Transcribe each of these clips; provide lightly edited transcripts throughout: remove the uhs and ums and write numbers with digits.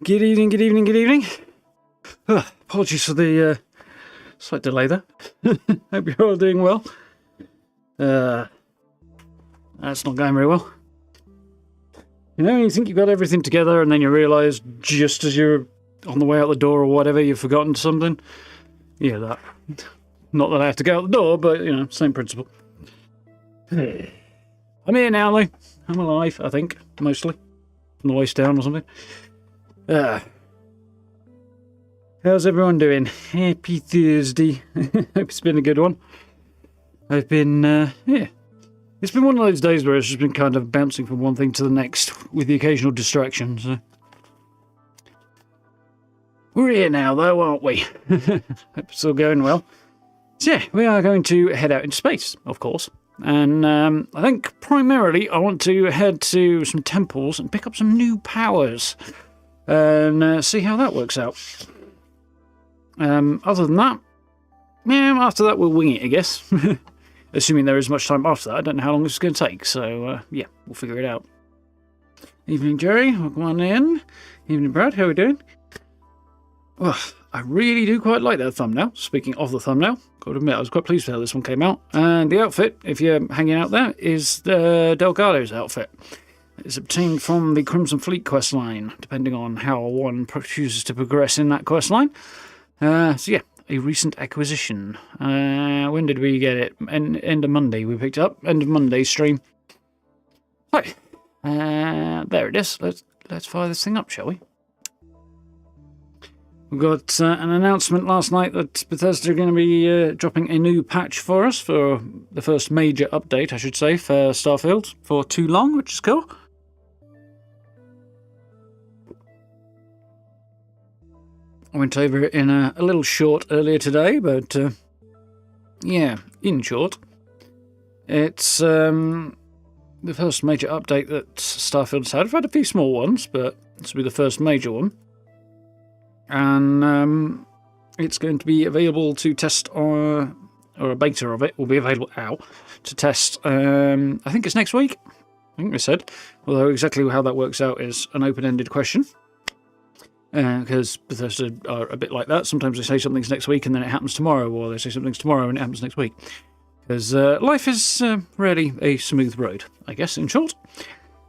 Good evening, good evening, good evening. Apologies for the slight delay there. Hope you're all doing well. That's not going very well. You know, you think you've got everything together and then you realise just as you're on the way out the door or whatever, you've forgotten something. Yeah, that. Not that I have to go out the door, but, you know, same principle. I'm here now, though. I'm alive, I think, mostly. From the waist down or something. How's everyone doing? Happy Thursday. Hope it's been a good one. I've been, yeah. It's been one of those days where it's just been kind of bouncing from one thing to the next with the occasional distraction, so. We're here now, though, aren't we? Hope it's all going well. So, yeah, we are going to head out into space, of course. And I think primarily I want to head to some temples and pick up some new powers and see how that works out. Other than that, yeah, after that we'll wing it, I guess. Assuming there is much time after that. I don't know how long this is going to take, so yeah, we'll figure it out. Evening, Jerry. Welcome on in. Evening, Brad. How are we doing? Well, I really do quite like that thumbnail. Speaking of the thumbnail, got to admit, I was quite pleased with how this one came out. And the outfit, if you're hanging out there, is Delgado's outfit. It's obtained from the Crimson Fleet questline, depending on how one chooses to progress in that questline. So yeah, a recent acquisition. When did we get it? End of Monday we picked it up. End of Monday stream. Right. There it is. Let's fire this thing up, shall we? We got an announcement last night that Bethesda are going to be dropping a new patch for us for the first major update, I should say, for Starfield for too long, which is cool. I went over it in a little short earlier today, but yeah, in short, it's the first major update that Starfield's had. I've had a few small ones, but this will be the first major one. And it's going to be available to test, or a beta of it will be available out to test, I think it's next week, I think they said. Although exactly how that works out is an open-ended question. Because Bethesda are a bit like that. Sometimes they say something's next week and then it happens tomorrow, or they say something's tomorrow and it happens next week. Because life is rarely a smooth road, I guess, in short.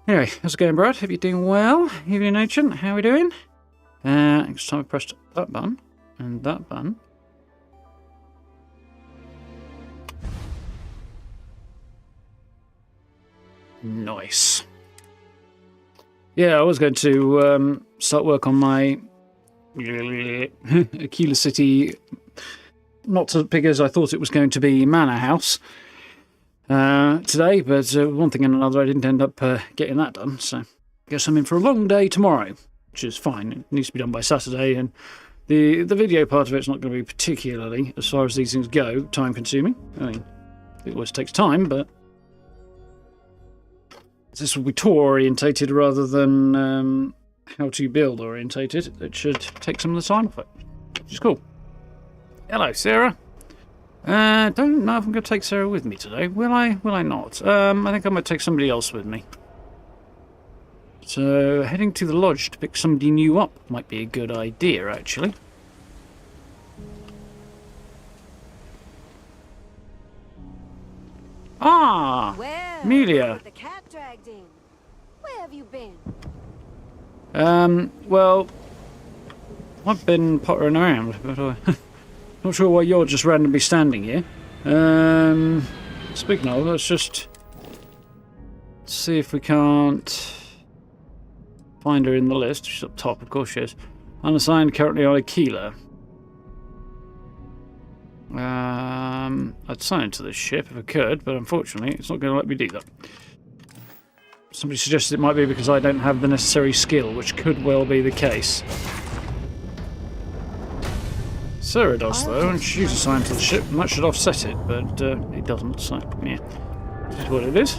Anyway, how's it going, Brad? Hope you're doing well. Evening, Ancient. How are we doing? Next time I pressed that button and that button. Nice. Yeah, I was going to start work on my Aquila City, not as big as I thought it was going to be, manor house today, but one thing and another I didn't end up getting that done, so I guess I'm in for a long day tomorrow, which is fine. It needs to be done by Saturday, and the video part of it's not going to be particularly, as far as these things go, time-consuming. I mean, it always takes time, but this will be tour-orientated rather than how-to-build orientated. It should take some of the time off it, which is cool. Hello, Sarah. Don't know if I'm going to take Sarah with me today. Will I? Will I not? I think I might take somebody else with me. So, heading to the lodge to pick somebody new up might be a good idea, actually. Ah! Well, Amelia. the cat dragged in. Where have you been? Well, I've been pottering around, but not sure why you're just randomly standing here. Speaking of, let's just see if we can't find her in the list. She's up top, of course she is. Unassigned, currently on Aquila. I'd sign into this ship if I could, but unfortunately it's not going to let me do that. Somebody suggested it might be because I don't have the necessary skill, which could well be the case. Sarah does though, and she's assigned to the ship, and that should offset it, but it doesn't, so yeah. This is what it is.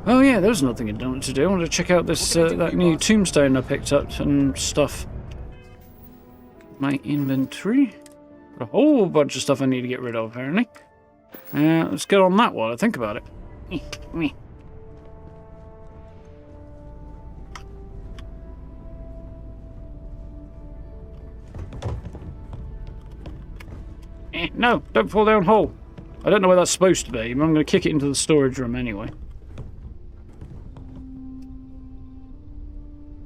Oh yeah, there was nothing I wanted to do. I wanted to check out this that new tombstone I picked up and stuff. My inventory. Got a whole bunch of stuff I need to get rid of, apparently. Let's get on that while I think about it. No, don't fall down hole. I don't know where that's supposed to be, but I'm going to kick it into the storage room anyway.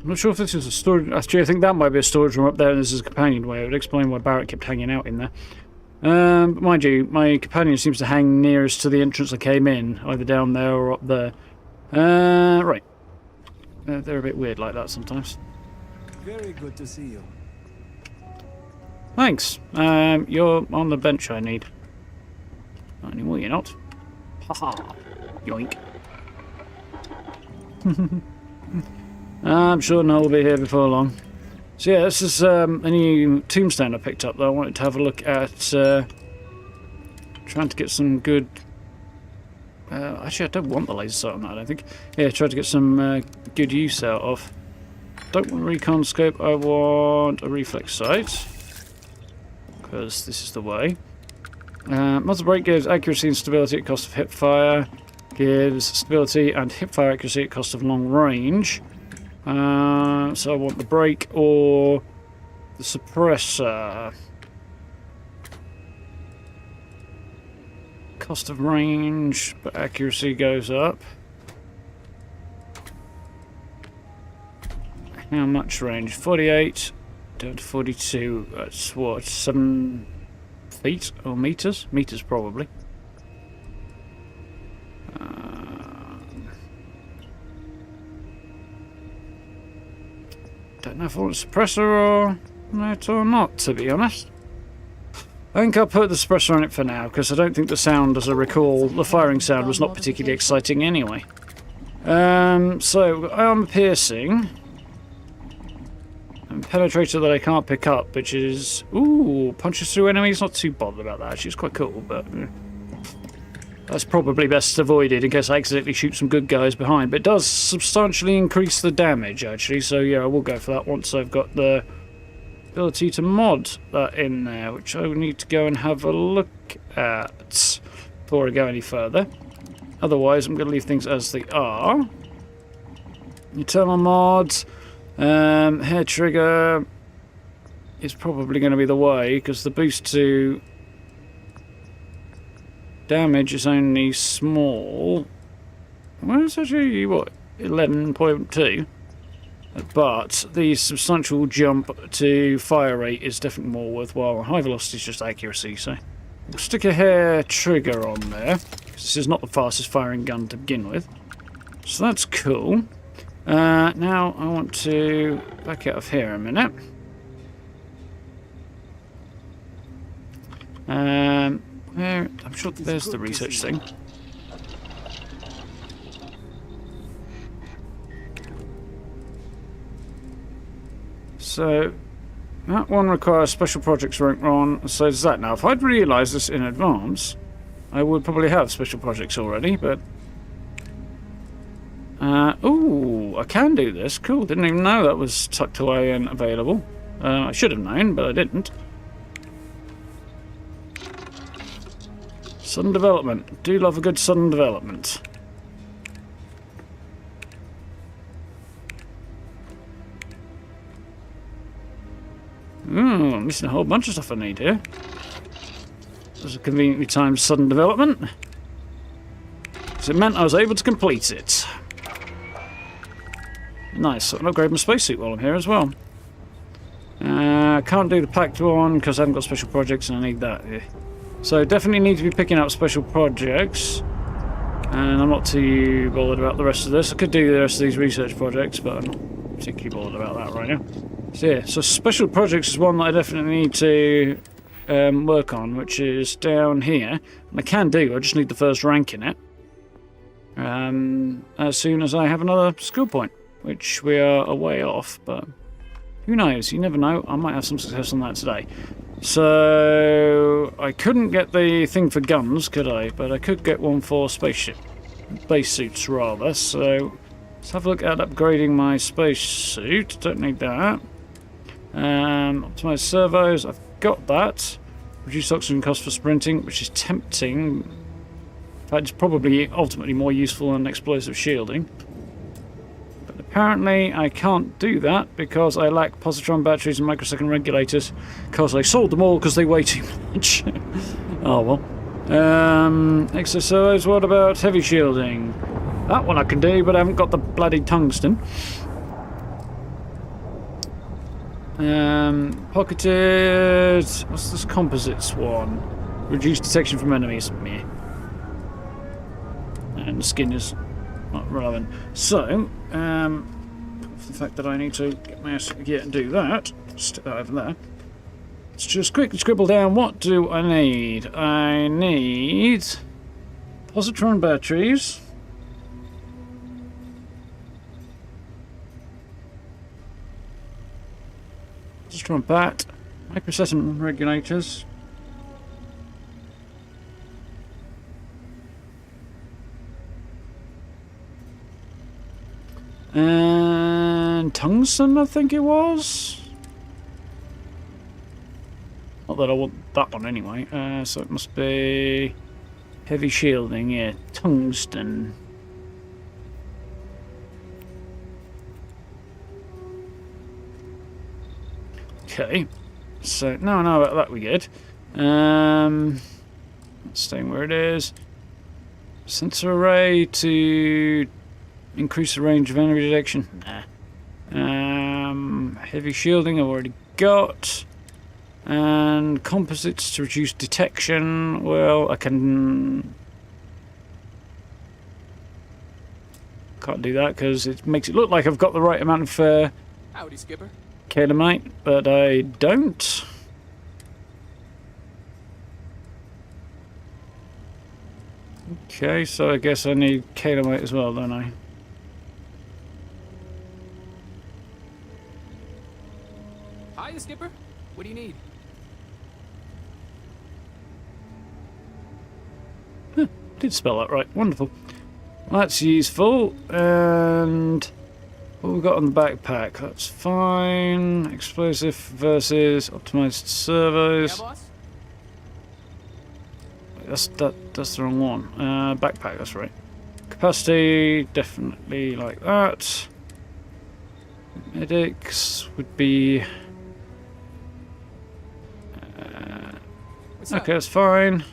I'm not sure if this is a storage... Actually, I think that might be a storage room up there, and this is a companion way. It would explain why Barrett kept hanging out in there. But mind you, my companion seems to hang nearest to the entrance I came in, either down there or up there. Right. They're a bit weird like that sometimes. Very good to see you. Thanks. You're on the bench I need. Not anymore, you're not. Haha. Yoink. I'm sure Noel will be here before long. So yeah, this is a new tombstone I picked up that I wanted to have a look at. Trying to get some good... actually, I don't want the laser sight on that, I don't think. Yeah, try to get some good use out of. Don't want a recon scope, I want a reflex sight. Because this is the way. Muzzle brake gives accuracy and stability at cost of hip fire. Gives stability and hip fire accuracy at cost of long range. So I want the brake or the suppressor. Cost of range, but accuracy goes up. How much range? 48 down to 42. That's what, 7 feet or meters? Meters probably. Don't know if I want a suppressor or not, to be honest. I think I'll put the suppressor on it for now, because I don't think the sound, as I recall, the firing sound was not particularly exciting anyway. So, armor piercing. And penetrator that I can't pick up, which is... Ooh, punches through enemies. Not too bothered about that, actually. It's quite cool, but... That's probably best avoided in case I accidentally shoot some good guys behind. But it does substantially increase the damage, actually. So, yeah, I will go for that once I've got the ability to mod that in there, which I will need to go and have a look at before I go any further. Otherwise, I'm going to leave things as they are. Eternal mods. Hair trigger is probably going to be the way, because the boost to... damage is only small. Well, it's actually, what, 11.2? But the substantial jump to fire rate is definitely more worthwhile. High velocity is just accuracy, so... We'll stick a hair trigger on there. This is not the fastest firing gun to begin with. So that's cool. Now I want to back out of here a minute. I'm sure there's the research thing. So that one requires special projects rank on. So does that now. If I'd realised this in advance, I would probably have special projects already, but... ooh, I can do this. Cool, didn't even know that was tucked away and available. I should have known, but I didn't. Sudden development. Do love a good sudden development. Ooh, I'm missing a whole bunch of stuff I need here. There's a conveniently timed sudden development. So it meant I was able to complete it. Nice. I'll upgrade my spacesuit while I'm here as well. Can't do the packed one because I haven't got special projects and I need that. So definitely need to be picking up special projects. And I'm not too bothered about the rest of this. I could do the rest of these research projects, but I'm not particularly bothered about that right now. So yeah, so special projects is one that I definitely need to work on, which is down here. And I can do, I just need the first rank in it. As soon as I have another skill point, which we are a way off, but who knows, you never know, I might have some success on that today. So, I couldn't get the thing for guns, could I? But I could get one for spaceship. Spacesuits, rather. So, let's have a look at upgrading my spacesuit. Don't need that. Optimize servos, I've got that. Reduce oxygen cost for sprinting, which is tempting. In fact, it's probably ultimately more useful than explosive shielding. But apparently I can't do that because I lack positron batteries and microsecond regulators because I sold them all because they weigh too much. Oh well. Exercise, what about heavy shielding? That one I can do, but I haven't got the bloody tungsten. Pocketed... What's this composites one? Reduced detection from enemies. Meh. And the skin is not relevant. So, for the fact that I need to get my ass here and do that, stick that over there. Let's just quickly scribble down what do I need. I need positron batteries. Positron bat, microsecond regulators. And tungsten, I think it was. Not that I want that one anyway. So it must be heavy shielding. Yeah, tungsten. Okay. So now I know about that. We good. Staying where it is. Sensor array to increase the range of enemy detection. Nah. Heavy shielding I've already got. And composites to reduce detection. Well, I can't do that because it makes it look like I've got the right amount of Howdy, Skipper. Calamite, but I don't. Okay, so I guess I need Calamite as well, don't I? Hi, Skipper. What do you need? Did spell that right. Wonderful. That's useful. And what have we got on the backpack? That's fine. Explosive versus optimized servos. Yeah, boss? That's the wrong one. Backpack, that's right. Capacity, definitely like that. Medics would be... What's up? okay, that's fine.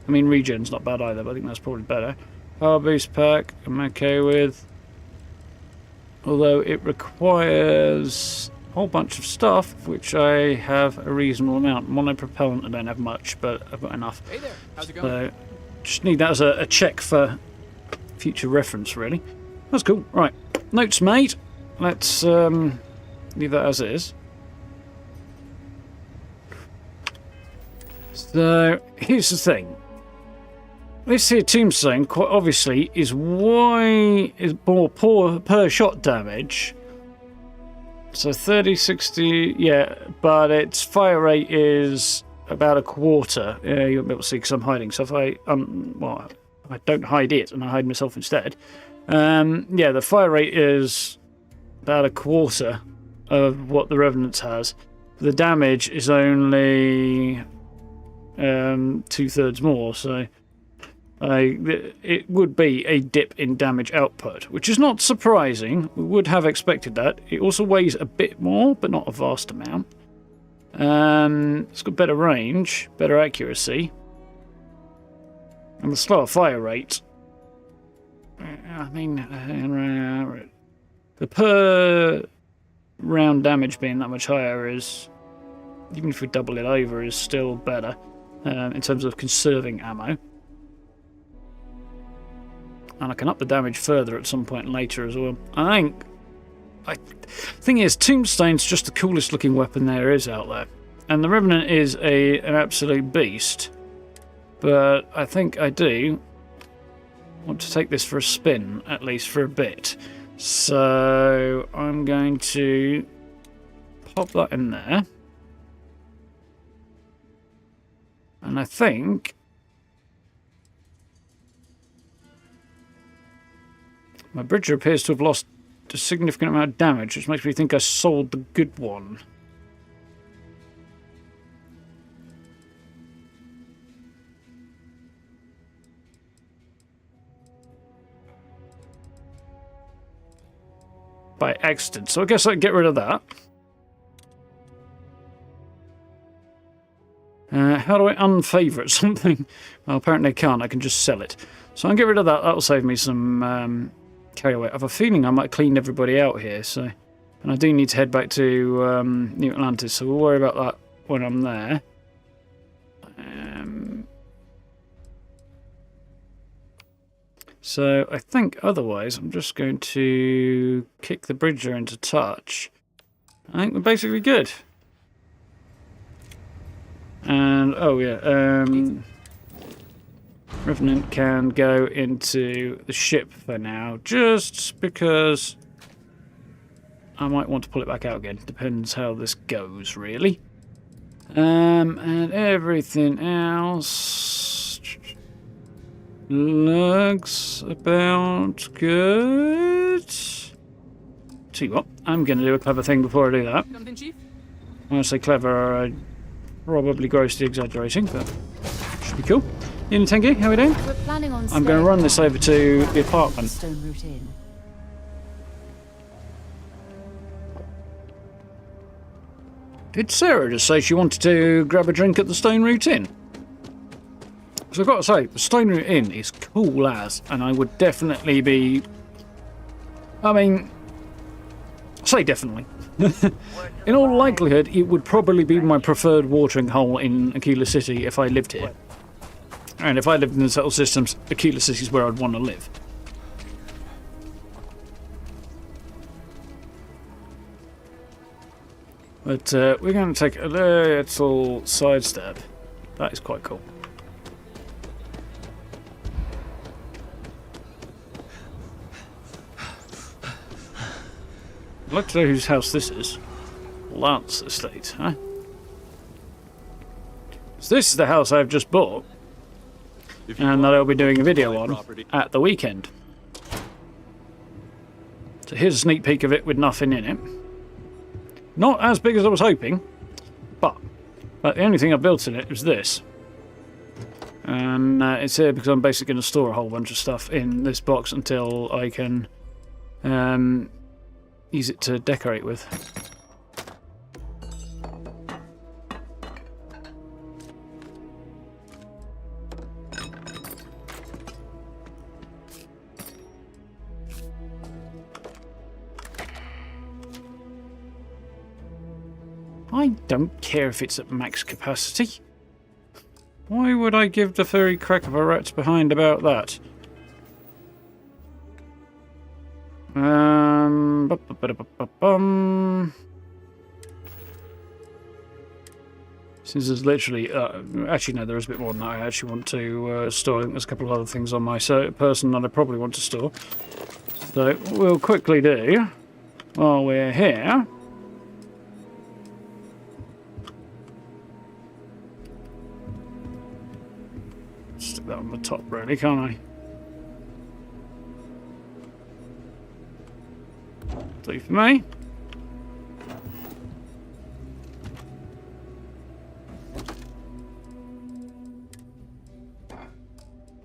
I mean, regen's not bad either, but I think that's probably better. Power boost pack, I'm okay with. Although it requires a whole bunch of stuff, which I have a reasonable amount. Monopropellant, I don't have much, but I've got enough. Hey there. How's it going? So, just need that as a check for future reference, really. That's cool. Right, notes made. Let's leave that as is. So, here's the thing. This here tombstone, quite obviously, is more poor per shot damage. So 30, 60, yeah, but its fire rate is about a quarter. Yeah, you won't be able to see because I'm hiding. So if I don't hide it and I hide myself instead. Yeah, the fire rate is about a quarter of what the Revenant has. The damage is only 2/3 more, so it would be a dip in damage output, which is not surprising. We would have expected that. It also weighs a bit more, but not a vast amount. It's got better range, better accuracy, and the slower fire rate. I mean, the per round damage being that much higher is, even if we double it over, is still better in terms of conserving ammo. And I can up the damage further at some point later as well. Thing is, Tombstone's just the coolest looking weapon there is out there. And the Revenant is an absolute beast. But I think I do want to take this for a spin, at least for a bit. So I'm going to pop that in there. And I think my Bridger appears to have lost a significant amount of damage, which makes me think I sold the good one. by accident. So I guess I can get rid of that. How do I unfavourite something? Well, apparently I can't. I can just sell it. So I'll get rid of that. That'll save me some carry away. I have a feeling I might clean everybody out here. So, and I do need to head back to New Atlantis. So we'll worry about that when I'm there. So I think otherwise I'm just going to kick the bridger into touch. I think we're basically good. And, oh yeah, Revenant can go into the ship for now, just because I might want to pull it back out again. Depends how this goes, really. And everything else looks about good. Tell you what, I'm going to do a clever thing before I do that. Something, Chief? When I say clever, I probably grossly exaggerating, but should be cool. Unitengi, how are we doing? We're planning on I'm going to run this over to the apartment. Stone Route Inn. Did Sarah just say she wanted to grab a drink at the Stone Route Inn? So I've got to say, the Stone Route Inn is cool as, and I would definitely be... I mean, say definitely. In all likelihood, it would probably be my preferred watering hole in Aquila City if I lived here. And if I lived in the settled systems, Aquila City is where I'd want to live. But we're going to take a little sidestep. That is quite cool. I'd like to know whose house this is. Lance Estate, huh? So this is the house I've just bought. And that I'll be doing a video on at the weekend. So here's a sneak peek of it with nothing in it. Not as big as I was hoping, but the only thing I built in it was this. And it's here because I'm basically going to store a whole bunch of stuff in this box until I can use it to decorate with. I don't care if it's at max capacity. Why would I give the furry crack of a rat's behind about that? Since there's literally... actually, no, there is a bit more than that I actually want to store. I think there's a couple of other things on my person that I probably want to store. So, what we'll quickly do, while we're here... Stick that on the top, really, can't I? Do for me.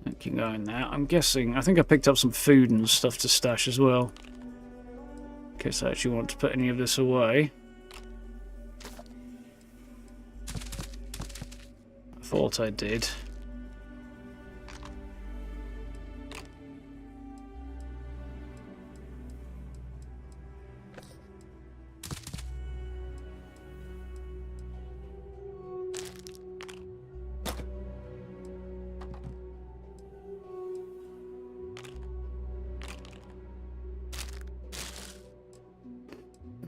That can go in there. I'm guessing. I think I picked up some food and stuff to stash as well. In case I actually want to put any of this away. I thought I did.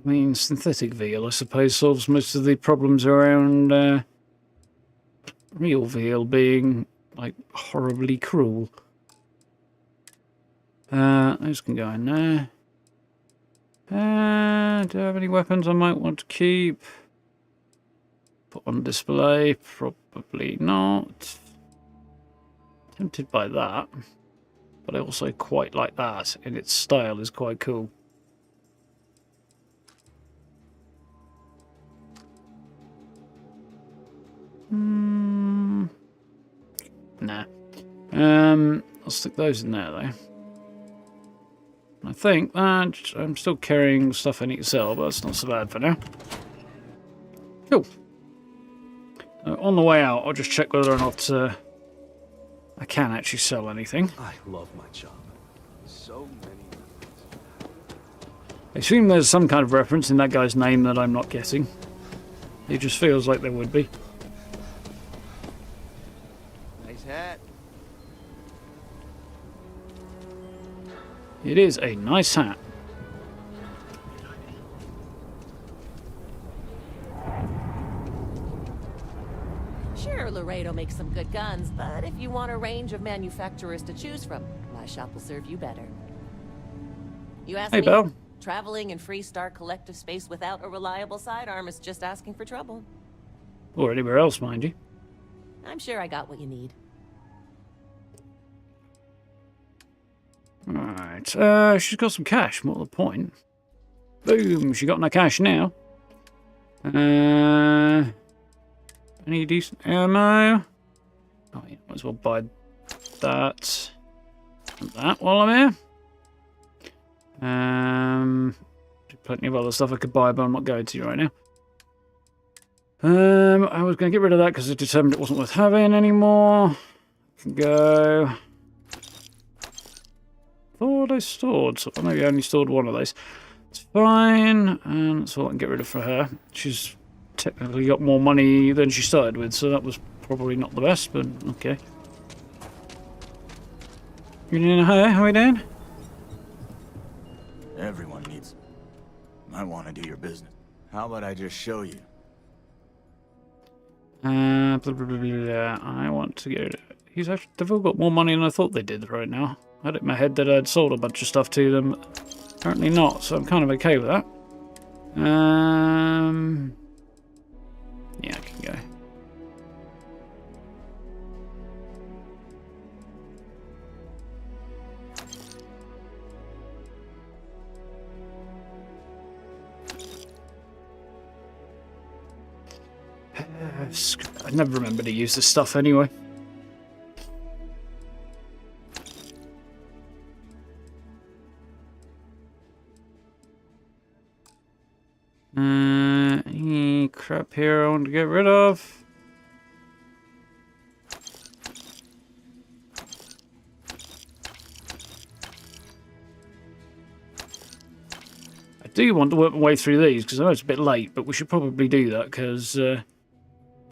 I mean, synthetic veal, I suppose, solves most of the problems around real veal being, like, horribly cruel. Those can go in there. Do I have any weapons I might want to keep? Put on display? Probably not. Tempted by that. But I also quite like that, and its style is quite cool. Nah. I'll stick those in there though. I think that I'm still carrying stuff I need to sell, but that's not so bad for now. Cool. On the way out, I'll just check whether or not I can actually sell anything. I love my job. So many. I assume there's some kind of reference in that guy's name that I'm not getting. It just feels like there would be. Nice hat. It is a nice hat. Sure, Laredo makes some good guns, but if you want a range of manufacturers to choose from, my shop will serve you better. You ask Hey, me, Belle. traveling in Freestar collective space without a reliable sidearm is just asking for trouble. Or anywhere else, mind you. I'm sure I got what you need. Alright, she's got some cash, more to the point. Boom, she got no cash now. Any decent ammo? Oh, yeah, might as well buy that and that while I'm here. Plenty of other stuff I could buy, but I'm not going to right now. I was going to get rid of that because I determined it wasn't worth having anymore. Can go. Thought I stored, so maybe I only stored one of those. It's fine, and that's all I can get rid of for her. She's technically got more money than she started with, so that was probably not the best, but okay. You doing? Hi, how are you doing? Everyone needs... I want to do your business. How about I just show you? Blah, blah, blah, blah, blah. I want to get... He's actually... They've all got more money than I thought they did right now. I had it in my head that I'd sold a bunch of stuff to them. Apparently not, so I'm kind of okay with that. Yeah, I can go. I never remember to use this stuff anyway. Any crap here I want to get rid of? I do want to work my way through these because I know it's a bit late, but we should probably do that because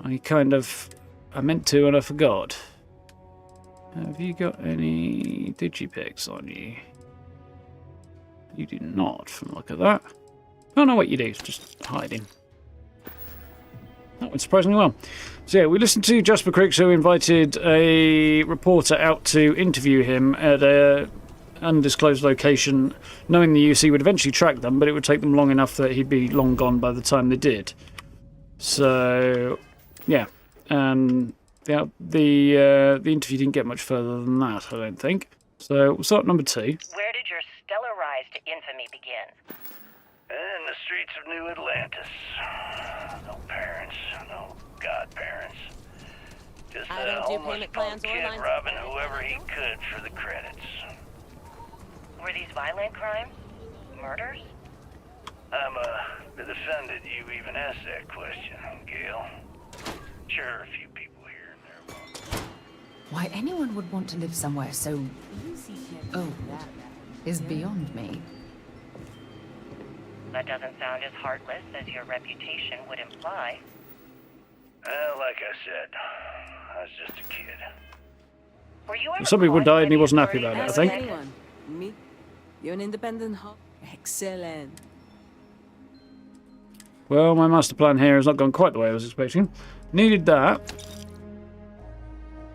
I meant to and I forgot. Have you got any digipics on you? You do not, from the look at that. Oh no, what you do is just hiding. That went surprisingly well. So yeah, we listened to Jasper Cricks, who invited a reporter out to interview him at a undisclosed location, knowing the UC would eventually track them, but it would take them long enough that he'd be long gone by the time they did. So yeah, the interview didn't get much further than that, I don't think. So we'll start number 2. Where did your stellar rise to infamy begin? In the streets of New Atlantis. No parents, no godparents. Just I a don't do homeless payment punk plans or kid lines of robbing credit. whoever he could for the credits. Were these violent crimes? Murders? I'm a bit offended you even asked that question, Gail. Sure, a few people here and there won't. Why anyone would want to live somewhere so old is beyond me. That doesn't sound as heartless as your reputation would imply. Well, like I said, I was just a kid. Were you ever Some people caught died and he in wasn't any happy about it, I dirty think. accident? Me? You're an independent hub? Excellent. Well, my master plan here has not gone quite the way I was expecting. Needed that.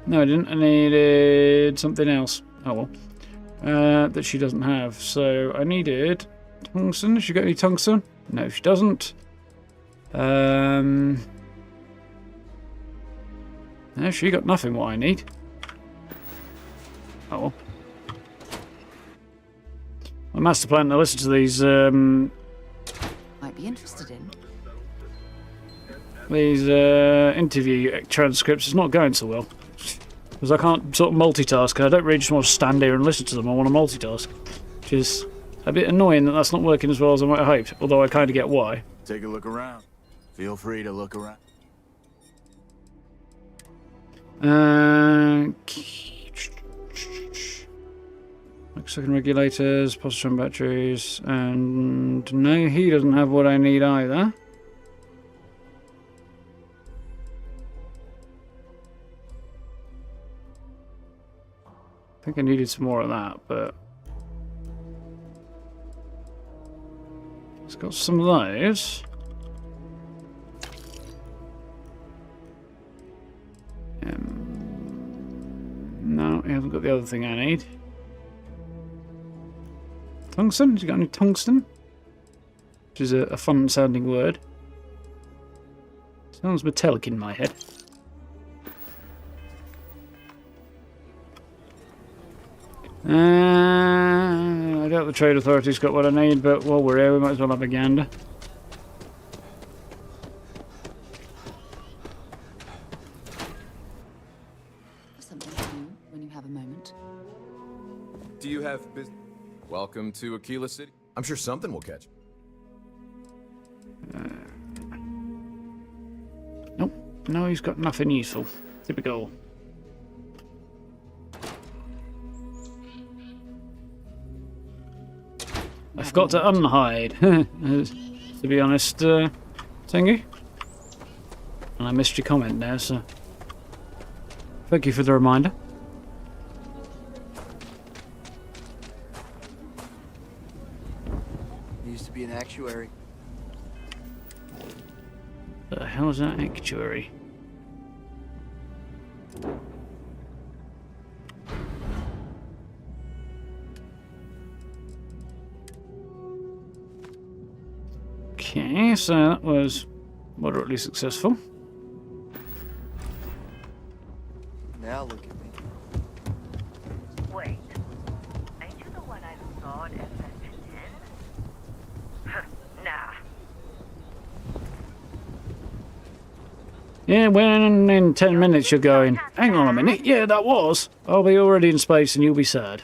No, I didn't. I needed something else. Oh well. That she doesn't have. So I needed tungsten. Has she got any tungsten? No, she doesn't. No, she got nothing what I need. Oh well. My master plan to listen to these Might be interested in. interview transcripts is not going so well. Because I can't sort of multitask, and I don't really just want to stand here and listen to them. I want to multitask. Which is A bit annoying that that's not working as well as I might have hoped, although I kind of get why. Take a look around. Feel free to look around. Second regulators, positron batteries, and no, he doesn't have what I need either. I think I needed some more of that, but it's got some of those. No, he hasn't got the other thing I need. Tungsten? Has he got any tungsten? Which is a fun sounding word. Sounds metallic in my head. I doubt the trade authority's got what I need, but while we're here, we might as well have a gander. Something to do when you have a moment. Do you have business? Welcome to Aquila City. I'm sure something will catch. Nope. No, he's got nothing useful. Typical. I forgot to unhide, to be honest, Tengu. And I missed your comment there, so thank you for the reminder. Used to be an actuary. The hell is that actuary? Okay, so that was moderately successful. Now look at me. Wait. Ain't you the one I saw at FF10? Nah. Yeah, when in 10 minutes you're going, hang on a minute, yeah, that was. I'll be already in space and you'll be sad.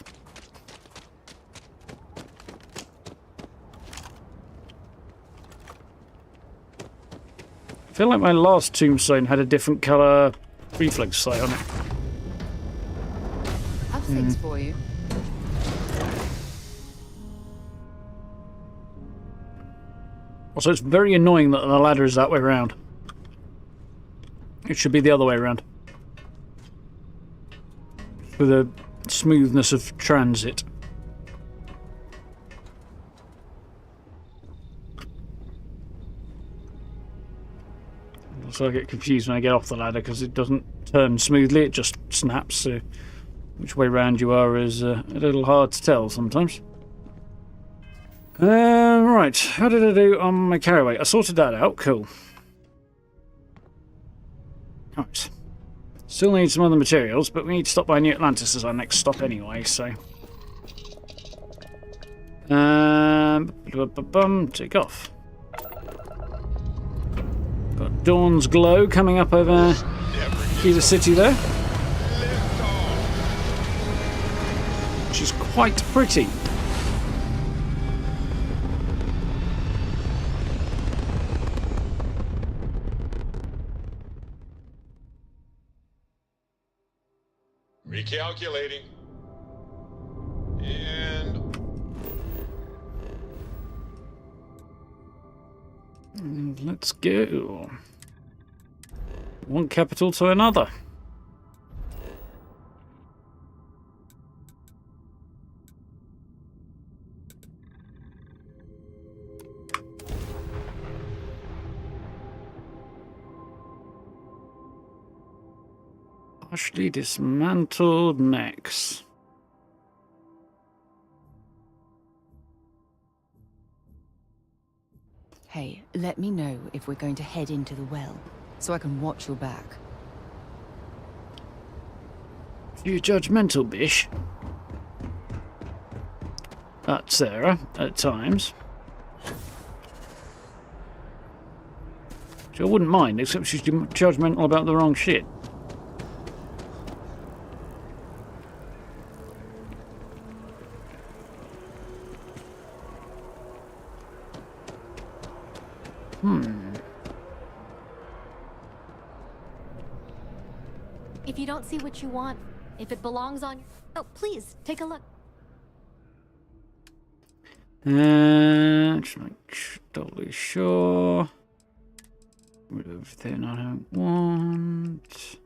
I feel like my last tombstone had a different colour reflex sight on it. Have things for you. Also, it's very annoying that the ladder is that way around. It should be the other way around. For the smoothness of transit. So I get confused when I get off the ladder because it doesn't turn smoothly, it just snaps. So which way round you are is a little hard to tell sometimes. Right, how did I do on my carry weight? I sorted that out, cool. Right. Still need some other materials, but we need to stop by New Atlantis as our next stop anyway, so... take off. Got Dawn's Glow coming up over Aquila City there. Which is quite pretty. Recalculating. And let's go. One capital to another. Partially dismantled mechs. Hey, let me know if we're going to head into the well, so I can watch your back. You judgmental, bish. That's Sarah, at times. Which I wouldn't mind, except she's judgmental about the wrong shit. If you don't see what you want, if it belongs on... Oh, please, take a look. Just make doubly sure. Rid of everything I don't want.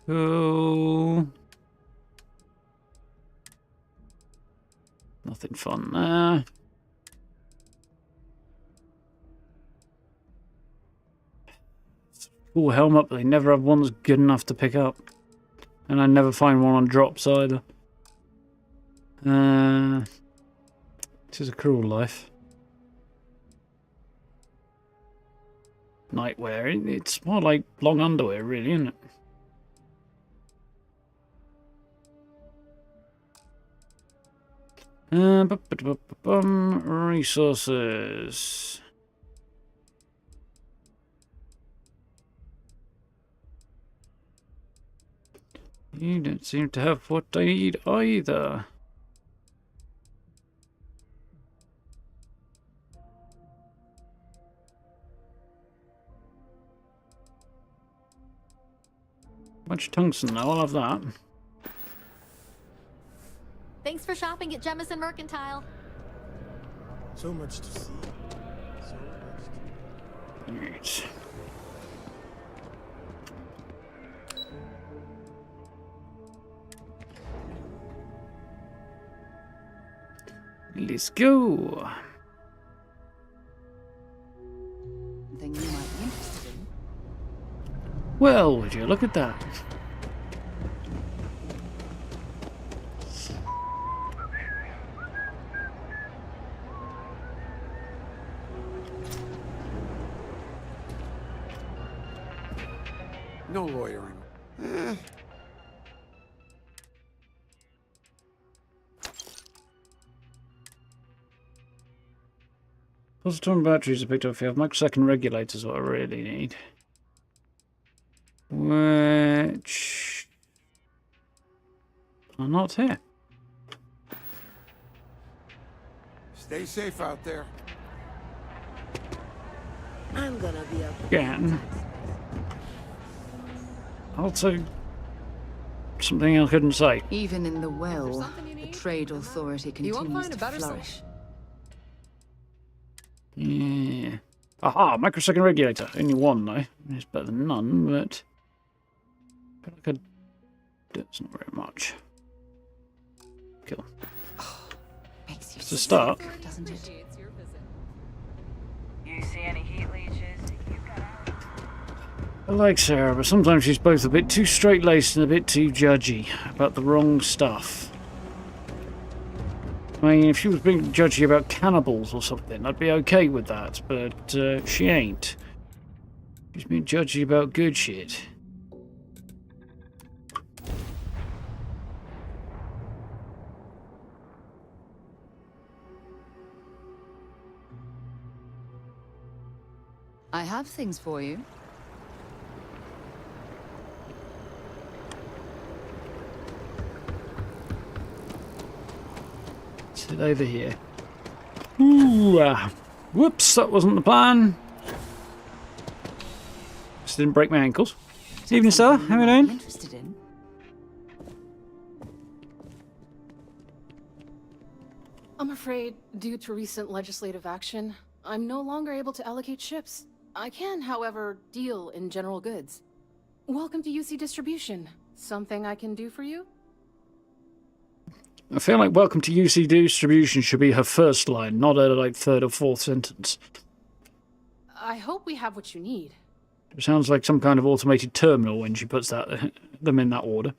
Cool. Nothing fun there. Cool helmet, but they never have one that's good enough to pick up. And I never find one on drops either. This is a cruel life. Nightwear, it's more like long underwear really, isn't it? Resources. You don't seem to have what I need either. Bunch of tungsten now, I'll have that. Thanks for shopping at Jemison Mercantile. So much to see. Right. Let's go. Thing you might be interested in. Well, would you look at that? No loitering. Positive batteries are picked up. If you have microsecond regulators, what I really need. Which are not here. Stay safe out there. I'm gonna be a... Again. Also, something I couldn't say. Even in the well, the trade authority continues to flourish. Yeah. Aha, microsecond regulator. Only one though. It's better than none, but I feel like it's not very much. Cool. Makes you It's a start. sick, doesn't it? You see any heat leeches? You got out. I like Sarah, but sometimes she's both a bit too straight-laced and a bit too judgy about the wrong stuff. I mean, if she was being judgy about cannibals or something, I'd be okay with that, but she ain't. She's being judgy about good shit. I have things for you. Sit over here. Ooh, whoops, that wasn't the plan. Just didn't break my ankles. Evening, sir. How are you doing? Interested in? I'm afraid, due to recent legislative action, I'm no longer able to allocate ships. I can, however, deal in general goods. Welcome to UC Distribution. Something I can do for you? I feel like welcome to UC Distribution should be her first line, not her like third or fourth sentence. I hope we have what you need. It sounds like some kind of automated terminal when she puts that them in that order.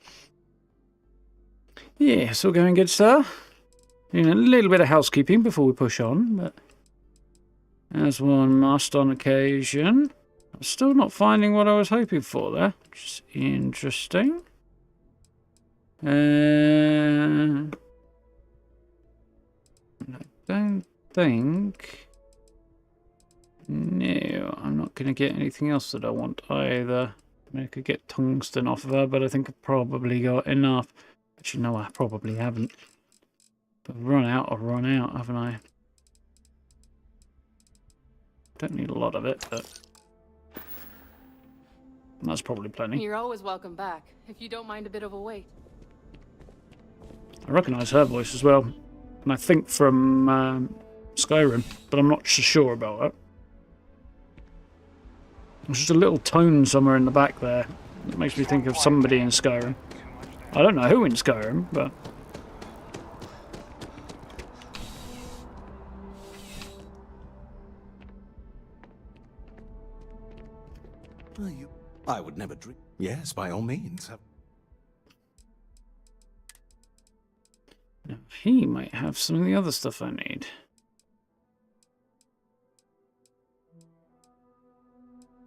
Yeah, still going good, sir. Doing a little bit of housekeeping before we push on, but as one must on occasion. I'm still not finding what I was hoping for there, which is interesting. I don't think... No, I'm not going to get anything else that I want either. I mean, I could get tungsten off of her, but I think I've probably got enough. Actually, no, I probably haven't. But I've run out, haven't I? Don't need a lot of it, but that's probably plenty. You're always welcome back, if you don't mind a bit of a wait. I recognise her voice as well, and I think from Skyrim, but I'm not so sure about that. There's just a little tone somewhere in the back there that makes me think of somebody in Skyrim. I don't know who in Skyrim, but... I would never dream. Yes, by all means. Now, he might have some of the other stuff I need.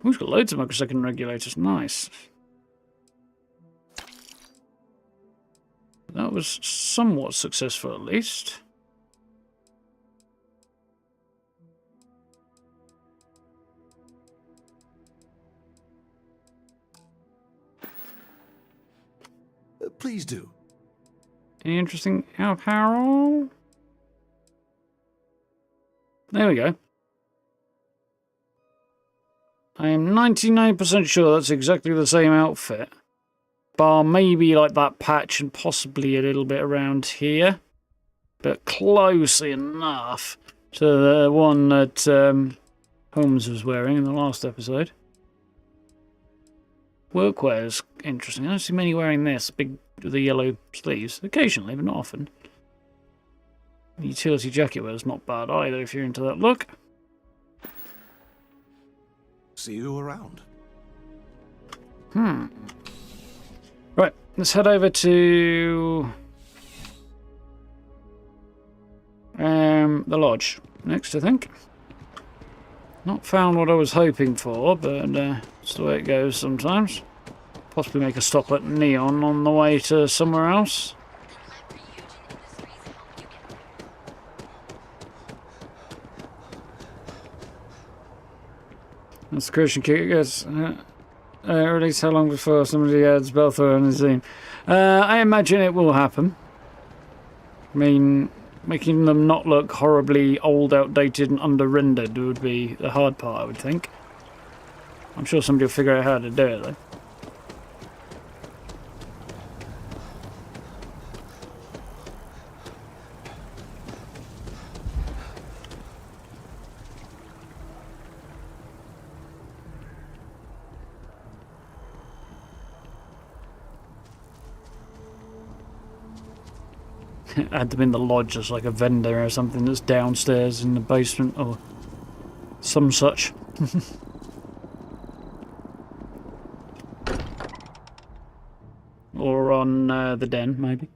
He's got loads of microsecond regulators. Nice. That was somewhat successful, at least. Please do. Any interesting apparel? There we go. I am 99% sure that's exactly the same outfit. Bar maybe like that patch and possibly a little bit around here. But close enough to the one that Holmes was wearing in the last episode. Workwear is interesting. I don't see many wearing this. Big with the yellow sleeves. Occasionally, but not often. The utility jacket wear is not bad either if you're into that look. See you around. Right, let's head over to the lodge next, I think. Not found what I was hoping for, but it's the way it goes sometimes. Possibly make a stop at Xion on the way to somewhere else. That's the Christian kick. Yes. Release how long before somebody adds Belthor on his team? I imagine it will happen. I mean, making them not look horribly old, outdated, and under-rendered would be the hard part, I would think. I'm sure somebody will figure out how to do it, though. Add them in the lodge as like a vendor or something that's downstairs in the basement or some such. Or on the den, maybe.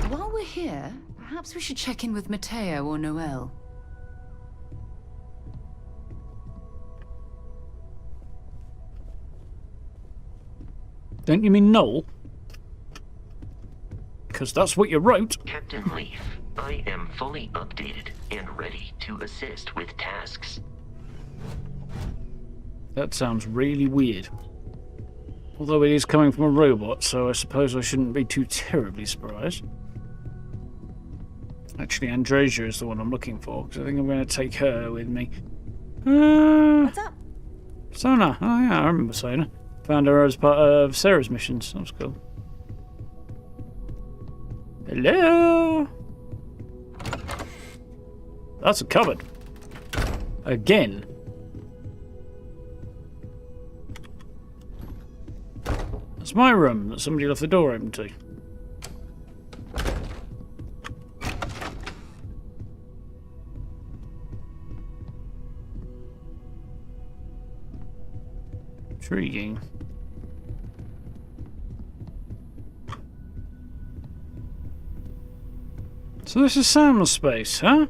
While we're here, perhaps we should check in with Mateo or Noel. Don't you mean Noel? Because that's what you wrote. Captain Leaf, I am fully updated and ready to assist with tasks. That sounds really weird. Although it is coming from a robot, so I suppose I shouldn't be too terribly surprised. Actually, Andresia is the one I'm looking for, because I think I'm going to take her with me. What's up? Sona. Oh yeah, I remember Sona. Found her as part of Sarah's missions. That was cool. Hello? That's a cupboard. Again. That's my room that somebody left the door open to. Intriguing. So this is Sam's space, huh?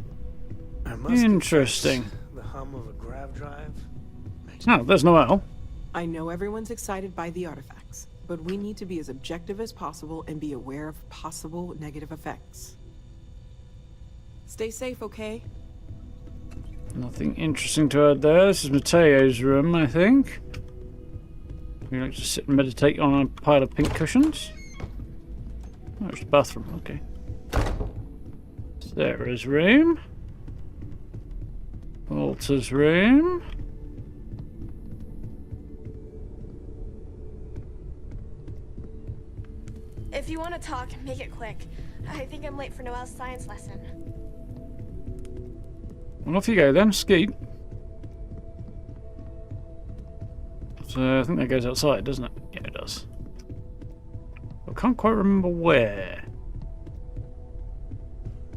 Interesting. The hum of a grav drive. Oh, there's Noel. I know everyone's excited by the artifacts, but we need to be as objective as possible and be aware of possible negative effects. Stay safe, okay? Nothing interesting to add there. This is Mateo's room, I think. You like to sit and meditate on a pile of pink cushions? Oh, it's the bathroom, okay. Sarah's room. All Walter's room. If you want to talk, make it quick. I think I'm late for Noelle's science lesson. Well, off you go then, skeet. So I think that goes outside, doesn't it? Yeah, it does. I can't quite remember where.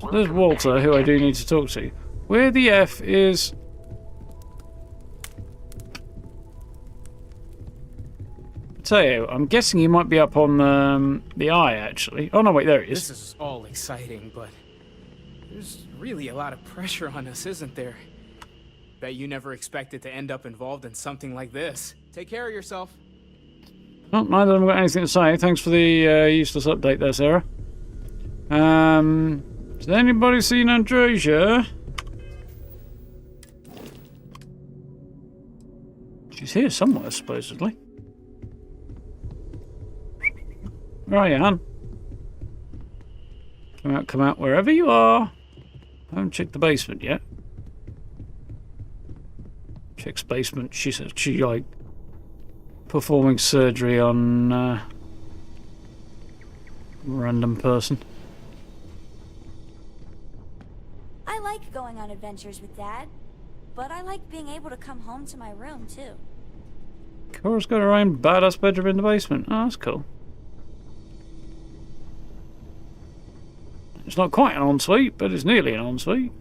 So there's Walter, who I do need to talk to. Where the F is... I tell you, I'm guessing he might be up on the eye, actually. Oh, no, wait, there he is. This is all exciting, but there's really a lot of pressure on us, isn't there? Bet you never expected to end up involved in something like this. Take care of yourself. Well, neither of them got anything to say. Thanks for the useless update there, Sarah. Has anybody seen Androsia? She's here somewhere, supposedly. Where are you, hon? Come out, wherever you are. I haven't checked the basement yet. Checks basement. She says she like performing surgery on random person. I like going on adventures with Dad, but I like being able to come home to my room too. Cora's got her own badass bedroom in the basement. Oh, that's cool. It's not quite an ensuite, but it's nearly an ensuite.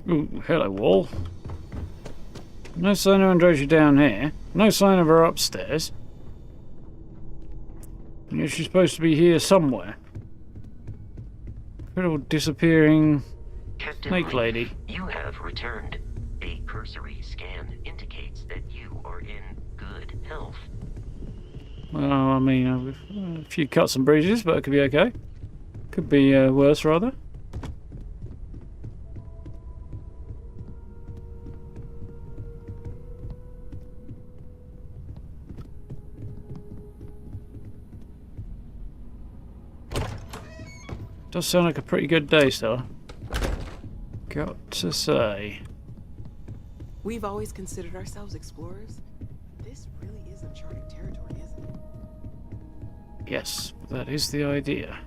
Ooh, hello, wall. No sign of Androsia down here. No sign of her upstairs. Yeah, she's supposed to be here somewhere. Little disappearing Captain snake Reef, lady. You have returned. A cursory scan indicates that you are in good health. Well, I mean, a few cuts and bruises, but it could be okay. Could be worse, rather. Does sound like a pretty good day, still. Got to say. We've always considered ourselves explorers. This really is uncharted territory, isn't it? Yes, that is the idea.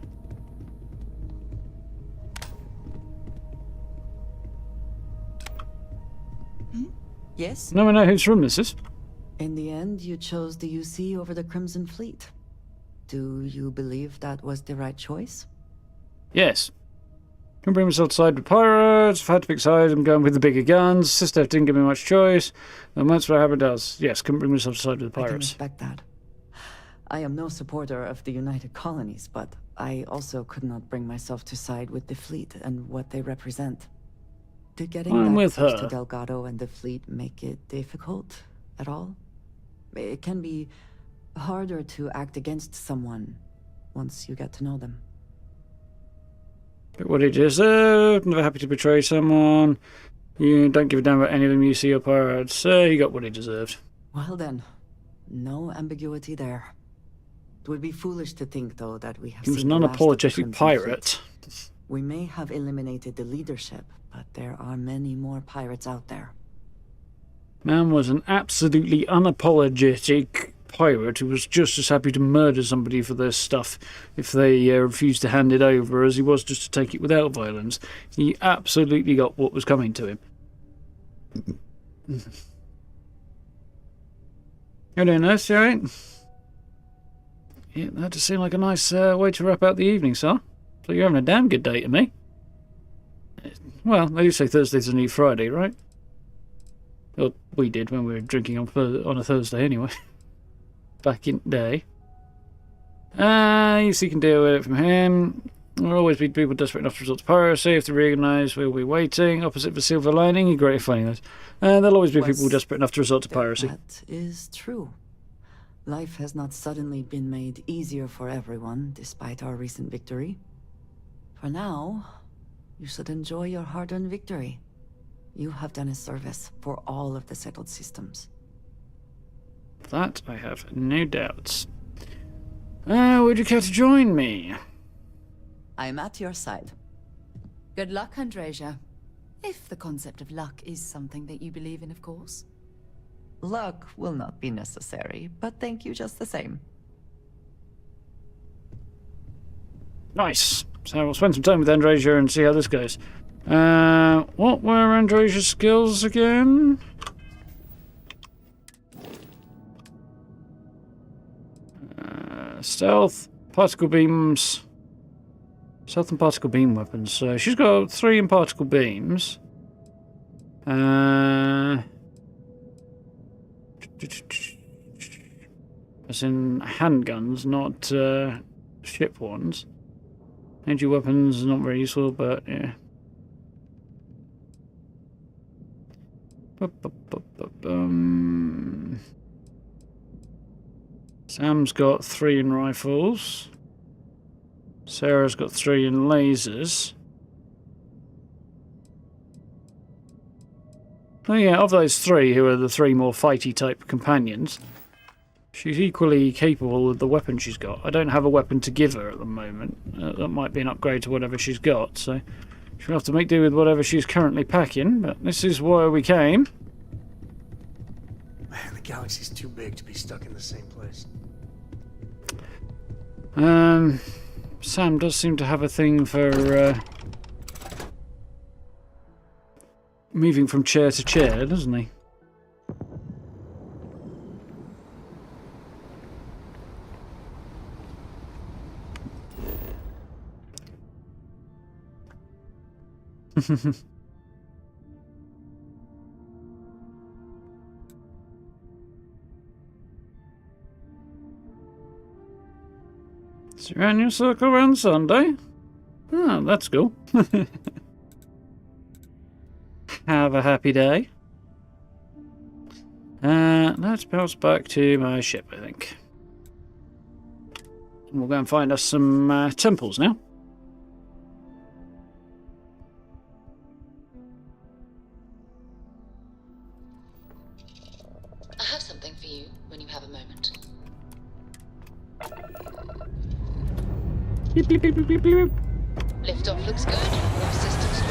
Yes? No one knows whose room this is. In the end, you chose the UC over the Crimson Fleet. Do you believe that was the right choice? Yes. Couldn't bring myself to side with pirates. If I had to pick sides, I'm going with the bigger guns. Sister didn't give me much choice. And that's what habit does. Yes, couldn't bring myself to side with the I can pirates. respect that. I am no supporter of the United Colonies, but I also could not bring myself to side with the fleet and what they represent. Did getting I'm that with close her. to Delgado and the fleet make it difficult at all? It can be harder to act against someone once you get to know them. But what he deserved. Never happy to betray someone. You don't give a damn about any of them you see or pirates. So he got what he deserved. Well then, no ambiguity there. It would be foolish to think, though, that we have He was seen an the last of the unapologetic Crimson pirate. Fleet. We may have eliminated the leadership, but there are many more pirates out there. Man was an absolutely unapologetic pirate who was just as happy to murder somebody for their stuff if they refused to hand it over as he was just to take it without violence. He absolutely got what was coming to him. How doing, nurse? You alright? Yeah, that just seemed like a nice way to wrap out the evening, sir. So you're having a damn good day to me. Well, they do say Thursday's the new Friday, right? Well, we did when we were drinking on a Thursday anyway. Back in the day. You see, you can deal with it from him. There'll always be people desperate enough to resort to piracy. If they recognise we'll be waiting. Opposite the silver lining. You're great at finding those. There'll always be people desperate enough to resort to piracy. That is true. Life has not suddenly been made easier for everyone, despite our recent victory. For now, you should enjoy your hard-earned victory. You have done a service for all of the settled systems. that I have no doubts. Would you care to join me? I'm at your side. Good luck, Andreja. If the concept of luck is something that you believe in, of course. Luck will not be necessary, but thank you just the same. Nice. So we'll spend some time with Andreja and see how this goes. What were Andreja's skills again? Stealth, particle beams, stealth and particle beam weapons. So she's got 3 in particle beams. As in handguns, not ship ones. Energy weapons not very useful, but yeah. Sam's got 3 in rifles. Sarah's got 3 in lasers. Oh yeah, of those 3, who are the 3 more fighty type companions, she's equally capable with the weapon she's got. I don't have a weapon to give her at the moment. That might be an upgrade to whatever she's got, so she'll have to make do with whatever she's currently packing, but this is where we came. Man, the galaxy's too big to be stuck in the same place. Sam does seem to have a thing for moving from chair to chair, doesn't he? So you're on your circle around Sunday? Oh, that's cool. Have a happy day. Let's bounce back to my ship, I think. And we'll go and find us some temples now. I have something for you when you have a moment. Beep, beep, beep, beep, beep, beep. Liftoff looks good. All systems go.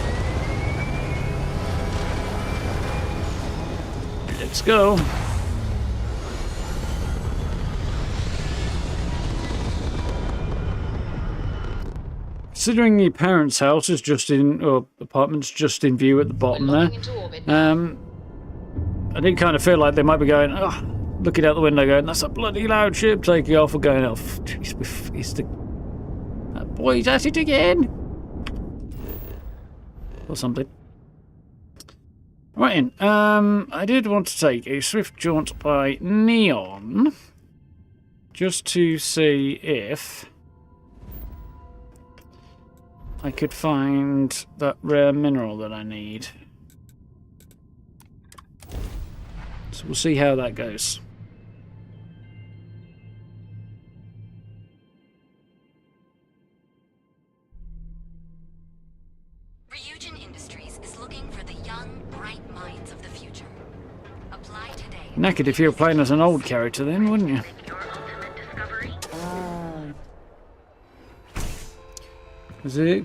Let's go. Considering your parents' house is just in, or apartment's just in view at the bottom there, I did kind of feel like they might be going, oh, looking out the window going, that's a bloody loud ship taking off, or going off. That boy's at it again. Or something. Right in. I did want to take a swift jaunt by Neon, just to see if I could find that rare mineral that I need. So we'll see how that goes. Knackered if you were playing as an old character then, wouldn't you? Is it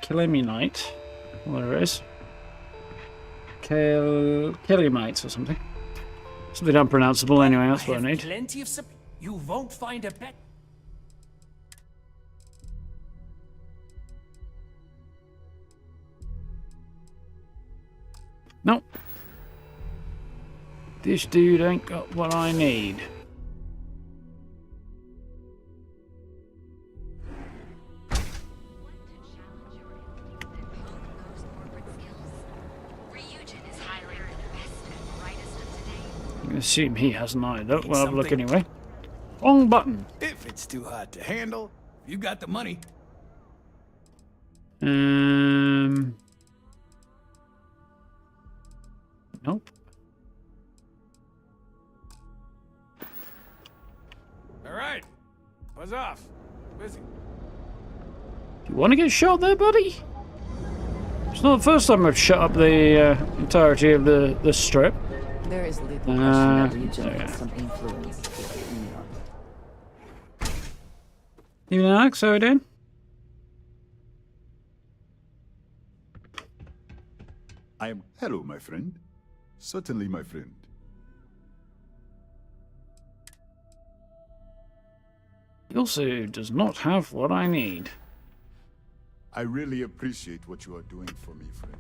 Kiliminite? Well, there is. Kilimites or something. Something unpronounceable anyway, that's what I need. Plenty of you won't find a pet. Nope. This dude ain't got what I need. I'm gonna assume he hasn't either. We'll have a look anyway. Wrong button. If it's too hard to handle, you got the money. Nope. All right, buzz off. Busy. You want to get shot there, buddy? It's not the first time I've shut up the entirety of the strip. There is little question that region okay. has some influence here in Neon. Evening, Alex. How are you doing? I am. Hello, my friend. Certainly, my friend. He also does not have what I need. I really appreciate what you are doing for me, friend.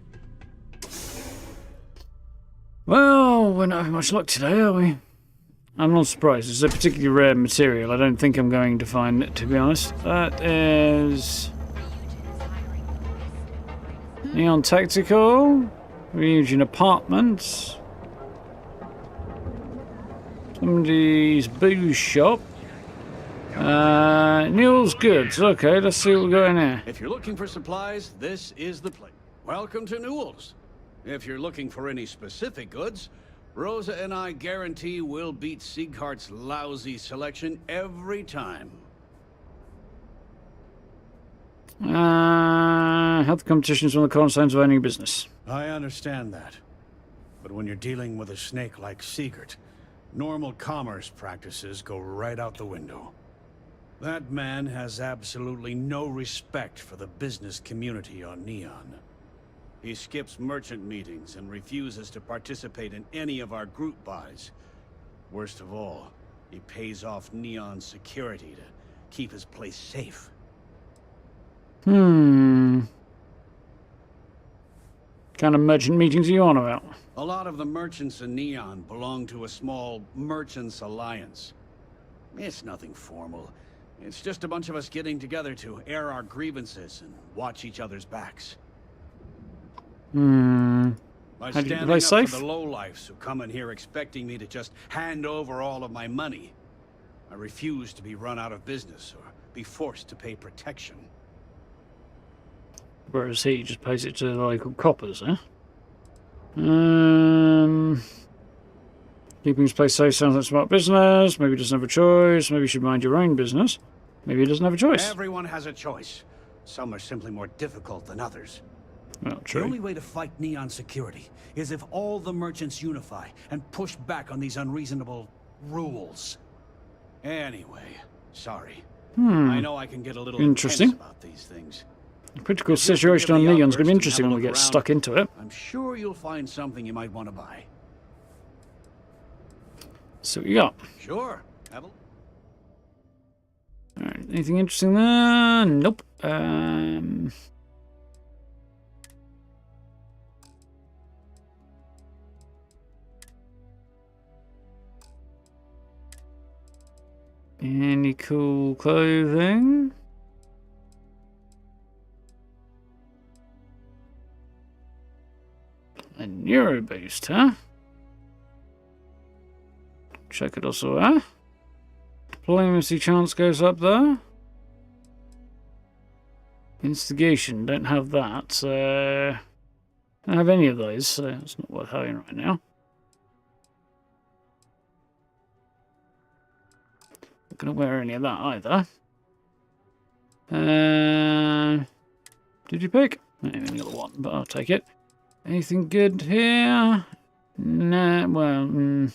Well, we're not having much luck today, are we? I'm not surprised. It's a particularly rare material. I don't think I'm going to find it, to be honest. That is... Neon Tactical. Reunion Apartments. Somebody's booze shop. Neil's Goods. Okay, let's see what we got in here. If you're looking for supplies, this is the place. Welcome to Newell's. If you're looking for any specific goods, Rosa and I guarantee we'll beat Sieghart's lousy selection every time. Health competitions on the cornerstones of owning business. I understand that. But when you're dealing with a snake like Siegert, normal commerce practices go right out the window. That man has absolutely no respect for the business community on Neon. He skips merchant meetings and refuses to participate in any of our group buys. Worst of all, he pays off Neon security to keep his place safe. Kind of merchant meetings are you on about? A lot of the merchants in Neon belong to a small merchants alliance. It's nothing formal. It's just a bunch of us getting together to air our grievances and watch each other's backs. By How do you standing play up safe? for the lowlifes who come in here expecting me to just hand over all of my money, I refuse to be run out of business or be forced to pay protection. Whereas he just pays it to the local coppers, eh? Keeping his place safe sounds like smart business. Maybe he doesn't have a choice. Maybe you should mind your own business. Maybe he doesn't have a choice. Everyone has a choice. Some are simply more difficult than others. Well, true. The only way to fight Neon security is if all the merchants unify and push back on these unreasonable rules. Anyway, sorry. I know I can get a little interesting intense about these things. The critical situation on Neon's going to be interesting when we get stuck into it. I'm sure you'll find something you might want to buy. See what you got. Sure. Have a... Alright, anything interesting there? Nope. Any cool clothing? A Neuro boost, huh? Check it also, huh? Diplomacy chance goes up there. Instigation, don't have that. Don't have any of those, so it's not worth having right now. Not gonna wear any of that either. Did you pick? I only got one, but I'll take it. Anything good here? Nah, well,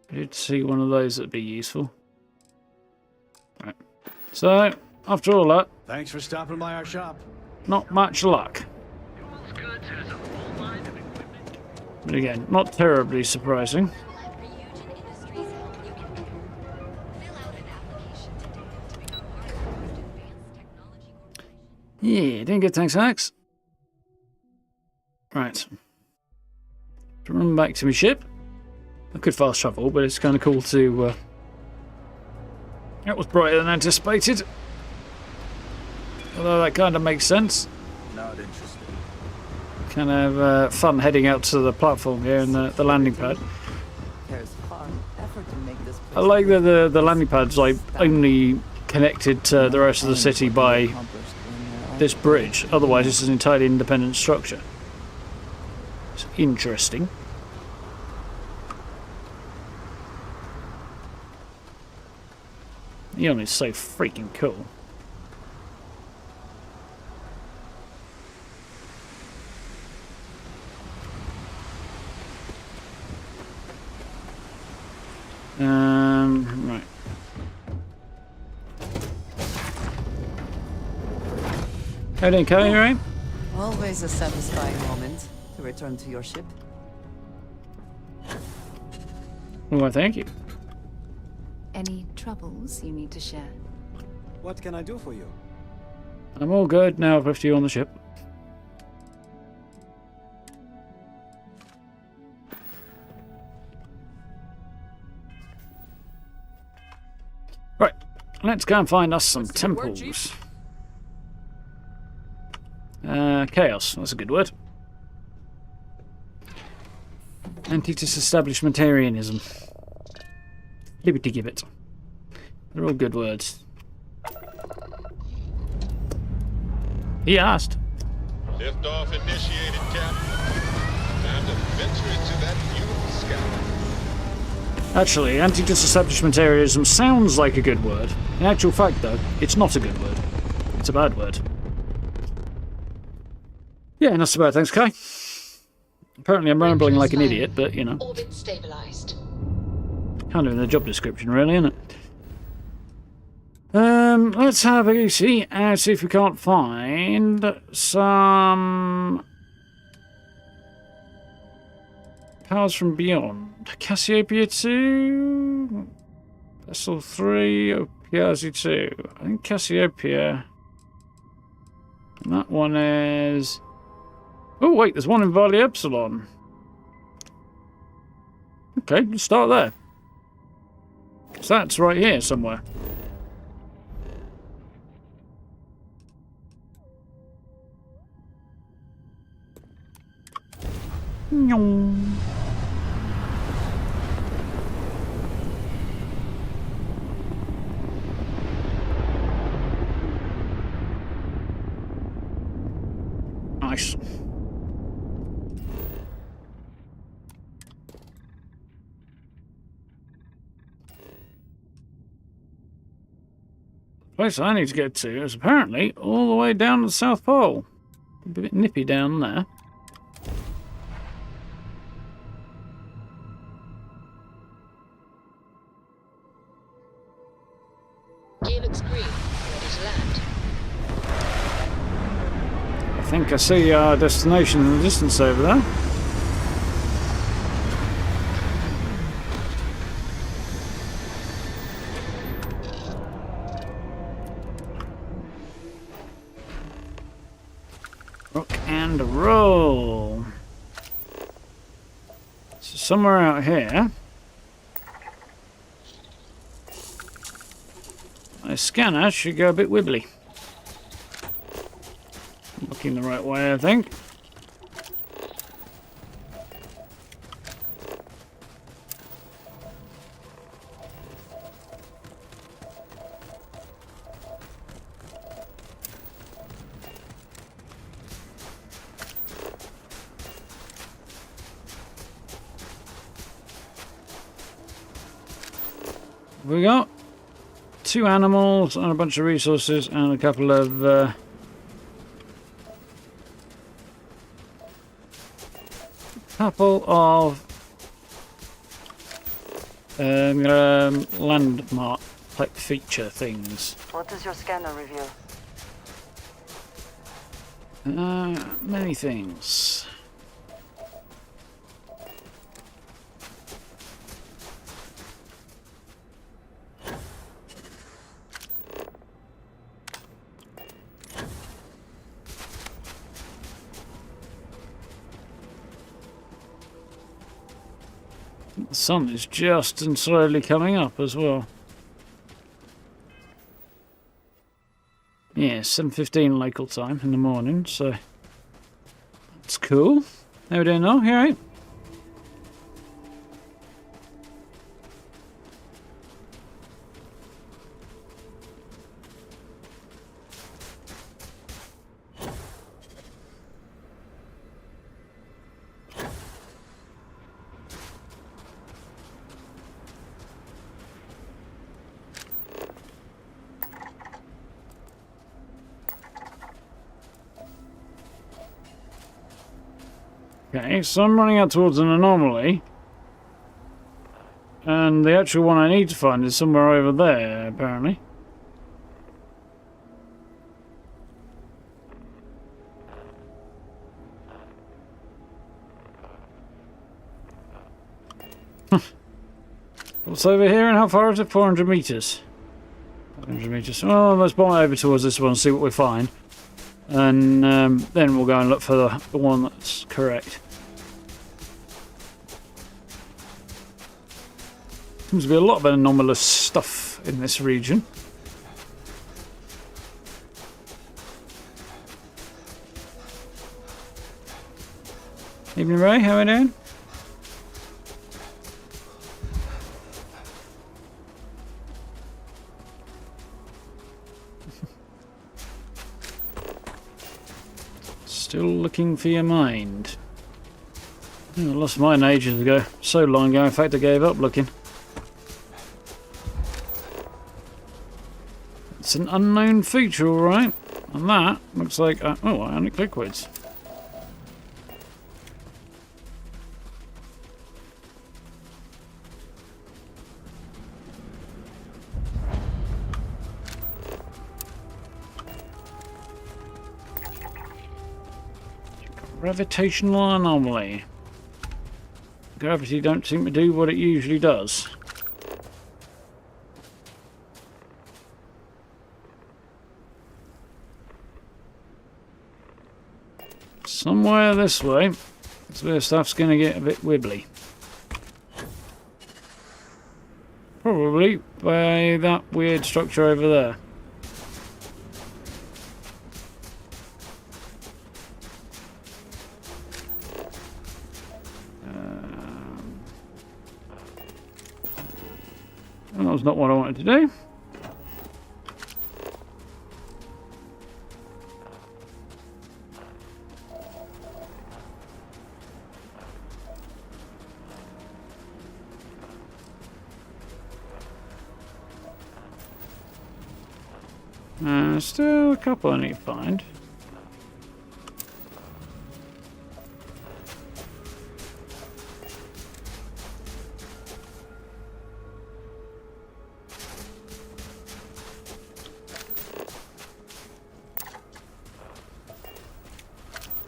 I did see one of those that'd be useful. Right. So, after all that, Thanks for stopping by our shop. not much luck. But again, not terribly surprising. Yeah, didn't get thanks, Alex. Right. To run back to my ship. I could fast travel, but it's kind of cool to... That was brighter than anticipated. Although that kind of makes sense. Not interested. Kind of fun heading out to the platform here and the landing pad. There's far effort to make this I like that the landing pad's like only connected to the rest of the city by this bridge. Otherwise, it's an entirely independent structure. It's interesting. Xion is so freaking cool. Right. How you doing, Kelly? You alright? Always a satisfying moment to return to your ship. Well, thank you. Any troubles you need to share? What can I do for you? I'm all good now. I've left you on the ship. Right, let's go and find us some temples. Chaos, that's a good word. Anti-disestablishmentarianism. Liberty Gibbet. They're all good words. He asked. Liftoff initiated, Captain. Time to venture into that beautiful sky. Actually, anti-disestablishmentarianism sounds like a good word. In actual fact, though, it's not a good word. It's a bad word. Yeah, not so bad, thanks, Kai. Apparently I'm rambling like an idiot, but, you know. Orbit stabilized. Kind of in the job description, really, isn't it? Let's have a see and see if we can't find some powers from beyond. Cassiopeia 2, Vessel 3, Opiazi 2. I think Cassiopeia. And that one is. Oh wait, there's one in Valley Epsilon. Okay, let's start there. So that's right here somewhere. Nyong. Nice. The place I need to get to is apparently all the way down to the South Pole. A bit nippy down there. Gear looks green. Ready to land. I think I see our destination in the distance over there. Rock and roll. So somewhere out here. My scanner should go a bit wibbly. Looking the right way, I think. We got 2 animals and a bunch of resources and a couple of landmark type feature things. What does your scanner reveal? Many things. The sun is just and slowly coming up as well. Yeah, 7:15 local time in the morning, so that's cool. How we doing now? You alright? Okay, so I'm running out towards an anomaly. And the actual one I need to find is somewhere over there, apparently. What's over here and how far is it? 400 meters. 400 meters. Well, let's bomb over towards this one and see what we find. And then we'll go and look for the one that's correct. Seems to be a lot of anomalous stuff in this region. Evening, Ray. How are you doing? Still looking for your mind. I lost mine ages ago. So long ago, in fact, I gave up looking. It's an unknown feature, alright. And that looks like... oh, ionic liquids. Gravitational anomaly. Gravity don't seem to do what it usually does. Somewhere this way. That's where stuff's going to get a bit wibbly. Probably by that weird structure over there. That was not what I wanted to do. Still a couple I need to find.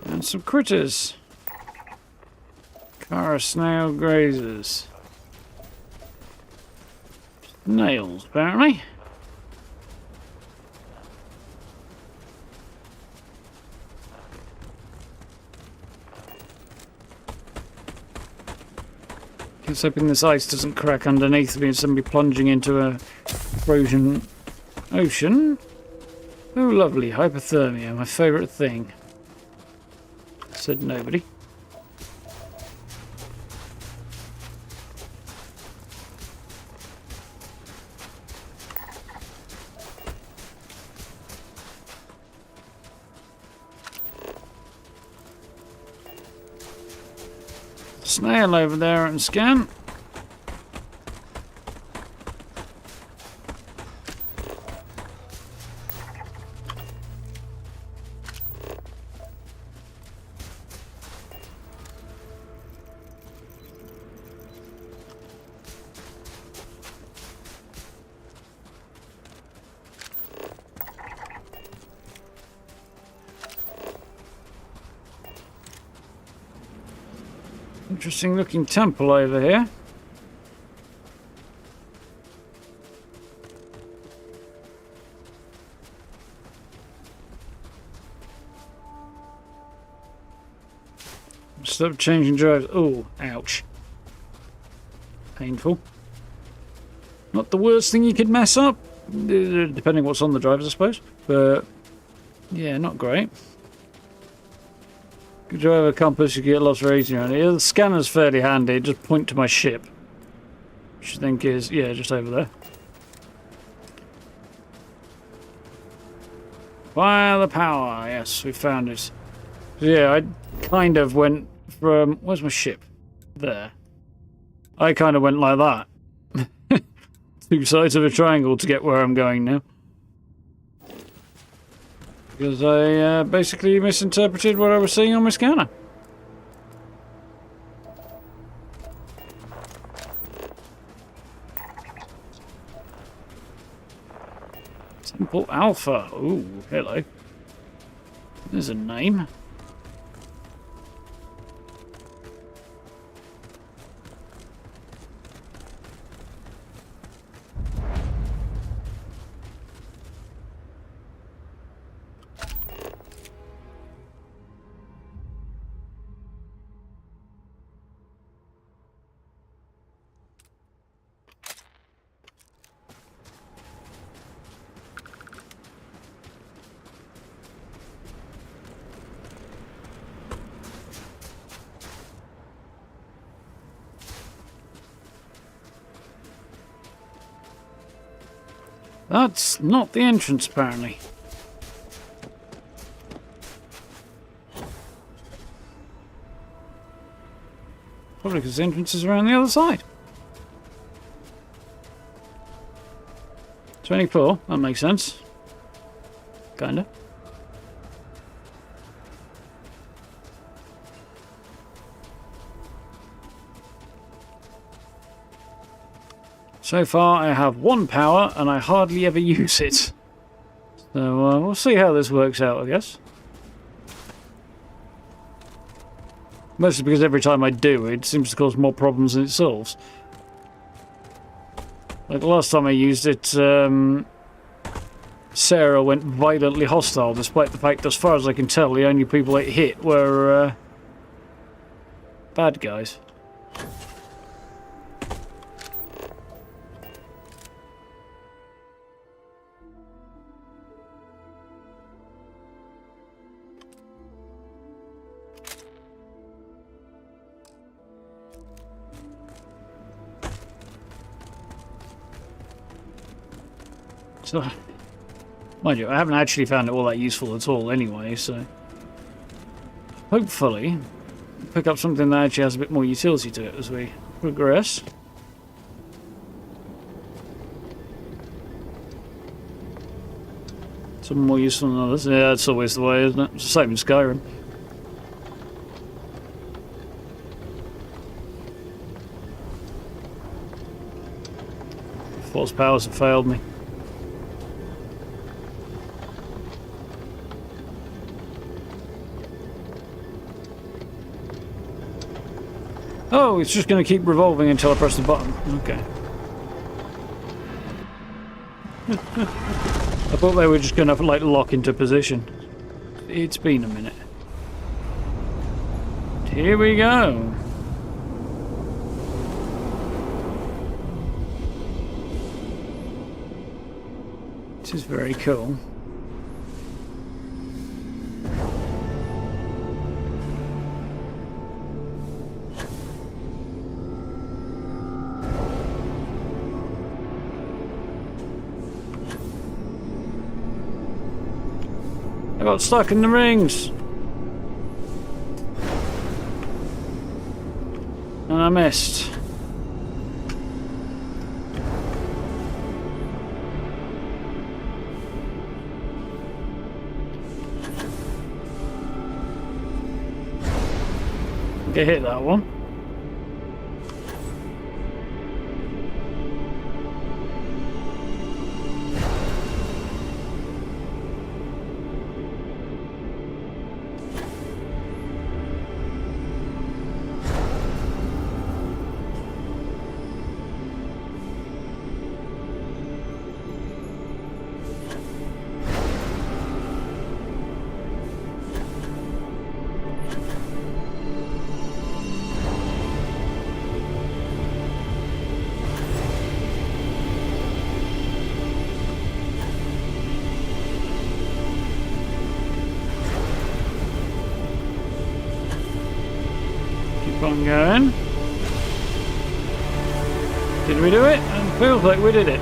And some critters. Cara snail grazers. Nails, apparently. Just hoping this ice doesn't crack underneath me and send me plunging into a frozen ocean. Oh, lovely. Hypothermia, my favourite thing. Said nobody. Snail over there and scan. Interesting looking temple over here. Stop changing drives. Oh, ouch. Painful. Not the worst thing you could mess up, depending what's on the drivers, I suppose. But yeah, not great. Good drive a compass, you get lost very easily around here. The scanner's fairly handy, just point to my ship. Which I think is, yeah, just over there. Fire the power, yes, we found it. So yeah, I kind of went from, where's my ship? There. I kind of went like that. Two sides of a triangle to get where I'm going now. Because I basically misinterpreted what I was seeing on my scanner. Temple Alpha. Ooh, hello. There's a name. That's not the entrance, apparently. Probably because the entrance is around the other side. 24, that makes sense. Kinda. So far I have one power and I hardly ever use it. So we'll see how this works out, I guess. Mostly because every time I do, it seems to cause more problems than it solves. Like the last time I used it, Sarah went violently hostile, despite the fact, as far as I can tell, the only people it hit were bad guys. So, mind you, I haven't actually found it all that useful at all anyway, so hopefully pick up something that actually has a bit more utility to it as we progress. Some more useful than others. Yeah, that's always the way, isn't it? It's the same in Skyrim. Force powers have failed me. Oh, it's just going to keep revolving until I press the button. Okay. I thought they were just going to like lock into position. It's been a minute. Here we go. This is very cool. I got stuck in the rings. And I missed. Get hit that one. On going. Did we do it? It feels like we did it.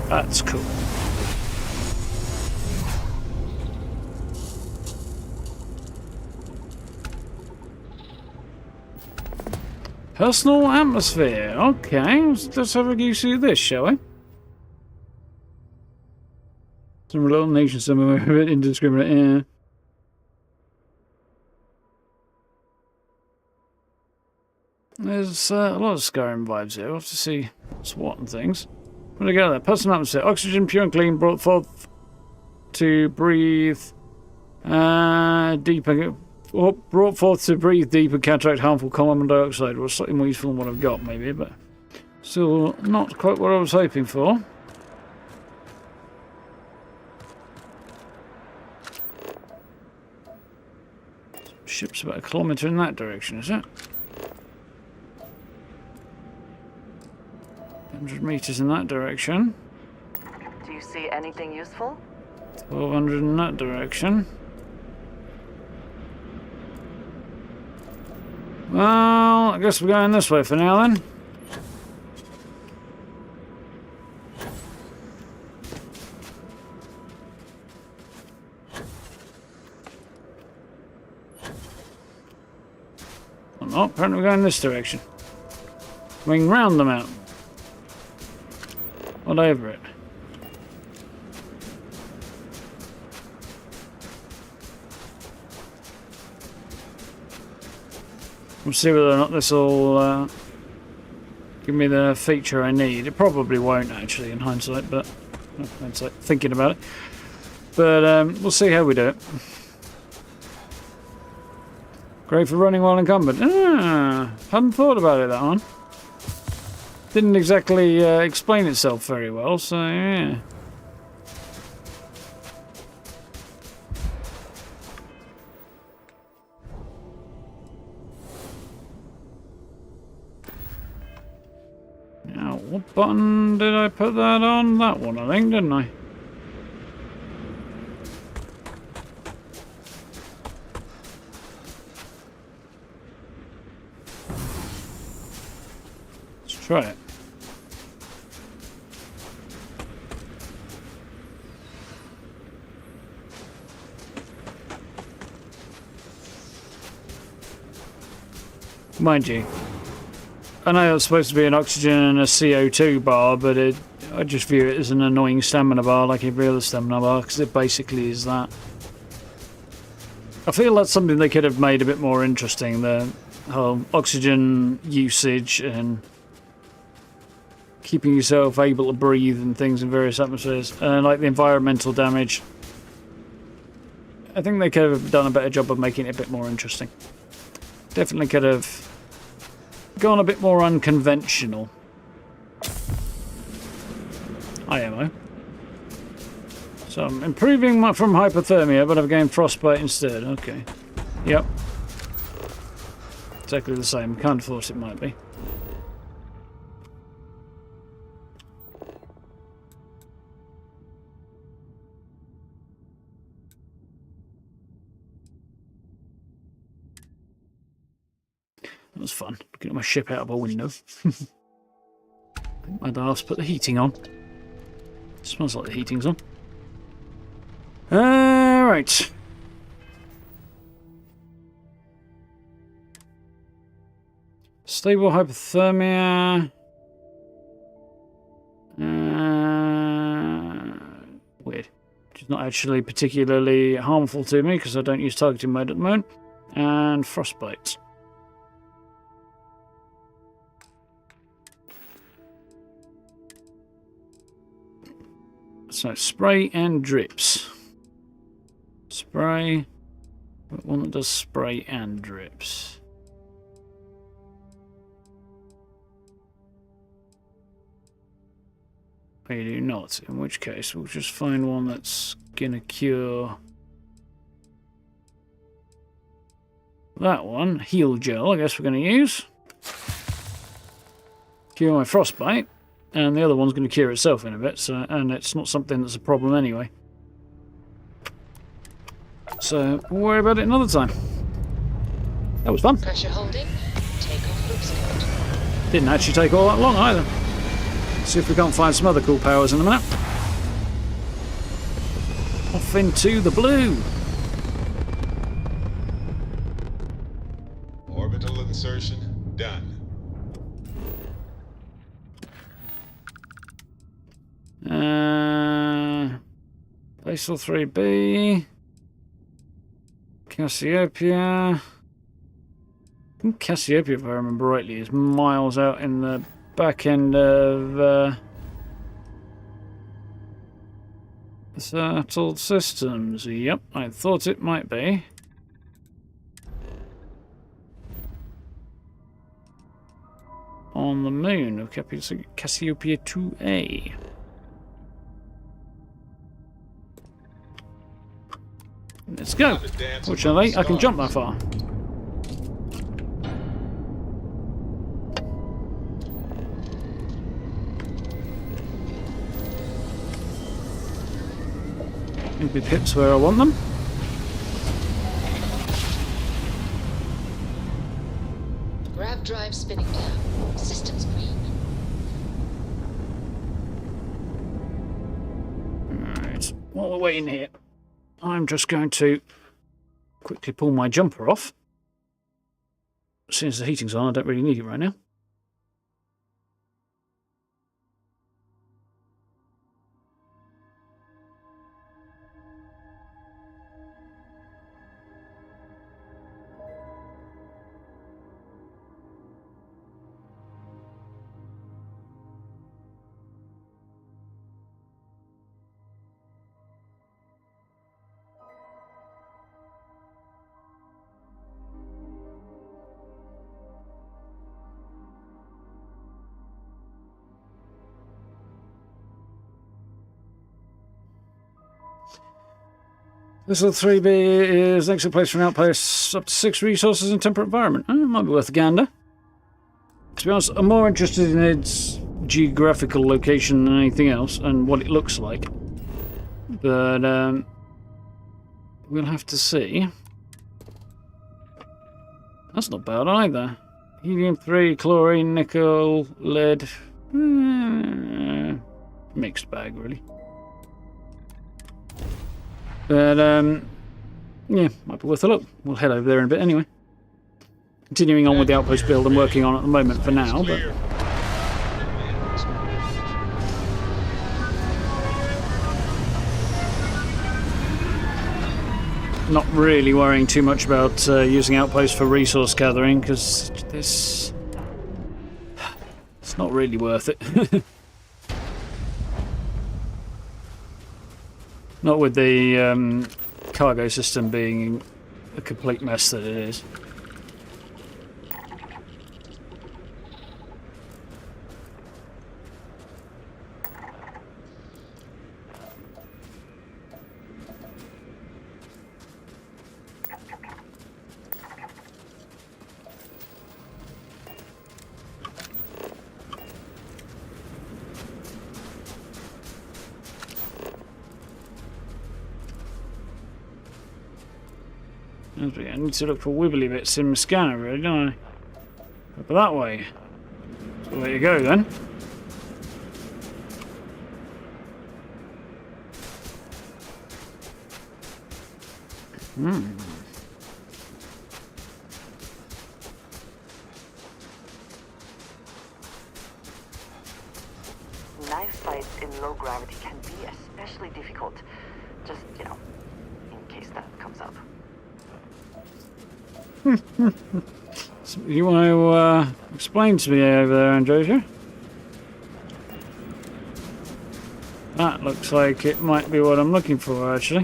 That's cool. Personal atmosphere. Okay, let's have a goosey at this, shall we? Some little nation somewhere a bit indiscriminate, yeah. There's a lot of Skyrim vibes here. We'll have to see what's what and things. Where do we go there? Personal atmosphere. Oxygen, pure and clean, brought forth to breathe deeper. Or brought forth to breathe deep and counteract harmful carbon dioxide. Well, slightly more useful than what I've got, maybe, but still not quite what I was hoping for. Ship's about 1 kilometre in that direction, is it? 100 metres in that direction. Do you see anything useful? 1200 in that direction. Well, I guess we're going this way for now then. Or not, apparently we're going this direction. Going round the mountain. Not over it. We'll see whether or not this will give me the feature I need. It probably won't, actually, in hindsight, but hindsight, thinking about it. But we'll see how we do it. Great for running while encumbered. Hadn't thought about it, that one. Didn't exactly explain itself very well, so yeah. Now, what button did I put that on? That one, I think, didn't I? Let's try it. Mind you, I know it's supposed to be an oxygen and a CO2 bar, but I just view it as an annoying stamina bar like every other stamina bar, because it basically is that. I feel that's something they could have made a bit more interesting, the whole oxygen usage and keeping yourself able to breathe and things in various atmospheres, and like the environmental damage. I think they could have done a better job of making it a bit more interesting. Definitely could have gone a bit more unconventional. IMO. So I'm improving from hypothermia, but I've gained frostbite instead. Okay. Yep. Exactly the same. Kind of thought it might be. That was fun, looking at my ship out of a window. I think my Darth's put the heating on. It smells like the heating's on. Right. Stable hypothermia. Weird. Which is not actually particularly harmful to me because I don't use targeting mode at the moment. And frostbite. So spray and drips. Spray. One that does spray and drips. We do not, in which case we'll just find one that's gonna cure that one. Heal gel, I guess we're gonna use. Cure my frostbite. And the other one's going to cure itself in a bit, so, and it's not something that's a problem anyway. So, we'll worry about it another time. That was fun. Pressure holding. Take off looks good. Didn't actually take all that long either. See if we can't find some other cool powers in a minute. Off into the blue. Orbital insertion done. Vessel 3B. Cassiopeia. I think Cassiopeia, if I remember rightly, is miles out in the back end of settled systems. Yep, I thought it might be. On the moon of Cassiopeia 2A. Let's go. Fortunately, I can jump that far. Maybe pips where I want them. Grav drive spinning down. Systems green. Alright, while we're waiting here, I'm just going to quickly pull my jumper off. As soon as the heating's on, I don't really need it right now. Vessel 3B is an excellent place for an outpost. Up to 6 resources in temperate environment. Oh, might be worth a gander. To be honest, I'm more interested in its geographical location than anything else, and what it looks like. But, we'll have to see. That's not bad either. Helium-3, chlorine, nickel, lead. Mixed bag, really. But, yeah, might be worth a look. We'll head over there in a bit anyway. Continuing on with the outpost build I'm working on at the moment for now, but... not really worrying too much about using outposts for resource gathering, because this... it's not really worth it. Not with the cargo system being a complete mess that it is. I need to look for wibbly bits in my scanner, really, don't I? Up that way. So there you go, then. Knife fights in low gravity can be especially difficult. Just, you know, in case that comes up. So you want to explain to me over there, Androsia? That looks like it might be what I'm looking for, actually.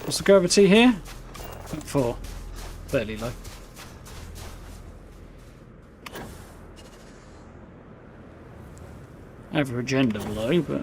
What's the gravity here? 4. Fairly low. Average end of low, but...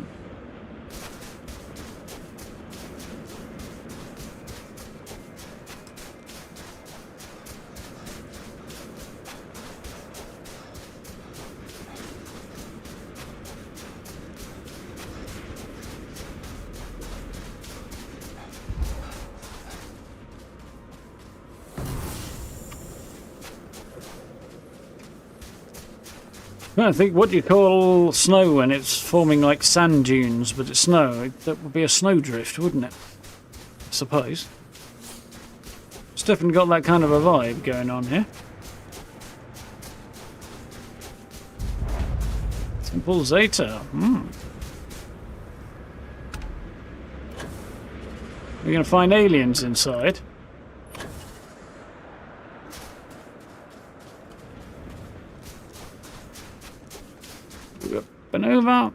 I think, what do you call snow when it's forming like sand dunes, but it's snow? That would be a snowdrift, wouldn't it? I suppose. It's definitely got that kind of a vibe going on here. Simple Zeta. We're going to find aliens inside. Up and over.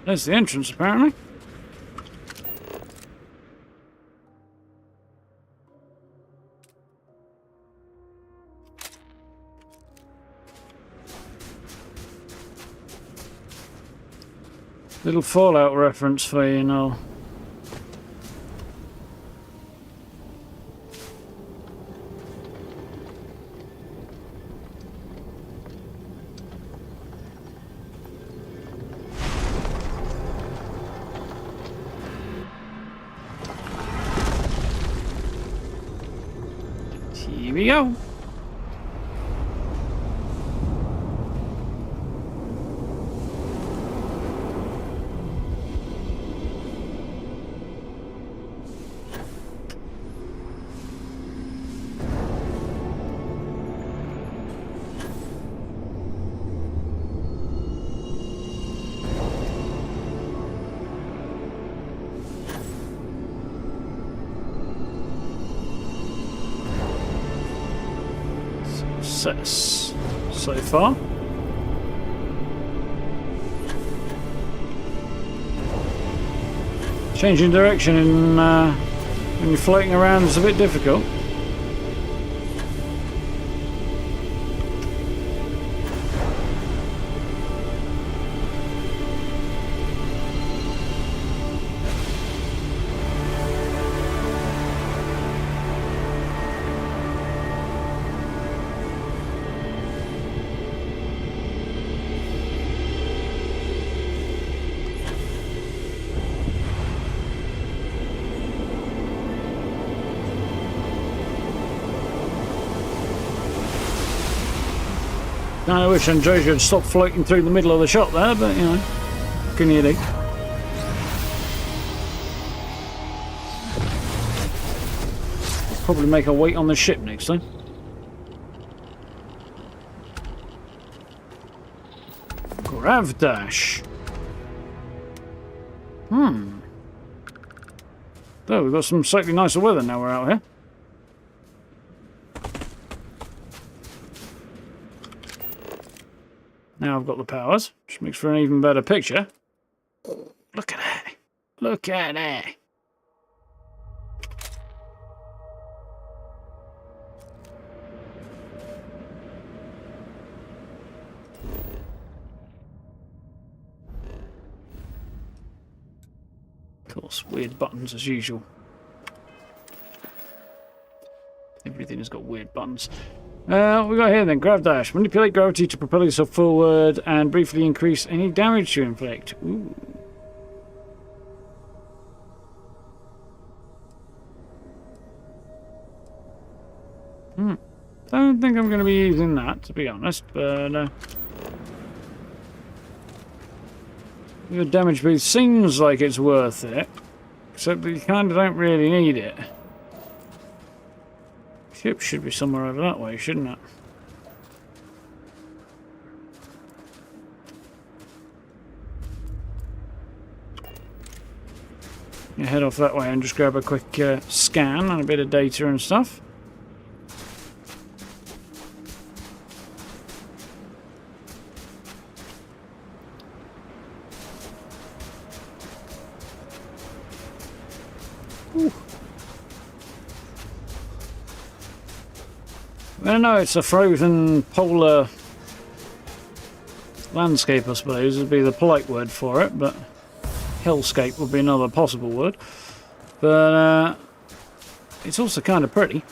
There's the entrance, apparently. Little Fallout reference for you, know. Here we go. Success so far. Changing direction in, when you're floating around is a bit difficult. I wish Andreja had stopped floating through the middle of the shot there, but you know, can you do? Probably make her wait on the ship next time. Grav dash. Oh, we've got some slightly nicer weather now we're out here. Now I've got the powers, which makes for an even better picture. Look at that. Look at that. Of course, weird buttons as usual. Everything has got weird buttons. What we got here then? Grav dash. Manipulate gravity to propel yourself forward and briefly increase any damage you inflict. Ooh. Don't think I'm going to be using that, to be honest, but the damage boost seems like it's worth it, except that you kind of don't really need it. Ship should be somewhere over that way, shouldn't it? You head off that way and just grab a quick scan and a bit of data and stuff. Ooh. I don't know, it's a frozen polar landscape, I suppose, would be the polite word for it, but hellscape would be another possible word. But it's also kind of pretty.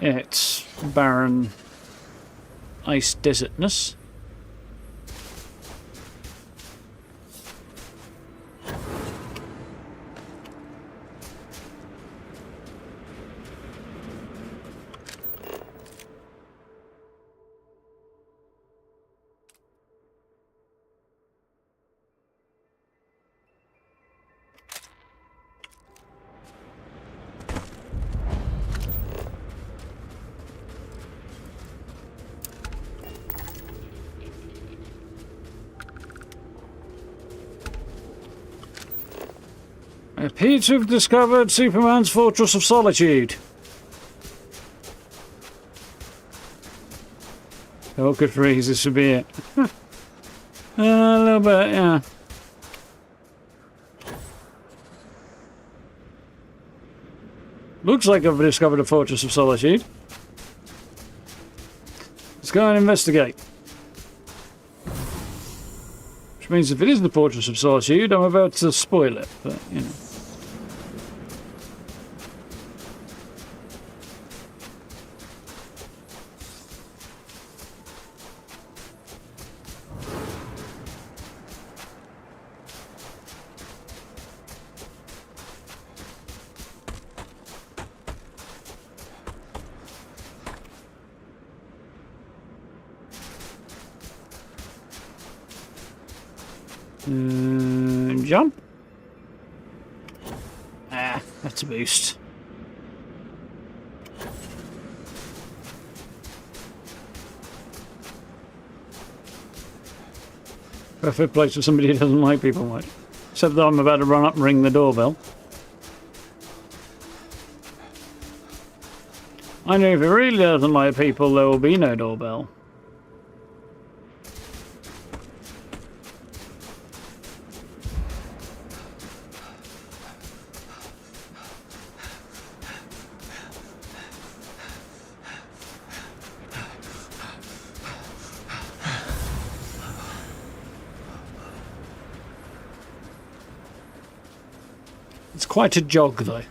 It's barren ice desertness. Appear to have discovered Superman's Fortress of Solitude. Oh, good for ease, this would be it. A little bit, yeah. Looks like I've discovered a Fortress of Solitude. Let's go and investigate. Which means if it is the Fortress of Solitude, I'm about to spoil it, but, you know. Jump. Ah, that's a boost. Perfect place for somebody who doesn't like people, right? Except that I'm about to run up and ring the doorbell. I know if it really doesn't like people, there will be no doorbell. It's quite a jog, though.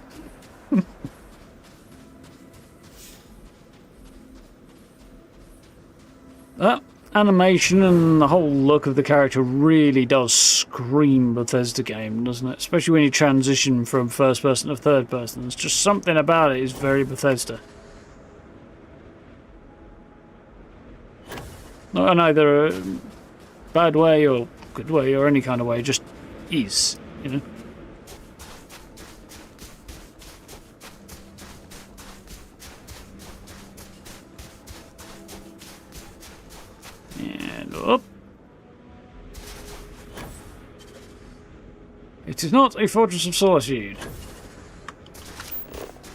That animation and the whole look of the character really does scream Bethesda game, doesn't it? Especially when you transition from first person to third person. There's just something about it is very Bethesda. Not in either a bad way or good way or any kind of way, just is, you know? And up. It is not a Fortress of Solitude.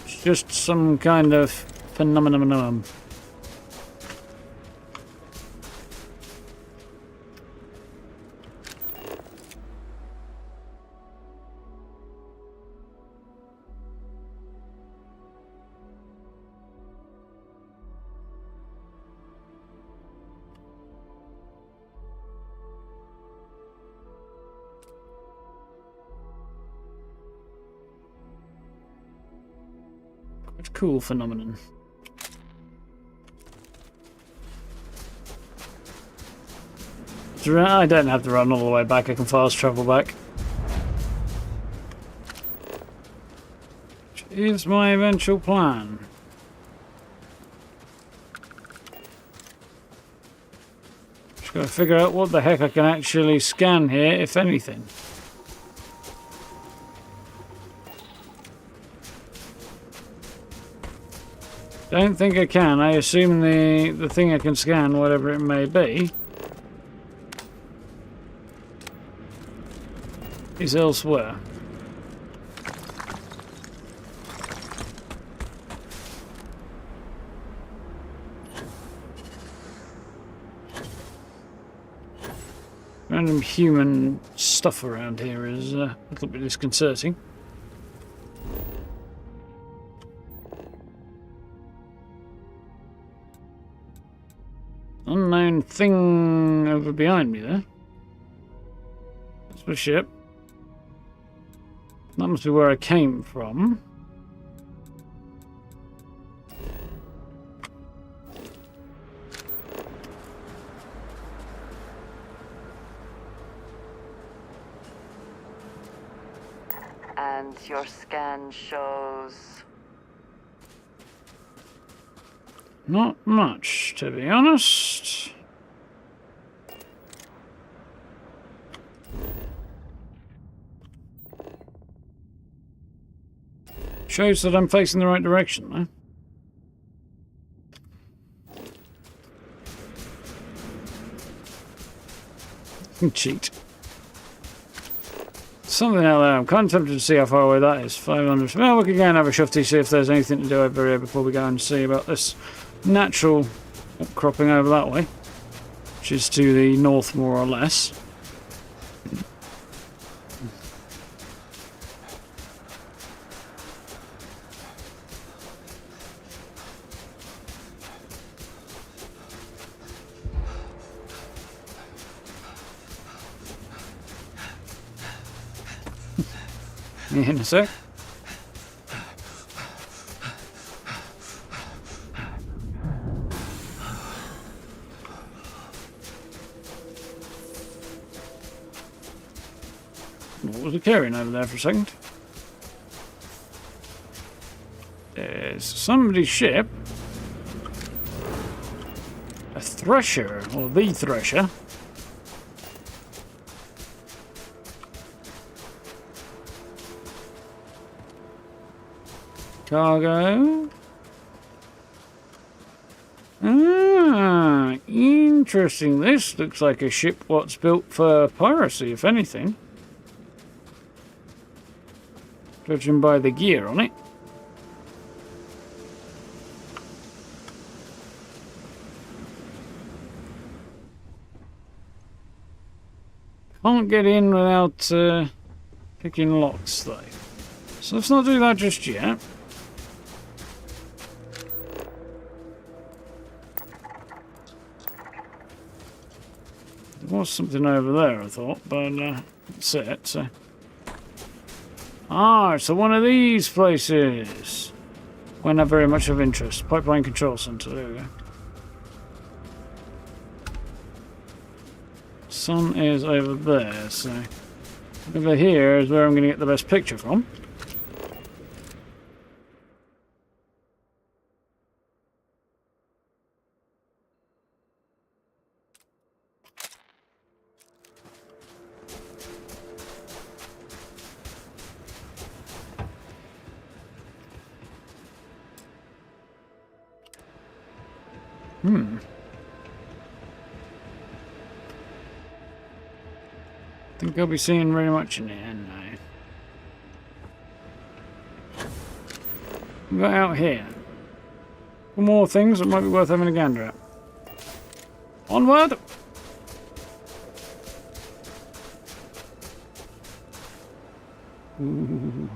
It's just some kind of phenomenon. Cool phenomenon. I don't have to run all the way back, I can fast travel back. Which is my eventual plan. Just gotta figure out what the heck I can actually scan here, if anything. Don't think I can. I assume the thing I can scan, whatever it may be, is elsewhere. Random human stuff around here is a little bit disconcerting. Unknown thing over behind me there. That's the ship. That must be where I came from. And your scan shows... Not much, to be honest. Shows that I'm facing the right direction, though. Cheat. Something out there. I'm kind of tempted to see how far away that is. 500. Well, we could go and have a shufty, see if there's anything to do over here before we go and see about this natural outcropping over that way, which is to the north, more or less. In a sec. What was it carrying over there for a second? There's somebody's ship. A thresher, or the thresher. Cargo. Ah, interesting. This looks like a ship what's built for piracy, if anything. Judging by the gear on it. Can't get in without picking locks, though. So let's not do that just yet. There was something over there, I thought, but that's it. So. Ah, so one of these places. We're not very much of interest. Pipeline Control Center, there we go. Sun is over there, so over here is where I'm going to get the best picture from. Think I'll be seeing very much in the end now. We've got out here. One more things that might be worth having a gander at. Onward! Ooh.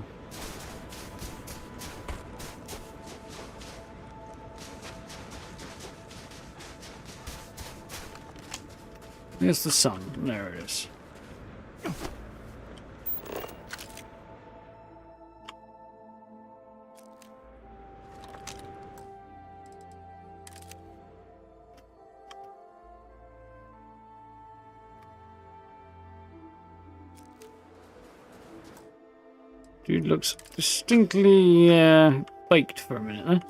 There's the sun. There it is. Dude looks distinctly baked for a minute there.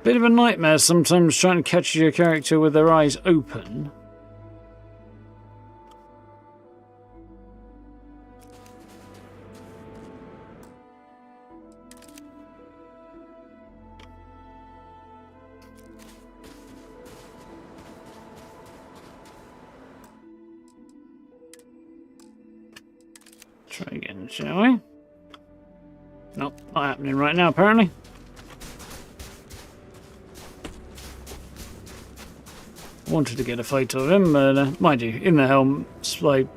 Bit of a nightmare sometimes trying to catch your character with their eyes open. Try again, shall we? Nope, not happening right now, apparently. Wanted to get a photo of him, but mind you, in the helmet, like,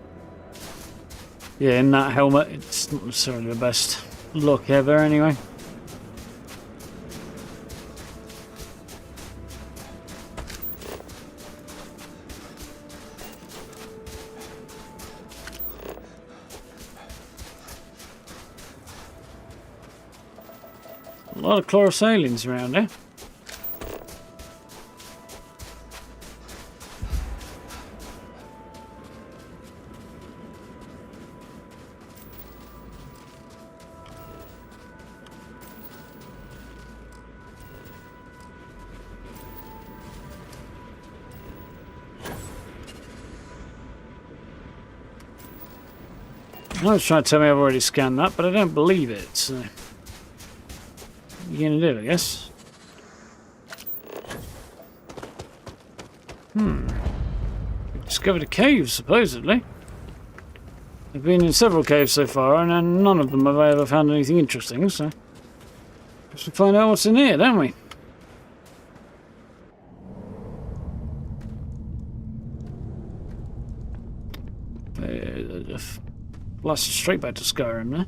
yeah, in that helmet, it's not necessarily the best look ever, anyway. A lot of chlorosalians around here. I was trying to tell me I've already scanned that, but I don't believe it, so... What are you going to do, I guess? We discovered a cave, supposedly. I've been in several caves so far, and none of them have I ever found anything interesting, so... guess we find out what's in here, don't we? Blasted straight back to Skyrim there.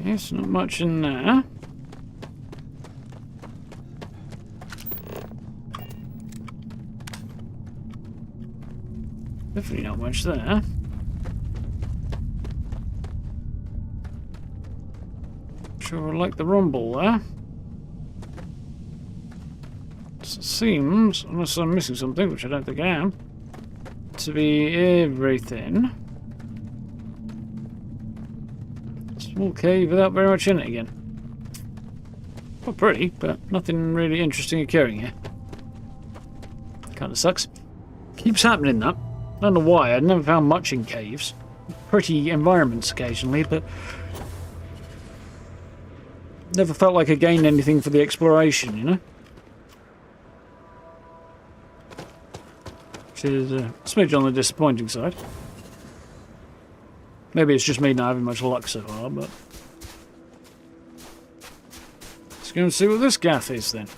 Yes, not much in there. Definitely not much there. Sure, I like the rumble there. It seems, unless I'm missing something, which I don't think I am, to be everything. Small cave without very much in it again. Quite pretty, but nothing really interesting occurring here. Kinda sucks. Keeps happening that. I don't know why, I'd never found much in caves. Pretty environments occasionally, but never felt like I gained anything for the exploration, you know? Which is a smidge on the disappointing side. Maybe it's just me not having much luck so far, but... let's go and see what this gaff is then.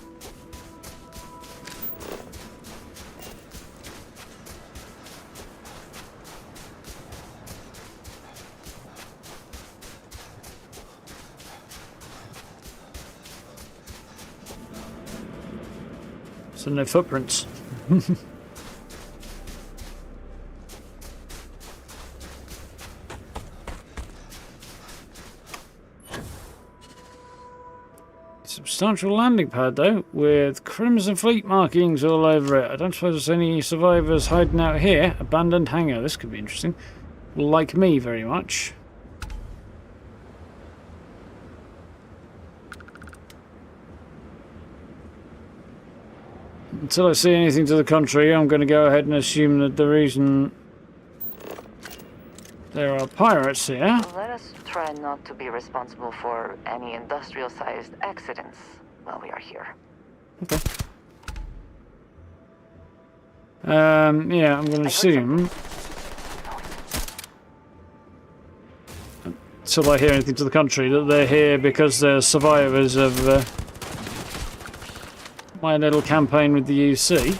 So no footprints. Substantial landing pad though, with Crimson Fleet markings all over it. I don't suppose there's any survivors hiding out here. Abandoned hangar, this could be interesting. Like me very much. Until I see anything to the contrary, I'm going to go ahead and assume that the reason there are pirates here... let us try not to be responsible for any industrial-sized accidents while we are here. Okay. Yeah, I'm going to assume... until I hear anything to the contrary, that they're here because they're survivors of my little campaign with the UC.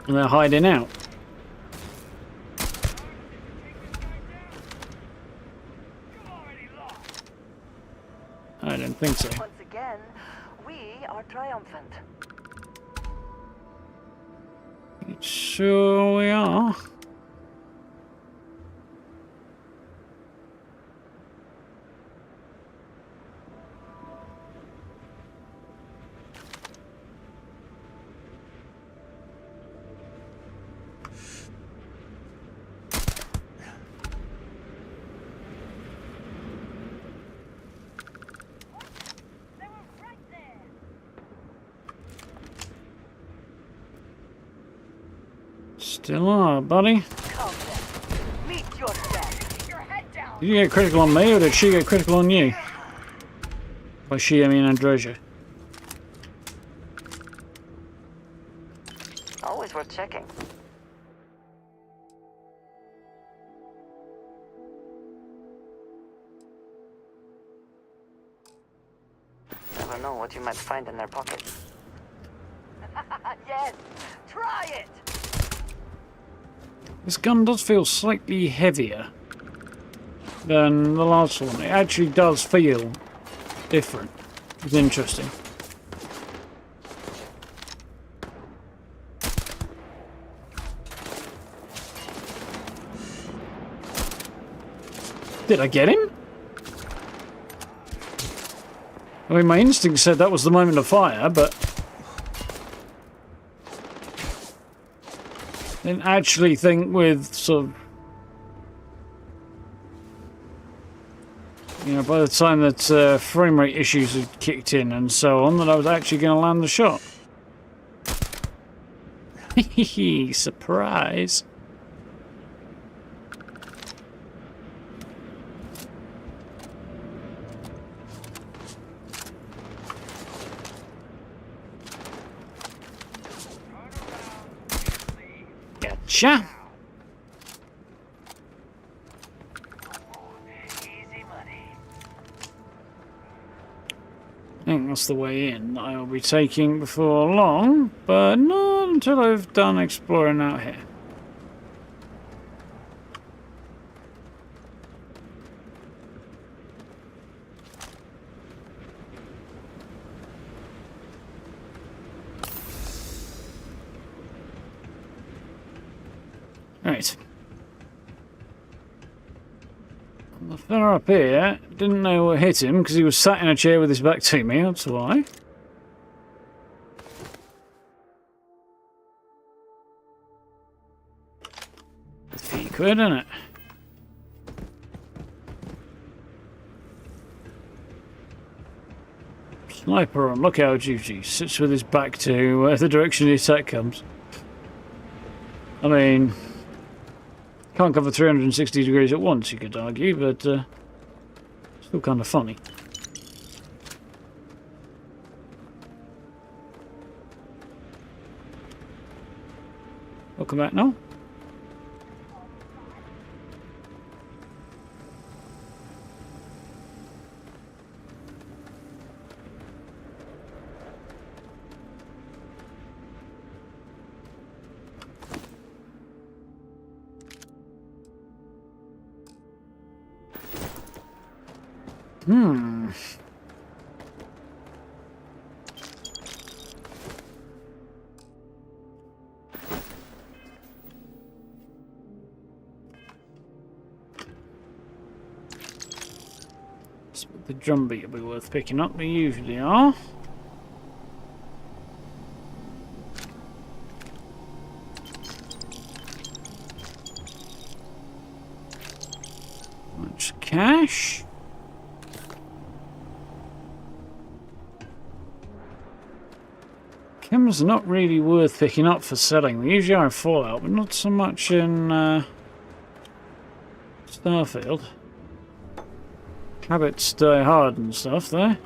And they're hiding out. I don't think so. Once again, we are triumphant. Sure we are. Still are, buddy. Did you get critical on me, or did she get critical on you? By she, I mean Androsia. Always worth checking. Never know what you might find in their pockets. Yes, try it! This gun does feel slightly heavier than the last one. It actually does feel different. It's interesting. Did I get him? I mean, my instinct said that was the moment of fire, but I didn't actually think with sort of, you know, by the time that frame rate issues had kicked in and so on, that I was actually going to land the shot. Hehe, surprise. Gotcha. I think that's the way in that I will be taking before long, but not until I've done exploring out here. Right. The fella up here didn't know what hit him because he was sat in a chair with his back to me, that's why. 50 quid, isn't it? Sniper on lookout duty, sits with his back to the direction the attack comes. I mean, can't cover 360 degrees at once, you could argue, but still kind of funny. Welcome back now. The drumbeat will be worth picking up, they usually are. Much cash. Chems are not really worth picking up for selling. They usually are in Fallout, but not so much in Starfield. Habits die hard and stuff there.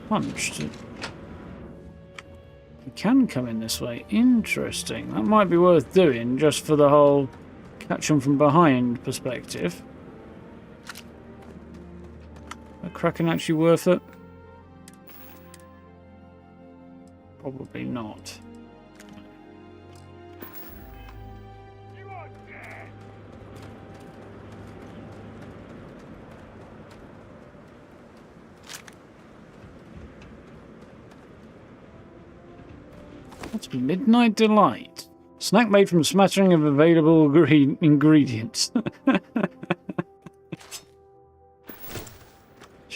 Punched. You can come in this way. Interesting. That might be worth doing just for the whole catch them from behind perspective. Are Kraken actually worth it? Probably not. What's Midnight Delight? Snack made from a smattering of available ingredients.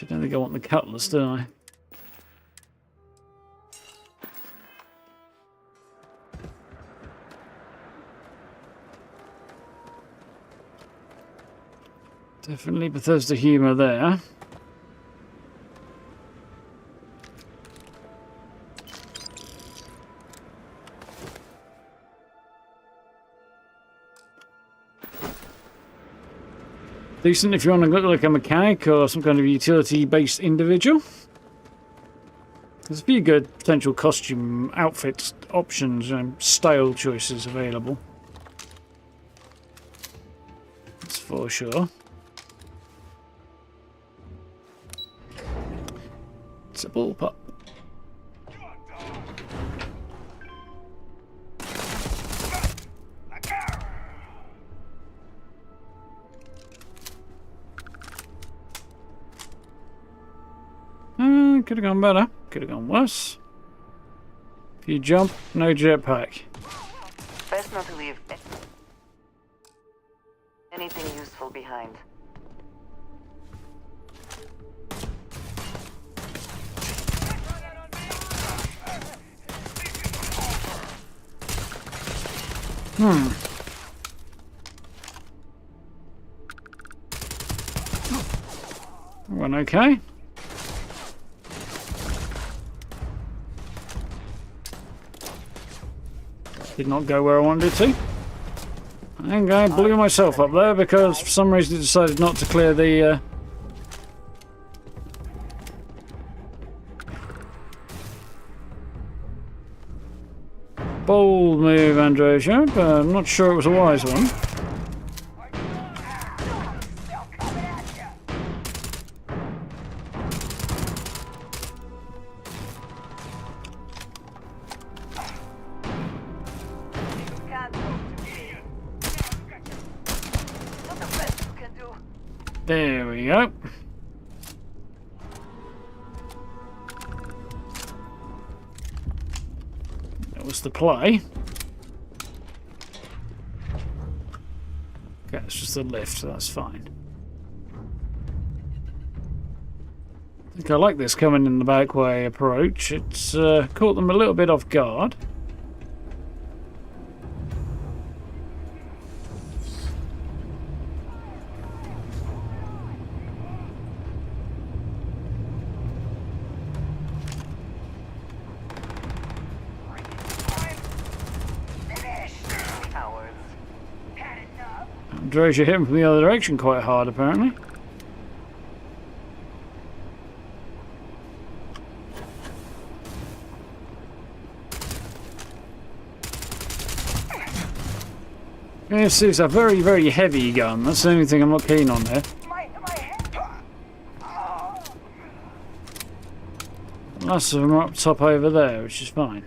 Don't think I want the cutlass, do I? Definitely Bethesda humour there. Decent if you want to look like a mechanic or some kind of utility-based individual. There's a few good potential costume outfit options and style choices available. That's for sure. It's a bullpup. Could have gone better. Could have gone worse. If you jump, no jetpack. Best not to leave anything useful behind. Went okay. Did not go where I wanted it to. I think I blew myself up there because for some reason I decided not to clear the bold move, Androsia, but I'm not sure it was a wise one. There we go. That was the play. Okay, it's just a lift, so that's fine. I think I like this coming in the back way approach. It's caught them a little bit off guard. Androsia hit him from the other direction quite hard, apparently. This is a very, very heavy gun. That's the only thing I'm not keen on there. Lots of them are up top over there, which is fine.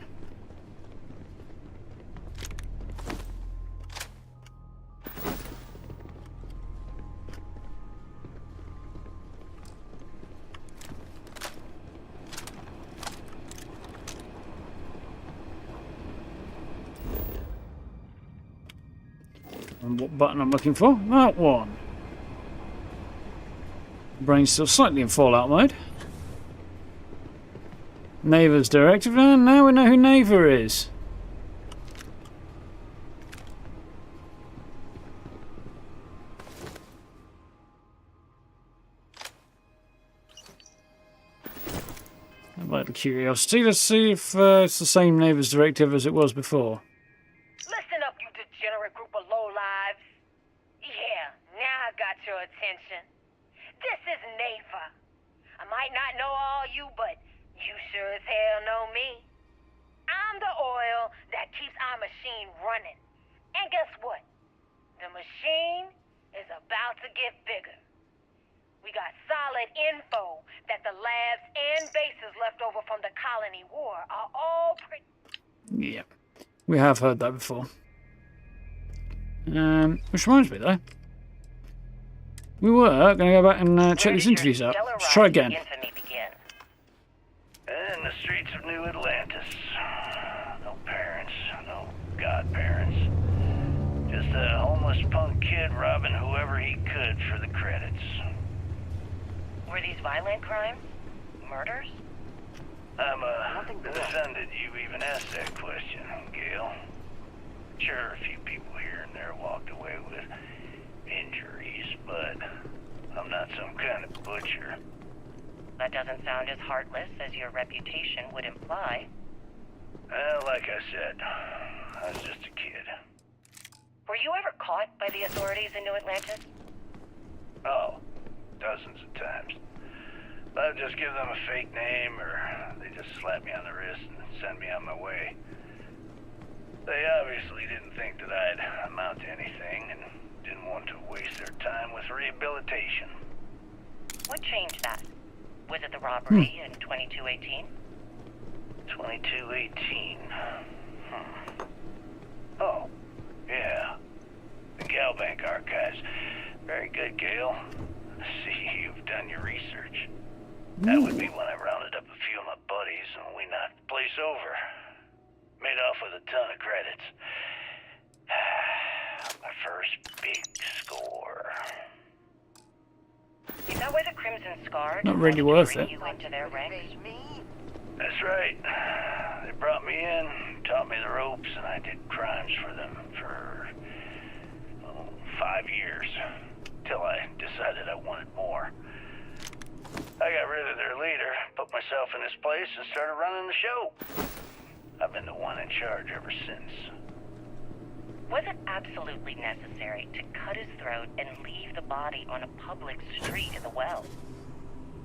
And what button I'm looking for? That one. Brain's still slightly in Fallout mode. Neighbour's directive, and now we know who Neighbour is. I've got a curiosity. Let's see if it's the same Neighbour's directive as it was before. Listen up, you degenerate group of lowlives. Yeah, now I got your attention. This is Neighbor. I might not know all you, but you sure as hell know me. I'm the oil that keeps our machine running. And guess what? The machine is about to get bigger. We got solid info that the labs and bases left over from the colony war are all pretty... Yeah, we have heard that before. Which reminds me, though. We were going to go back and check these interviews out. Let's try again. In the streets of New Atlantis. No parents, no godparents. Just a homeless punk kid robbing whoever he could for the credits. Were these violent crimes? Murders? I'm offended you even asked that question, Gale. Sure, a few people here and there walked away with injuries, but I'm not some kind of butcher. That doesn't sound as heartless as your reputation would imply. Well, like I said, I was just a kid. Were you ever caught by the authorities in New Atlantis? Oh, dozens of times. I'd just give them a fake name, or they just slap me on the wrist and send me on my way. They obviously didn't think that I'd amount to anything, and didn't want to waste their time with rehabilitation. What changed that? Was it the robbery in 2218? 2218. Oh, yeah. The Galbank archives. Very good, Gale. I see you've done your research. That would be when I rounded up a credits. My first big score. Is that why the Crimson Scar Not really worth it. you into their ranks? That's right. They brought me in, taught me the ropes, and I did crimes for them for 5 years. Till I decided I wanted more. I got rid of their leader, put myself in his place, and started running the show. I've been the one in charge ever since. Was it absolutely necessary to cut his throat and leave the body on a public street in the well?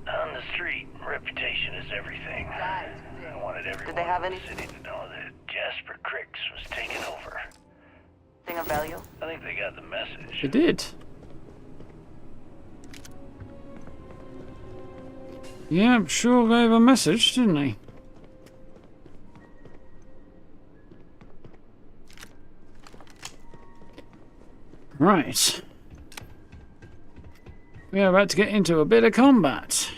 On the street, reputation is everything. I wanted everyone in the city to know that Jasper Cricks was taking over. Thing of value? I think they got the message. They did. Yeah, I'm sure gave a message, didn't he? Right. We are about to get into a bit of combat.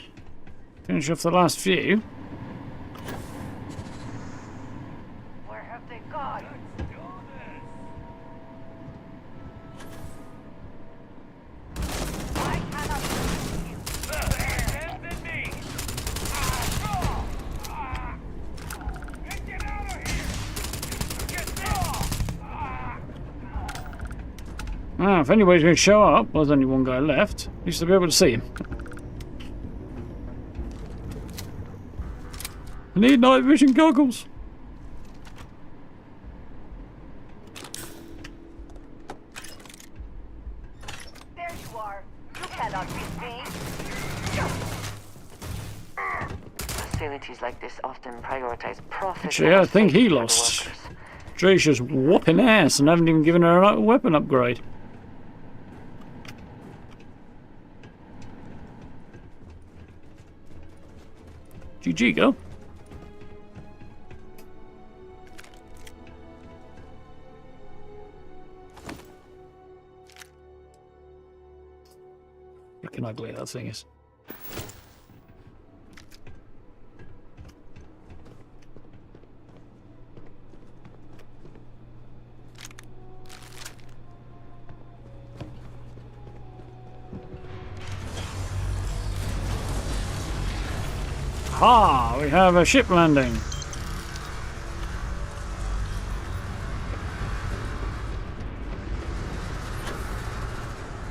Finish off the last few. Where have they gone? Ah, if anybody's going to show up, well, there's only one guy left. At least I'll be able to see him. I need night vision goggles. There you are. You cannot beat me. Facilities like this often prioritize profit. Actually, I think he lost. Dre's just whopping ass and haven't even given her a weapon upgrade. GG, go. Looking ugly, that thing is. Ah, we have a ship landing.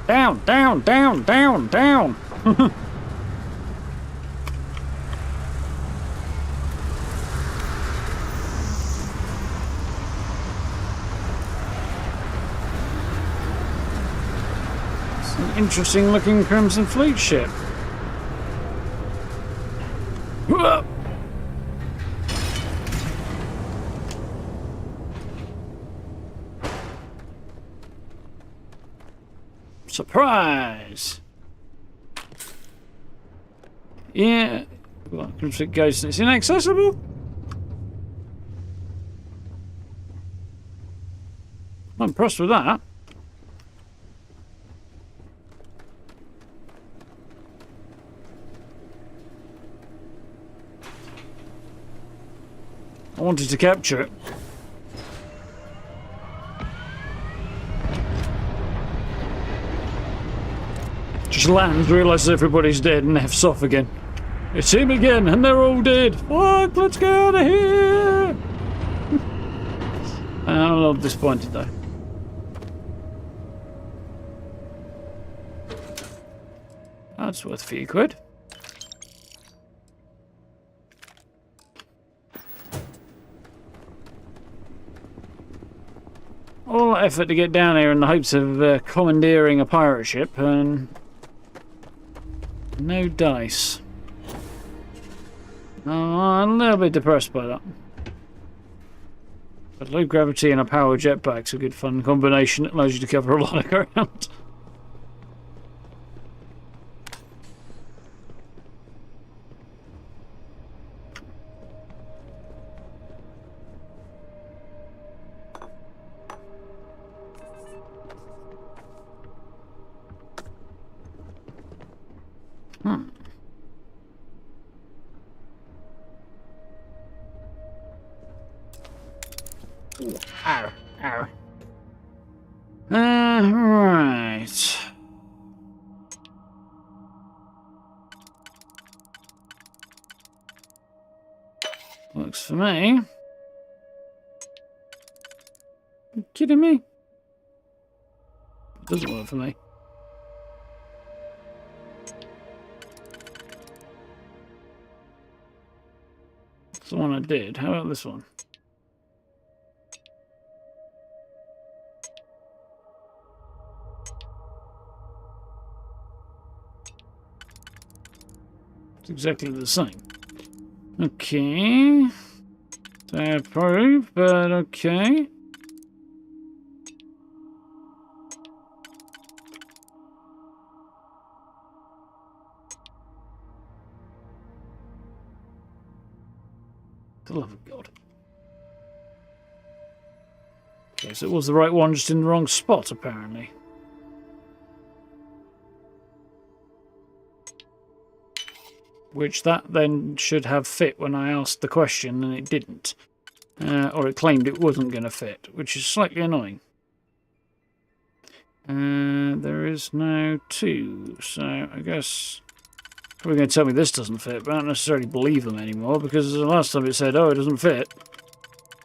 Down, down, down, down, down. It's an interesting looking Crimson Fleet ship. Surprise! Yeah, well, Crimson Ghost, it's inaccessible? I'm impressed with that. I wanted to capture it. Just lands, realises everybody's dead, and F's off again. It's him again, and they're all dead. Fuck, let's get out of here! I'm a little disappointed though. That's worth a few quid. All that effort to get down here in the hopes of commandeering a pirate ship, and no dice. Oh, I'm a little bit depressed by that. But low gravity and a power jetpack's a good fun combination that allows you to cover a lot of ground. Ow. Arr. Arr. Right. Works for me. You kidding me? It doesn't work for me. That's the one I did. How about this one? It's exactly the same. Okay. I approve, but okay. For the love of God. Okay, so it was the right one, just in the wrong spot, apparently. Which that then should have fit when I asked the question, and it didn't. Or it claimed it wasn't going to fit, which is slightly annoying. There is now 2, so I guess probably going to tell me this doesn't fit, but I don't necessarily believe them anymore, because the last time it said, oh, it doesn't fit.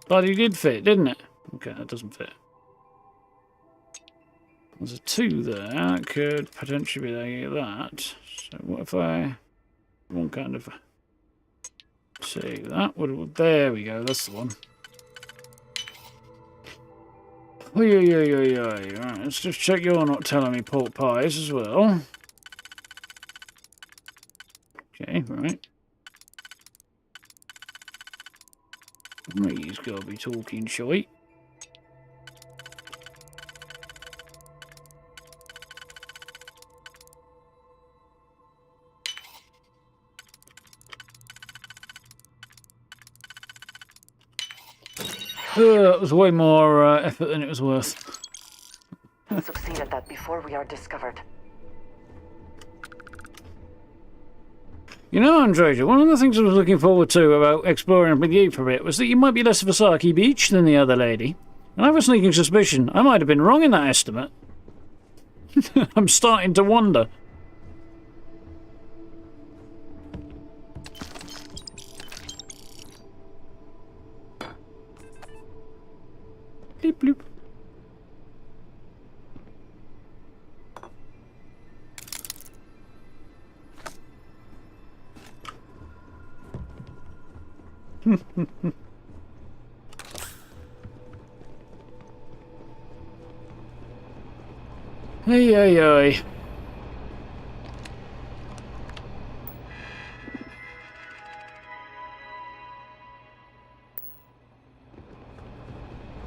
But it did fit, didn't it? Okay, that doesn't fit. There's a 2 there, that could potentially be that. So what if I... one kind of... save that. There we go, that's the one. Right, let's just check you're not telling me pork pies as well. Okay, right. He's got to be talking shite. That was way more effort than it was worth. Let's succeed at that before we are discovered. You know, Andreja, one of the things I was looking forward to about exploring with you for a bit was that you might be less of a Saki beach than the other lady. And I have a sneaking suspicion I might have been wrong in that estimate. I'm starting to wonder. Bleep bloop. Hey, hey, hey.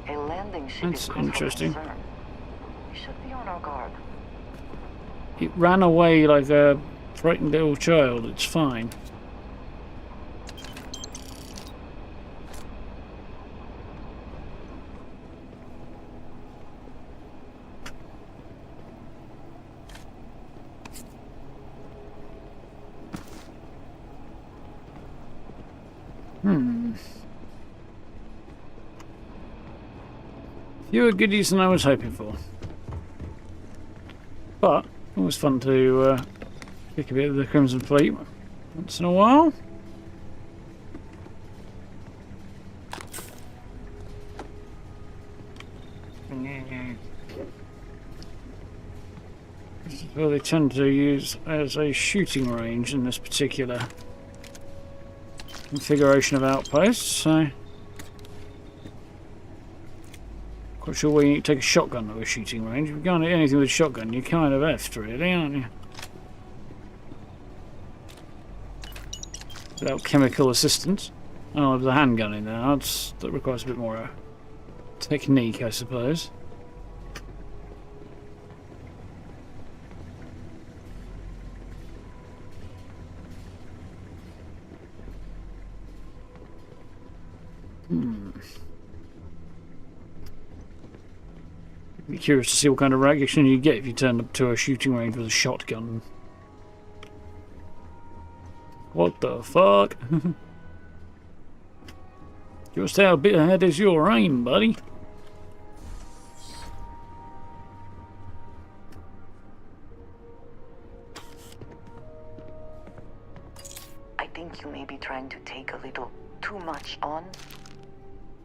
A landing ship That's is cause for interesting. concern. We should be on our guard. It ran away like a frightened little child. It's fine. Fewer goodies than I was hoping for. But, always fun to kick a bit of the Crimson Fleet once in a while. This is what they tend to use as a shooting range in this particular configuration of outposts, so... Quite sure where you need to take a shotgun to a shooting range. If you can't hit anything with a shotgun, you're kind of effed, really, aren't you? Without chemical assistance. Oh, there's a handgun in there. That requires a bit more technique, I suppose. Be curious to see what kind of reaction you get if you turn up to a shooting range with a shotgun. What the fuck? Just how a bit ahead is your aim, buddy. too much on.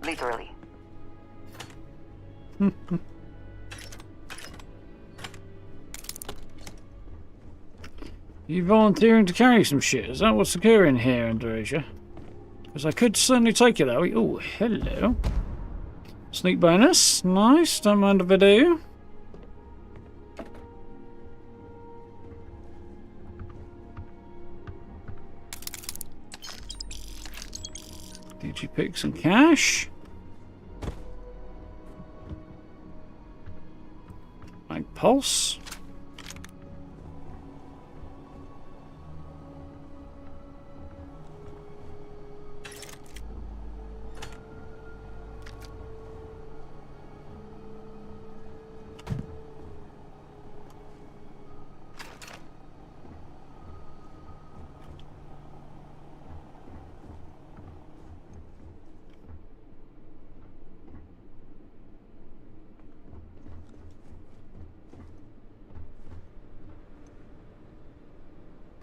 Literally. You volunteering to carry some shit? Is that what's occurring here, Andresia? Because I could certainly take you that way. Oh, hello. Sneak bonus. Nice. Don't mind if I do. Did you pick some cash? Like pulse.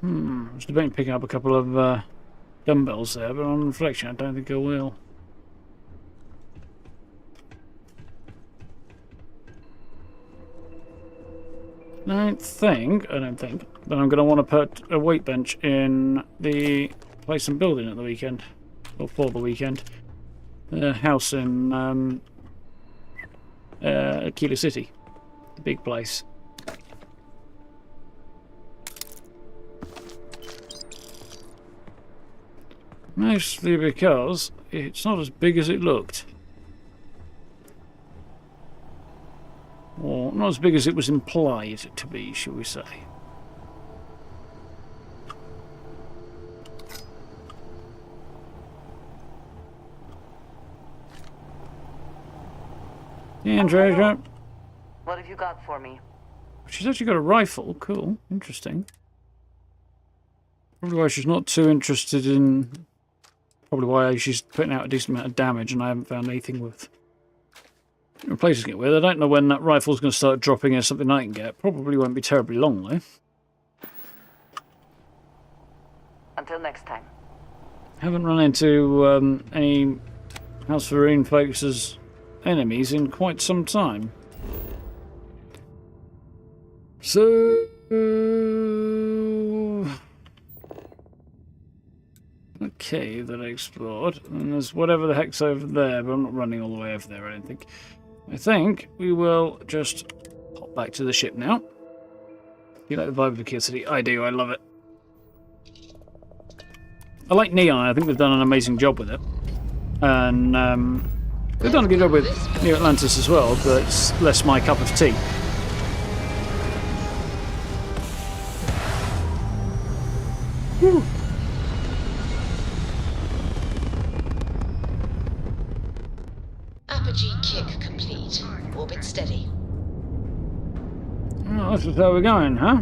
I was debating picking up a couple of dumbbells there, but on reflection, I don't think I will. I don't think that I'm going to want to put a weight bench in the place I'm building at the weekend, or for the weekend. The house in Kilo City, the big place. Mostly because it's not as big as it looked. Or not as big as it was implied to be, shall we say. Yeah, Andrea. What have you got for me? She's actually got a rifle. Cool. Interesting. Probably why she's not too interested in... Probably why she's putting out a decent amount of damage and I haven't found anything with replacing it with. I don't know when that rifle's going to start dropping as something I can get. Probably won't be terribly long though. Until next time. Haven't run into any House Varun folks as enemies in quite some time. So... Okay, that I explored. And there's whatever the heck's over there, but I'm not running all the way over there, I don't think. I think we will just hop back to the ship now. You like the vibe of Kilo City? I do, I love it. I like Neon, I think they've done an amazing job with it. And they've done a good job with New Atlantis as well, but it's less my cup of tea. Whew. Apogee kick complete. Orbit steady. Oh, that's just how we're going, huh?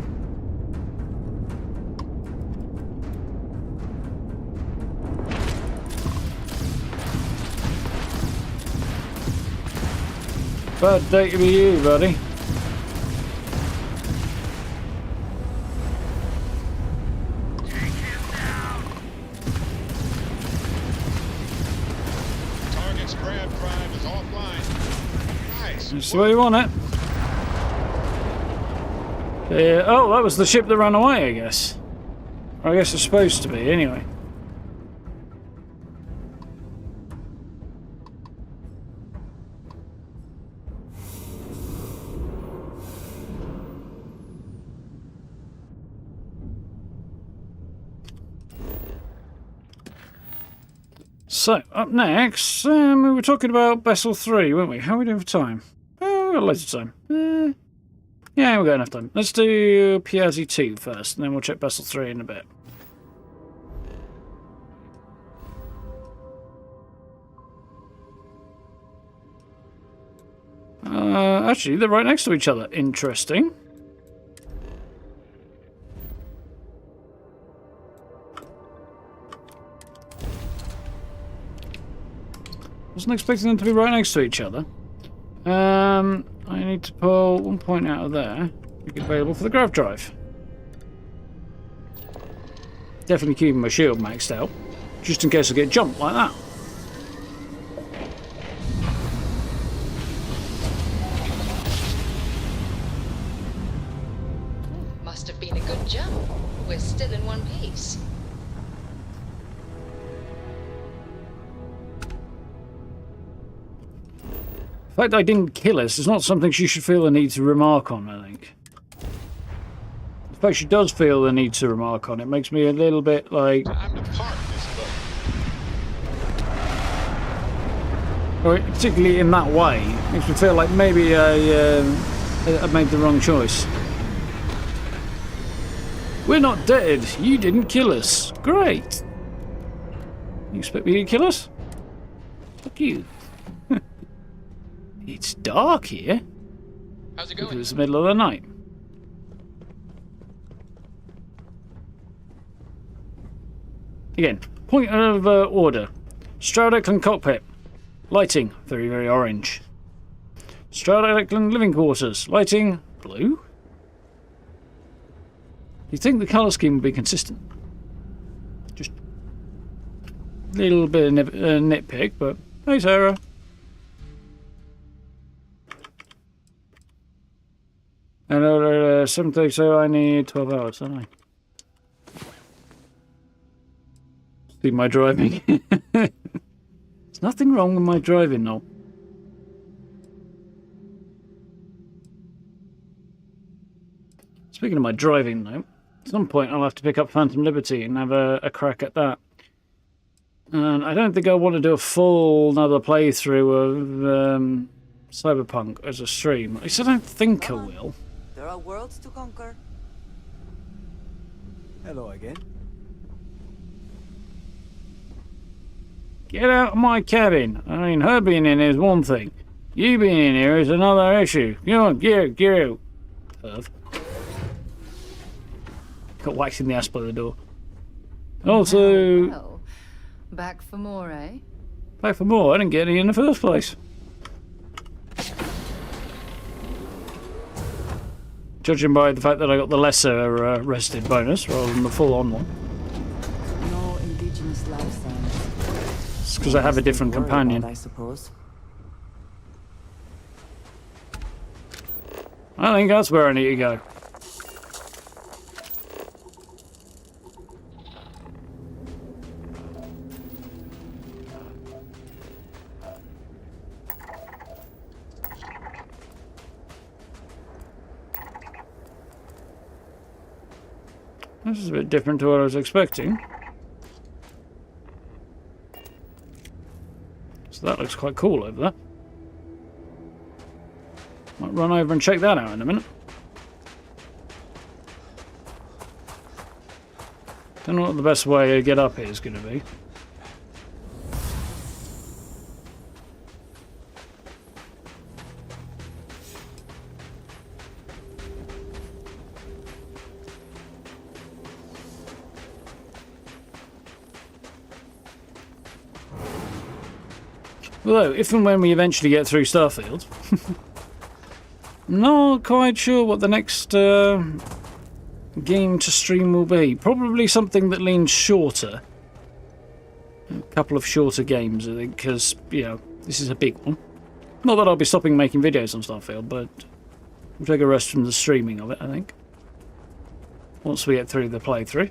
Bad day to be you, buddy. That's the way you want it. Oh, that was the ship that ran away, I guess. Or I guess it's supposed to be, anyway. So, up next, we were talking about Vessel 3, weren't we? How are we doing for time? We've got loads of time. Yeah, we've got enough time. Let's do Piazzi 2 first, and then we'll check Vessel 3 in a bit. Actually, they're right next to each other. Interesting. Wasn't expecting them to be right next to each other. I need to pull 1 point out of there. Make it available for the grav drive. Definitely keeping my shield maxed out. Just in case I get jumped like that. Must have been a good jump. We're still in one piece. The fact I didn't kill us is not something she should feel the need to remark on, I think. The fact she does feel the need to remark on it makes me a little bit like... Or particularly in that way, makes me feel like maybe I made the wrong choice. We're not dead. You didn't kill us. Great. You expect me to kill us? Fuck you. It's dark here. How's it going? It's the middle of the night. Again, point of order. Stroud-Eklund cockpit. Lighting, very, very orange. Stroud-Eklund living quarters. Lighting, blue. You'd think the colour scheme would be consistent. Just a little bit of nitpick, but hey, Sarah. And 7:30, so I need 12 hours, don't I? See my driving. There's nothing wrong with my driving, no. Speaking of my driving, though, at some point I'll have to pick up Phantom Liberty and have a crack at that. And I don't think I want to do a full another playthrough of Cyberpunk as a stream. At least I don't think I will. There are worlds to conquer. Hello again. Get out of my cabin. I mean, her being in here is one thing. You being in here is another issue. Come on, get out. Perv. Got whacked in the ass by the door. Also... Well, back for more, eh? Back for more? I didn't get any in the first place. Judging by the fact that I got the lesser rested bonus rather than the full-on one. No indigenous life signs. It's because I have a different companion. I suppose. I think that's where I need to go. This is a bit different to what I was expecting. So that looks quite cool over there. Might run over and check that out in a minute. Don't know what the best way to get up here is going to be. Although, if and when we eventually get through Starfield, I'm not quite sure what the next game to stream will be. Probably something that leans shorter. A couple of shorter games, I think, because, you know, this is a big one. Not that I'll be stopping making videos on Starfield, but we'll take a rest from the streaming of it, I think. Once we get through the playthrough.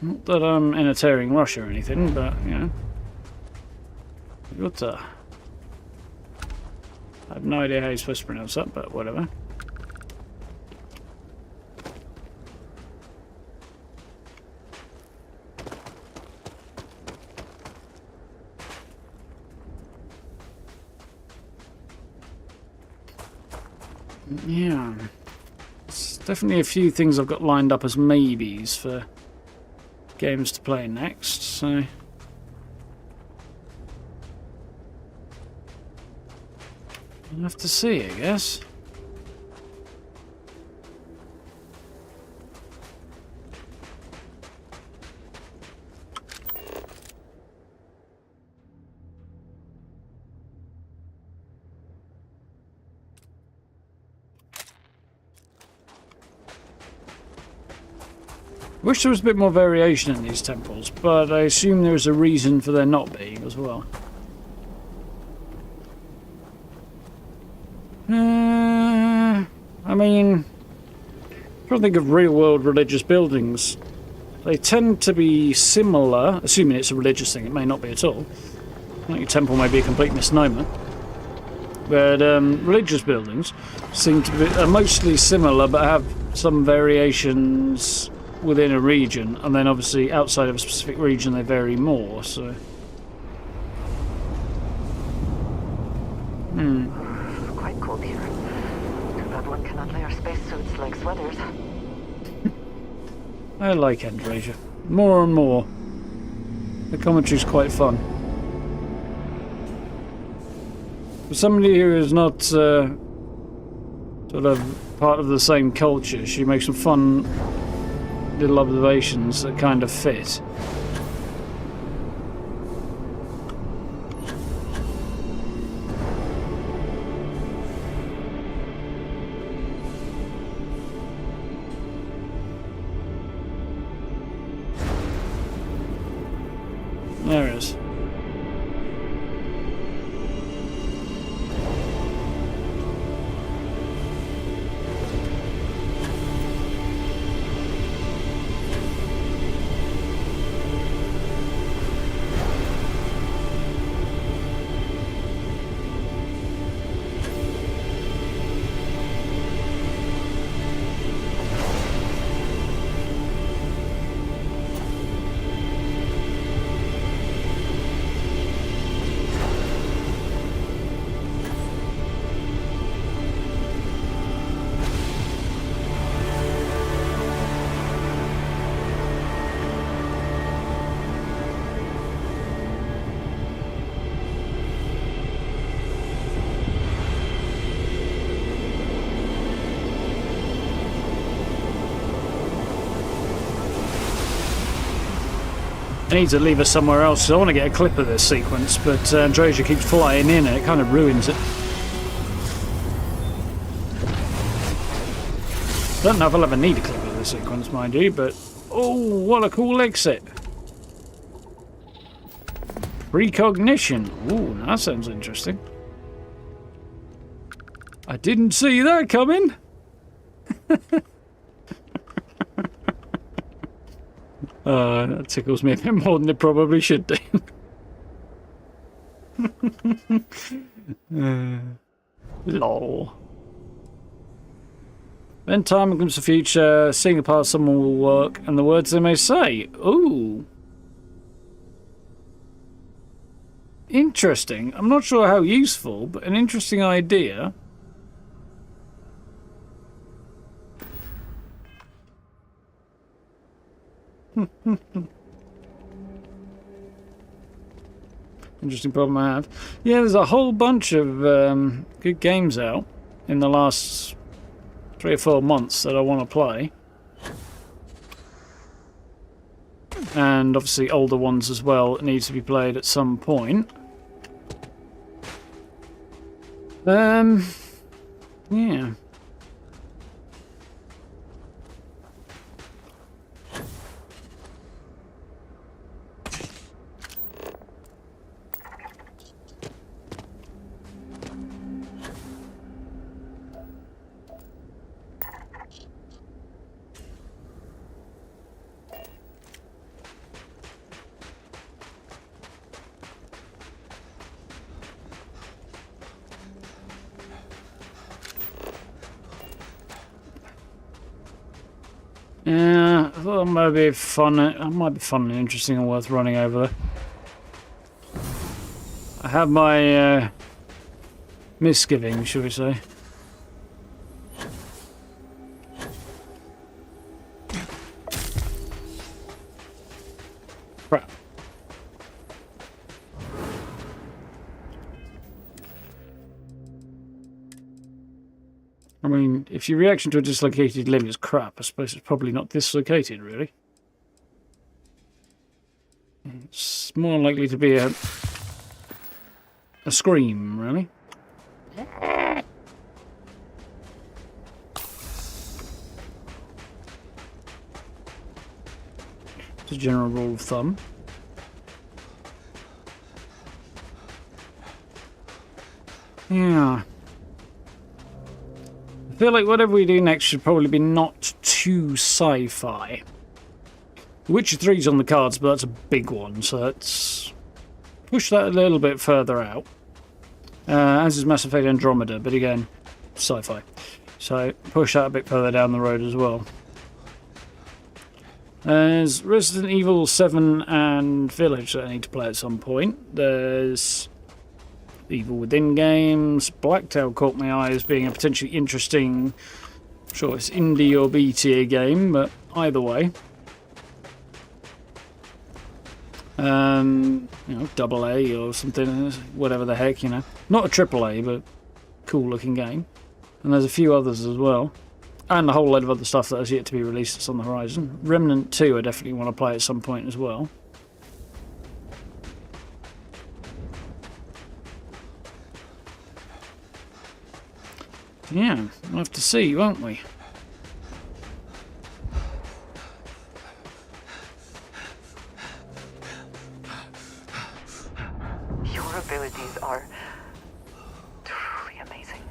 Not that I'm in a tearing rush or anything, but, you know. What I have no idea how you're supposed to pronounce that, but whatever. Yeah. There's definitely a few things I've got lined up as maybes for games to play next, so we'll have to see, I guess. Wish there was a bit more variation in these temples, but I assume there is a reason for there not being as well. I mean, I'm trying to think of real-world religious buildings. They tend to be similar, assuming it's a religious thing. It may not be at all. I think your temple may be a complete misnomer. But religious buildings seem to be are mostly similar, but have some variations within a region, and then obviously outside of a specific region they vary more. So, Quite cold here. Too bad one cannot wear spacesuits like sweaters. I like Andrasia more and more. The commentary's quite fun. For somebody who is not sort of part of the same culture, she makes some fun little observations that kind of fit. There it is. I need to leave her somewhere else, so I want to get a clip of this sequence, but Andrasia keeps flying in and it kind of ruins it. Don't know if I'll ever need a clip of this sequence, mind you, but... Oh, what a cool exit! Precognition. Ooh, that sounds interesting. I didn't see that coming! That tickles me a bit more than it probably should do. Lol. When time comes the future, seeing a part of someone will work, and the words they may say. Ooh. Interesting. I'm not sure how useful, but an interesting idea. Interesting problem I have. Yeah, there's a whole bunch of good games out in the last 3 or 4 months that I want to play. And obviously older ones as well that need to be played at some point. Yeah. Yeah, I thought that might be fun. It might be fun and interesting and worth running over there. I have my misgivings, shall we say. Crap. I mean, if your reaction to a dislocated limb is crap, I suppose it's probably not dislocated, really. It's more likely to be a scream, really. It's a general rule of thumb. Yeah. I feel like whatever we do next should probably be not too sci-fi. Witcher 3's on the cards, but that's a big one, so let's push that a little bit further out. As is Mass Effect Andromeda, but again, sci-fi. So push that a bit further down the road as well. There's Resident Evil 7 and Village that I need to play at some point. There's Evil Within games. Blacktail caught my eye as being a potentially interesting, I'm sure it's indie or B tier game, but either way. You know, AA or something, whatever the heck, you know. Not a AAA, but cool looking game. And there's a few others as well. And a whole load of other stuff that has yet to be released that's on the horizon. Remnant 2 I definitely want to play at some point as well. Yeah, we'll have to see, won't we? Your abilities are truly amazing.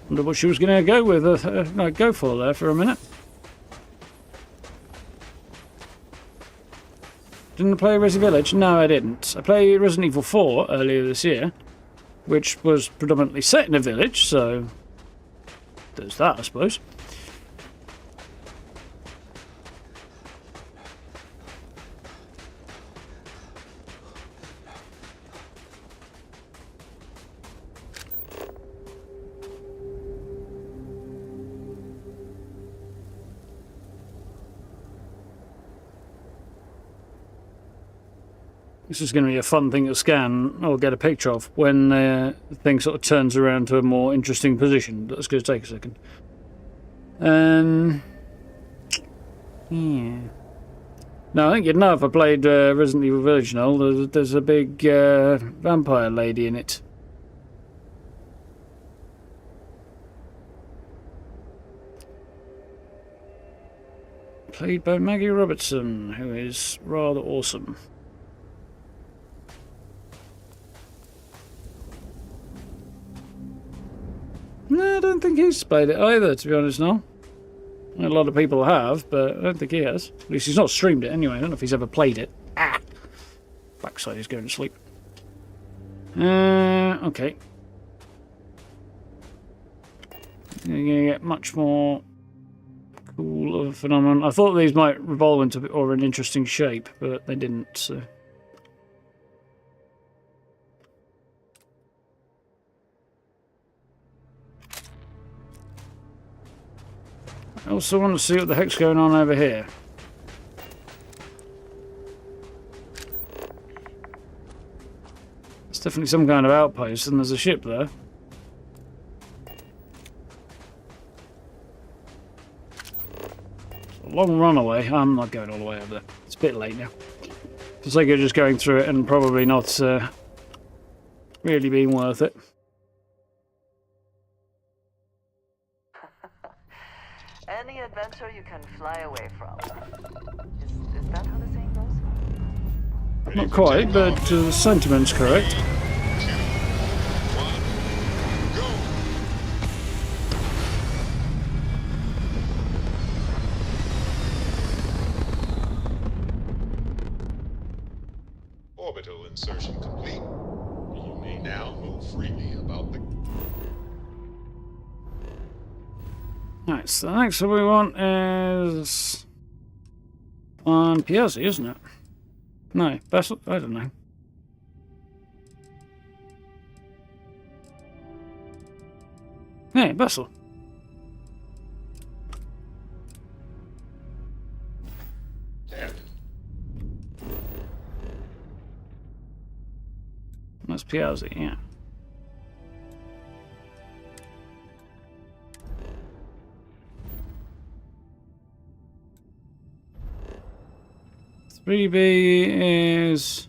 Wonder what she was going to go with, go for there for a minute. Didn't I play Resi Village? No, I didn't. I played Resident Evil 4 earlier this year, which was predominantly set in a village, so there's that, I suppose. This is going to be a fun thing to scan or get a picture of when the thing sort of turns around to a more interesting position. That's going to take a second. Yeah. No, I think you'd know if I played Resident Evil Village now. There's a big vampire lady in it. Played by Maggie Robertson, who is rather awesome. No, I don't think he's played it either, to be honest, no. A lot of people have, but I don't think he has. At least he's not streamed it anyway. I don't know if he's ever played it. Ah! Backside is going to sleep. Okay. You're going to get much more cool of a phenomenon. I thought these might revolve into or an interesting shape, but they didn't, so... I also want to see what the heck's going on over here. It's definitely some kind of outpost, and there's a ship there. It's a long run away. I'm not going all the way over there. It's a bit late now. It's like you're just going through it and probably not really being worth it. Any adventure you can fly away from. Is that how the saying goes? Not quite, but the sentiment's correct. 3, 2, 1, go! Orbital insertion complete. You may now move freely about the... Right, so the next one we want is on Piazzi, isn't it? No, Bessel? I don't know. Yeah, Bessel. That's Piazzi, yeah. Freebie is...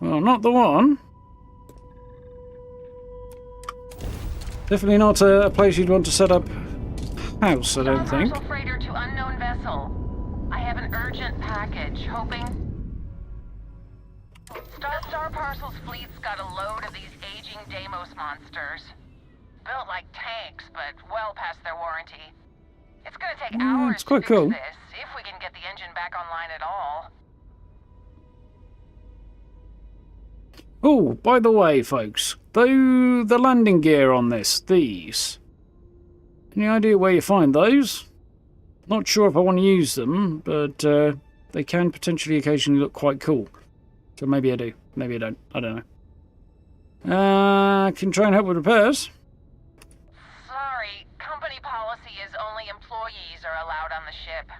well, not the one. Definitely not a place you'd want to set up house, I don't think. Parcel freighter to unknown vessel. I have an urgent package, hoping... Star Parcel's fleet's got a load of these aging Deimos monsters. Built like tanks, but well past their warranty. It's gonna take hours it's quite to fix cool. this, if we can get the engine back online at all. Oh, by the way, folks, though the landing gear on these, any idea where you find those? Not sure if I want to use them, but they can potentially occasionally look quite cool. So maybe I do, maybe I don't. I don't know. I can try and help with repairs. Sorry, company policy is only employees are allowed on the ship.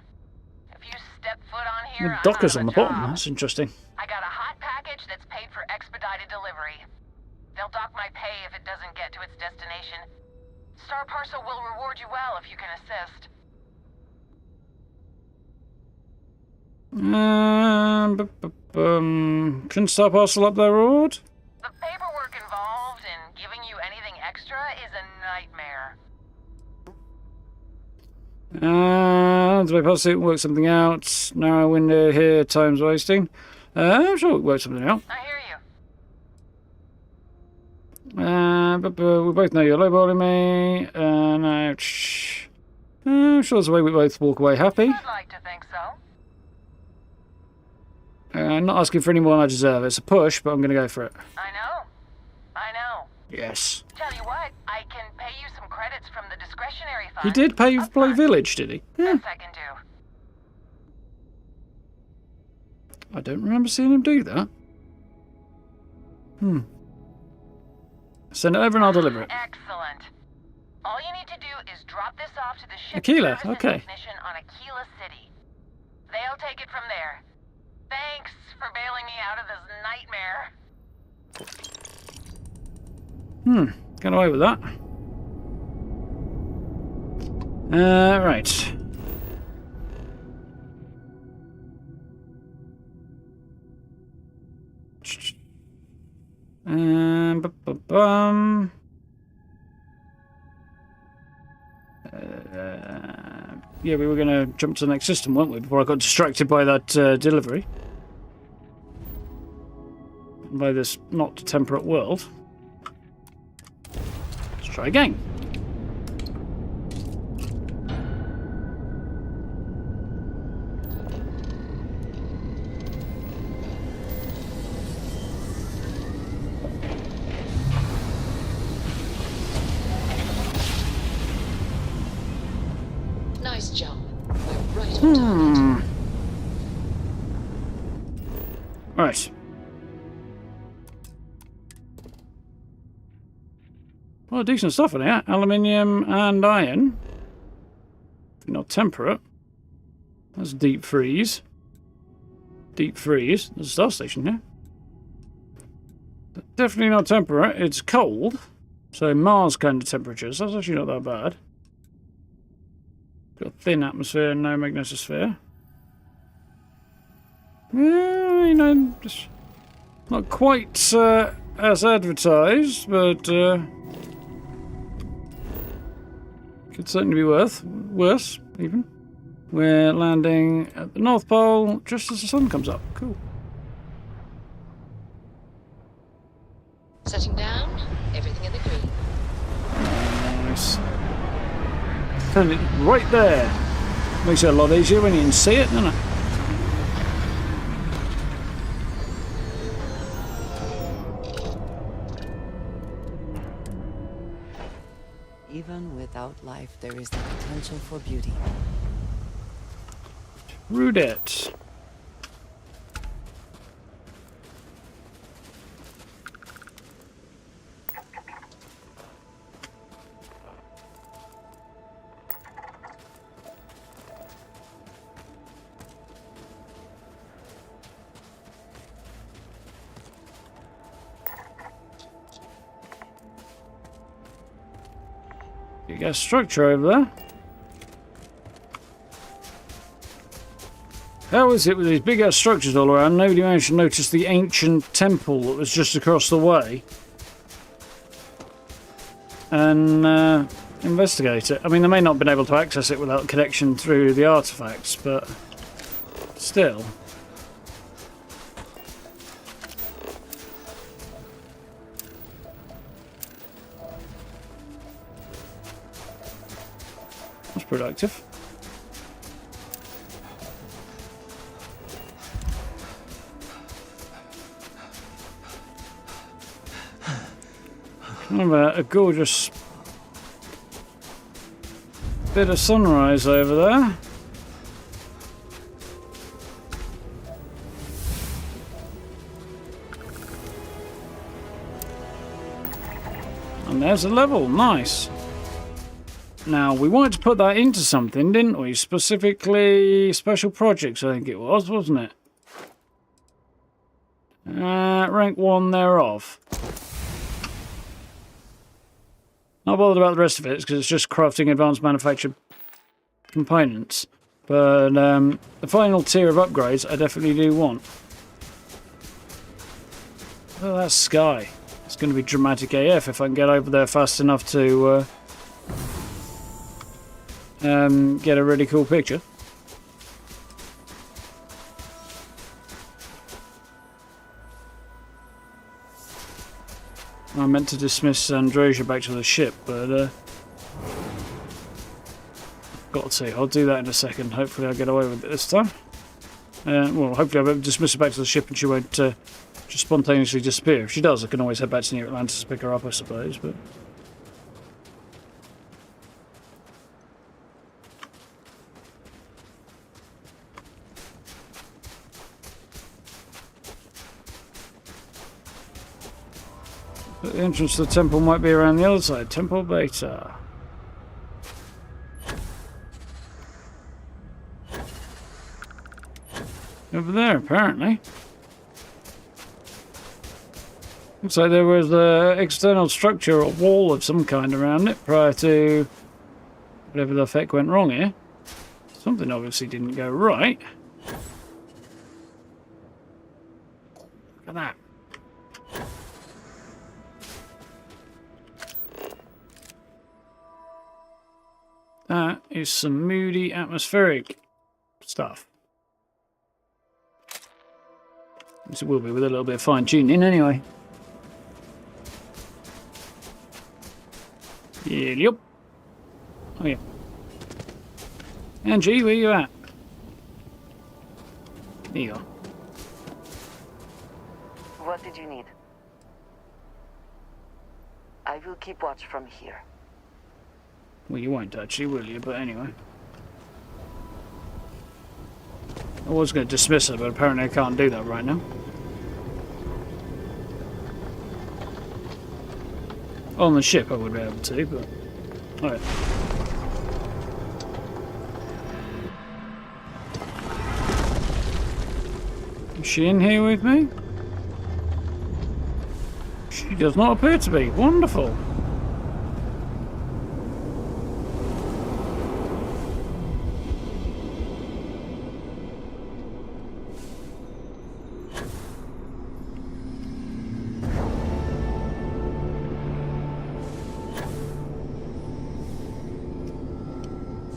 If you step foot on here, The I'm dockers out on of the a bottom. job. That's interesting. I got a hot package that's paid for expedited delivery. They'll dock my pay if it doesn't get to its destination. Star Parcel will reward you well if you can assist. Can Star Parcel up their reward? The paperwork involved in giving you anything extra is a nightmare. Do I pass it? Work something out. Narrow window here. Time's wasting. I'm sure we'll work something out. I hear you. But we both know you're lowballing me. No, I'm sure there's a way we both walk away happy. I'd like to think so. Not asking for any more than I deserve. It's a push, but I'm going to go for it. I know. Yes. Tell you what, I can pay you some credits from the discretionary fund. He did pay for Play Village, did he? Yeah. Best I can do. I don't remember seeing him do that. Send it over and I'll deliver it. Excellent. All you need to do is drop this off to the ship Aquila, service and okay. technician on Aquila City. They'll take it from there. Thanks for bailing me out of this nightmare. Got away with that. Right. Yeah, we were going to jump to the next system, weren't we, before I got distracted by that delivery. And by this not temperate world. Let's try again. Nice jump. We're right on target. Right. Well, decent stuff in here. Aluminium and iron. Not temperate. That's deep freeze. Deep freeze. There's a star station here. Definitely not temperate. It's cold. So Mars kind of temperatures. That's actually not that bad. Got a thin atmosphere and no magnetosphere. Yeah, you know, just not quite as advertised, but could certainly be worse, even. We're landing at the North Pole just as the sun comes up. Cool. Setting down. Everything in the green. Nice. Turn it right there. Makes it a lot easier when you can see it, doesn't it? Even without life, there is the potential for beauty. Rudette. You got a structure over there. How is it with these big ass structures all around? Nobody managed to notice the ancient temple that was just across the way. And investigate it. I mean, they may not have been able to access it without connection through the artifacts, but still. That's productive. Kind of a gorgeous bit of sunrise over there. And there's a level, nice. Now, we wanted to put that into something, didn't we? Specifically, special projects, I think it was, wasn't it? Rank 1 thereof. Not bothered about the rest of it, because it's just crafting advanced manufactured components. But the final tier of upgrades, I definitely do want. Oh, that's sky. It's going to be dramatic AF if I can get over there fast enough to get a really cool picture. I meant to dismiss Androsia back to the ship, but got to see. I'll do that in a second. Hopefully I'll get away with it this time. Well, hopefully I'll be able to dismiss her back to the ship and she won't just spontaneously disappear. If she does, I can always head back to New Atlantis to pick her up, I suppose, but... But the entrance to the temple might be around the other side. Temple Beta. Over there, apparently. Looks like there was an external structure or wall of some kind around it prior to whatever the heck went wrong here. Something obviously didn't go right. Look at that. That is some moody atmospheric stuff. This will be with a little bit of fine tuning anyway. Yep. Oh yeah. Angie, where you at? There you are. What did you need? I will keep watch from here. Well, you won't actually, will you? But anyway. I was going to dismiss her, but apparently I can't do that right now. On the ship I would be able to, but... Alright. Is she in here with me? She does not appear to be. Wonderful.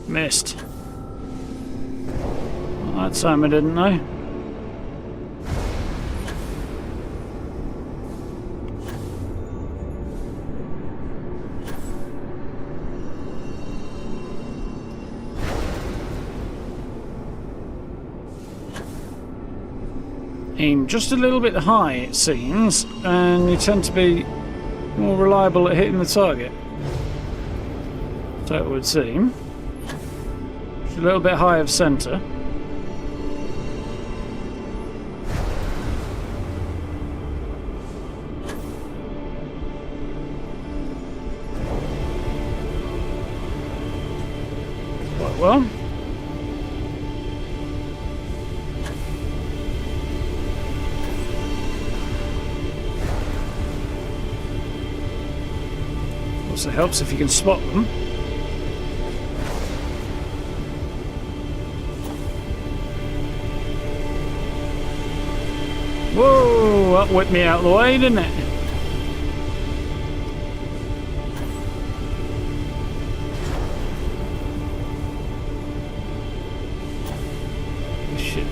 Missed. Well, that time I didn't know. Aim just a little bit high, it seems, and you tend to be more reliable at hitting the target. So it would seem. A little bit high of centre. Quite well. Also helps if you can spot them. Whoa, that whipped me out of the way, didn't it?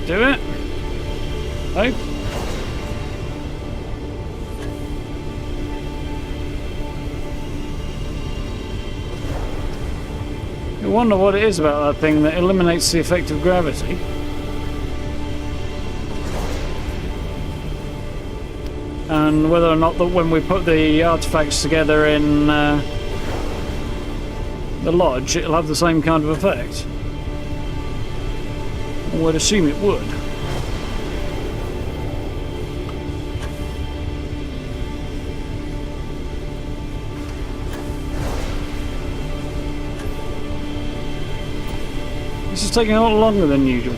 do it. Hope. I wonder what it is about that thing that eliminates the effect of gravity. And whether or not that when we put the artifacts together in the lodge, it'll have the same kind of effect. I would assume it would. This is taking a lot longer than usual.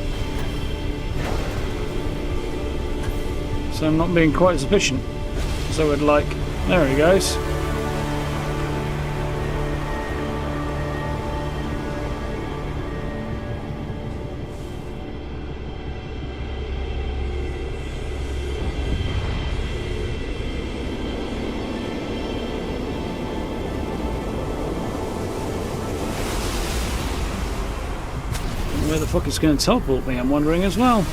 So I'm not being quite as efficient as I would like. There he goes. Where the fuck it's going to teleport me, I'm wondering as well.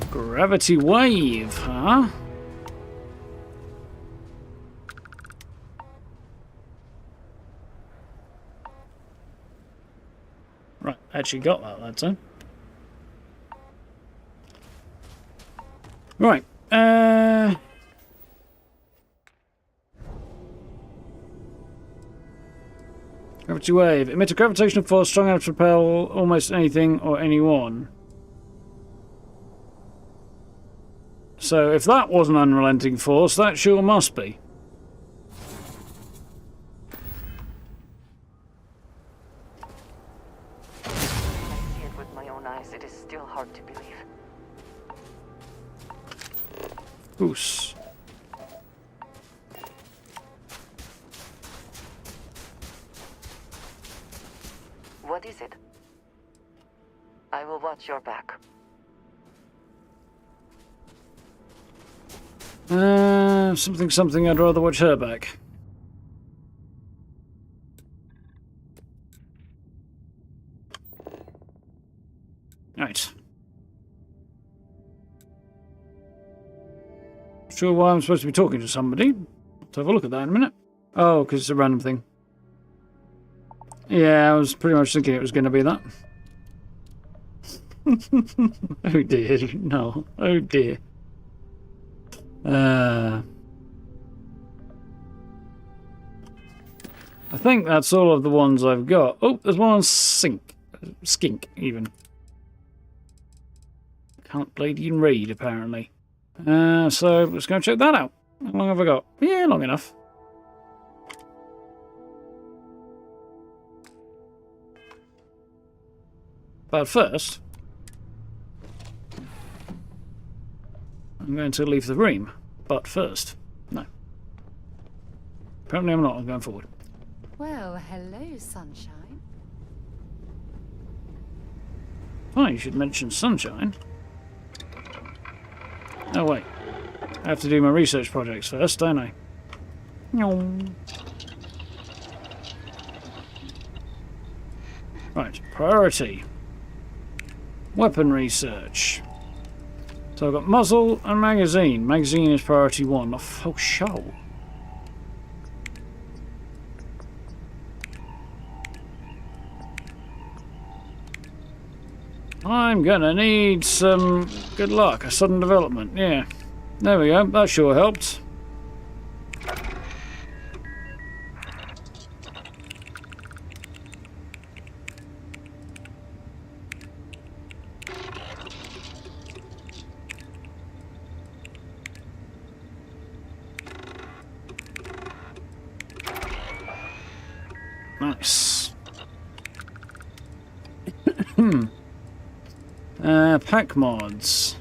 Gravity wave, huh? Right, actually got that time. Right, gravity wave. Emit a gravitational force strong enough to repel almost anything or anyone. So if that was an unrelenting force, that sure must be. I see it with my own eyes. It is still hard to believe. Goose. What is it? I will watch your back. Something I'd rather watch her back. Right. Sure why I'm supposed to be talking to somebody. Let's have a look at that in a minute. Oh, because it's a random thing. Yeah, I was pretty much thinking it was going to be that. Oh dear, no. Oh dear. I think that's all of the ones I've got. Oh, there's one on skink, even. Can't bloody read, apparently. So let's go and check that out. How long have I got? Yeah, long enough. But first, I'm going to leave the room. But first, no. Apparently I'm not. I'm going forward. Well, hello, sunshine. Oh, you should mention sunshine. Oh, wait. I have to do my research projects first, don't I? No. Right, priority. Weapon research. So I've got muzzle and magazine. Magazine is priority 1. Oh, show. I'm gonna need some good luck. A sudden development. Yeah. There we go. That sure helped. Nice. Pack mods.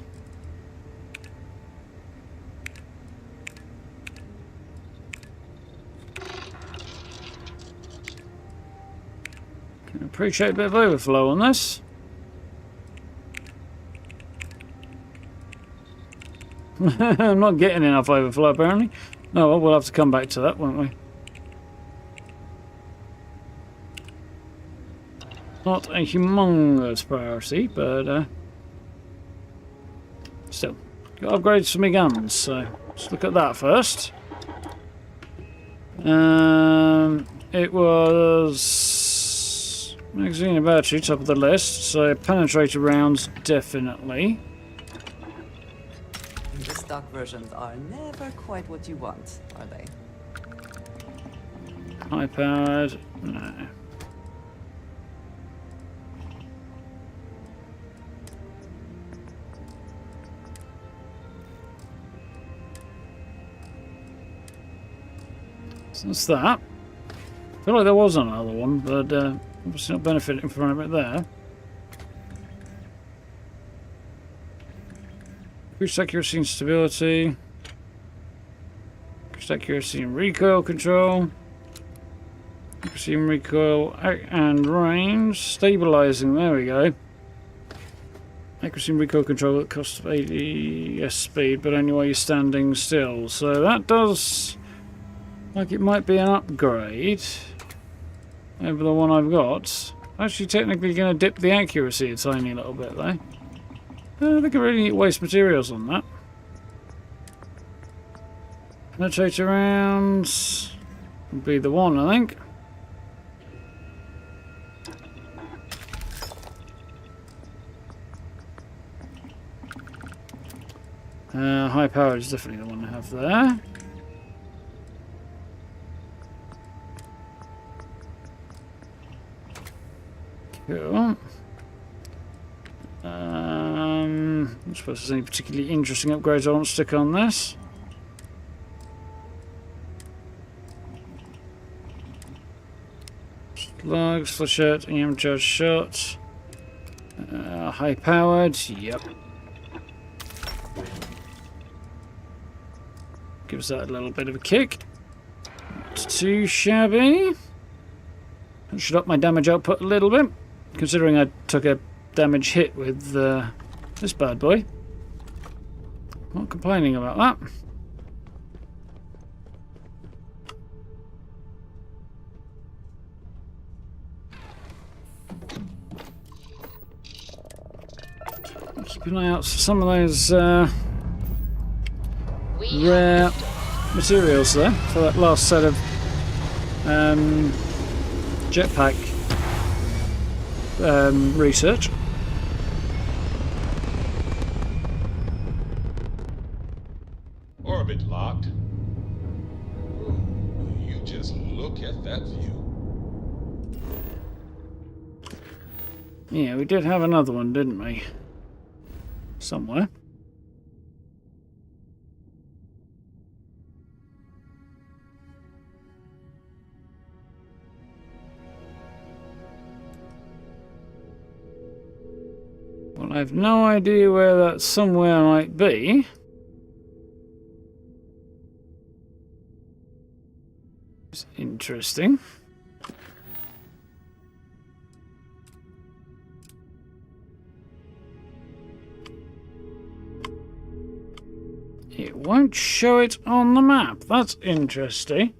Can appreciate a bit of overflow on this. I'm not getting enough overflow, apparently. Oh, well, we'll have to come back to that, won't we? Not a humongous priority, but still. Got upgrades for my guns, so let's look at that first. It was magazine and battery, top of the list, so penetrator rounds definitely. The stock versions are never quite what you want, are they? High powered, no. So that's that. I feel like there was another one, but obviously not benefiting from it there. Increased accuracy and stability. Increased accuracy and recoil control. Accuracy and recoil and range. Stabilizing, there we go. Accuracy and recoil control at cost of 80 speed, but only while you're standing still. So that does... like it might be an upgrade over the one I've got. Actually, technically going to dip the accuracy a tiny little bit, though. I think I really need to waste materials on that. Penetrator rounds would be the one, I think. High power is definitely the one I have there. Cool. I suppose there's any particularly interesting upgrades I want to stick on this. Slugs, flechette, EM charge shot. High powered, yep. Gives that a little bit of a kick. Not too shabby. That should up my damage output a little bit, considering I took a damage hit with this bad boy. Not complaining about that. Keep an eye out for some of those rare materials there for that last set of jetpack research. Orbit locked. Ooh, you just look at that view. Yeah, we did have another one, didn't we? Somewhere. Well, I have no idea where that somewhere might be. It's interesting. It won't show it on the map. That's interesting.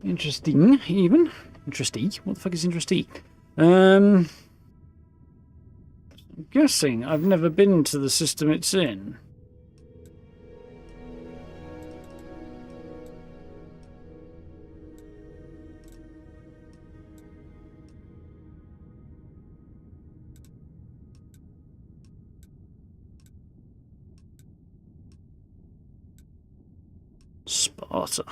Interesting, even. Interesting. What the fuck is interesting? I'm guessing I've never been to the system it's in. Sparta.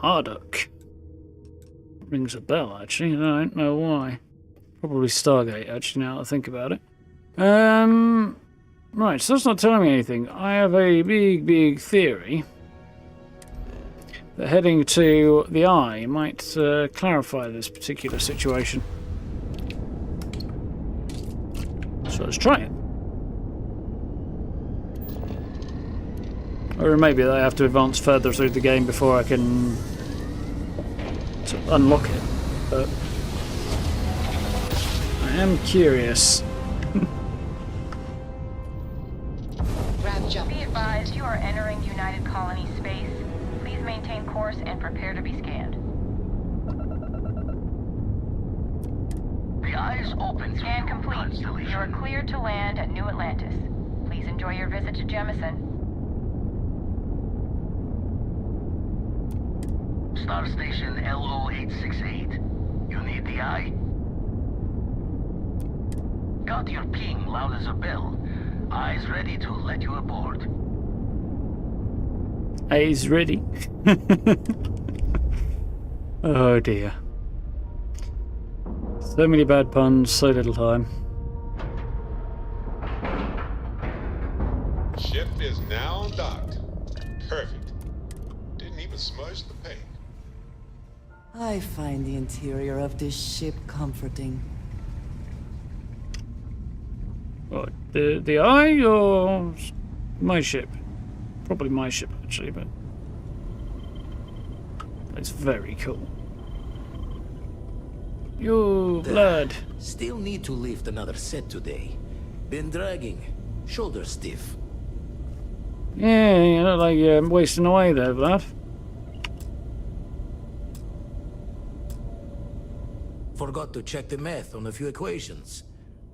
Arduk. Rings a bell, actually. I don't know why. Probably Stargate, actually, now that I think about it. Right, so that's not telling me anything. I have a big theory But heading to the Eye might clarify this particular situation. So let's try it. Or maybe I have to advance further through the game before I can unlock it. But I am curious. Be advised, you are entering United Colony space. Please maintain course and prepare to be scanned. The Eye's open. Scan complete. You are cleared to land at New Atlantis. Please enjoy your visit to Jemison. Star Station LO868. You need the Eye? Got your ping loud as a bell. Eye's ready to let you aboard. Eyes ready. Oh dear. So many bad puns, so little time. Ship is now docked. Perfect. Didn't even smudge the paint. I find the interior of this ship comforting. What, the Eye or my ship? Probably my ship actually, but it's very cool. Yo, blood. Still need to lift another set today. Been dragging. Shoulder stiff. Yeah, you look like you're wasting away there, Vlad. Forgot to check the math on a few equations.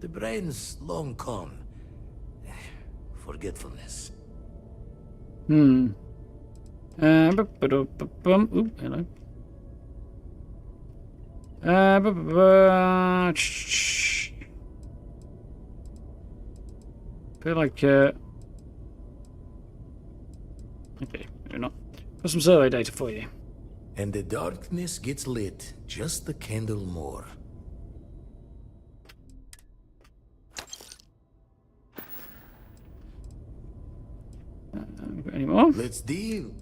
The brain's long gone. Forgetfulness. Oop, hello. Feel like okay, you're not. Got some survey data for you. And the darkness gets lit just a candle more. Any more? Let's deal.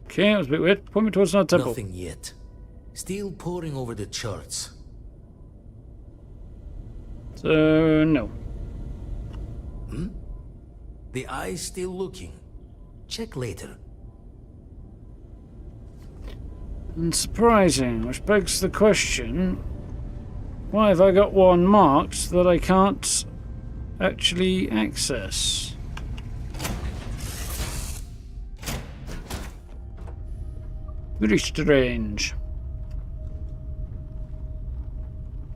Okay, that was a bit weird. Point me towards another temple. Nothing yet. Still poring over the charts. So, no. Hmm? The Eye's still looking. Check later. Unsurprising, which begs the question, why have I got one marked that I can't actually access? Very strange.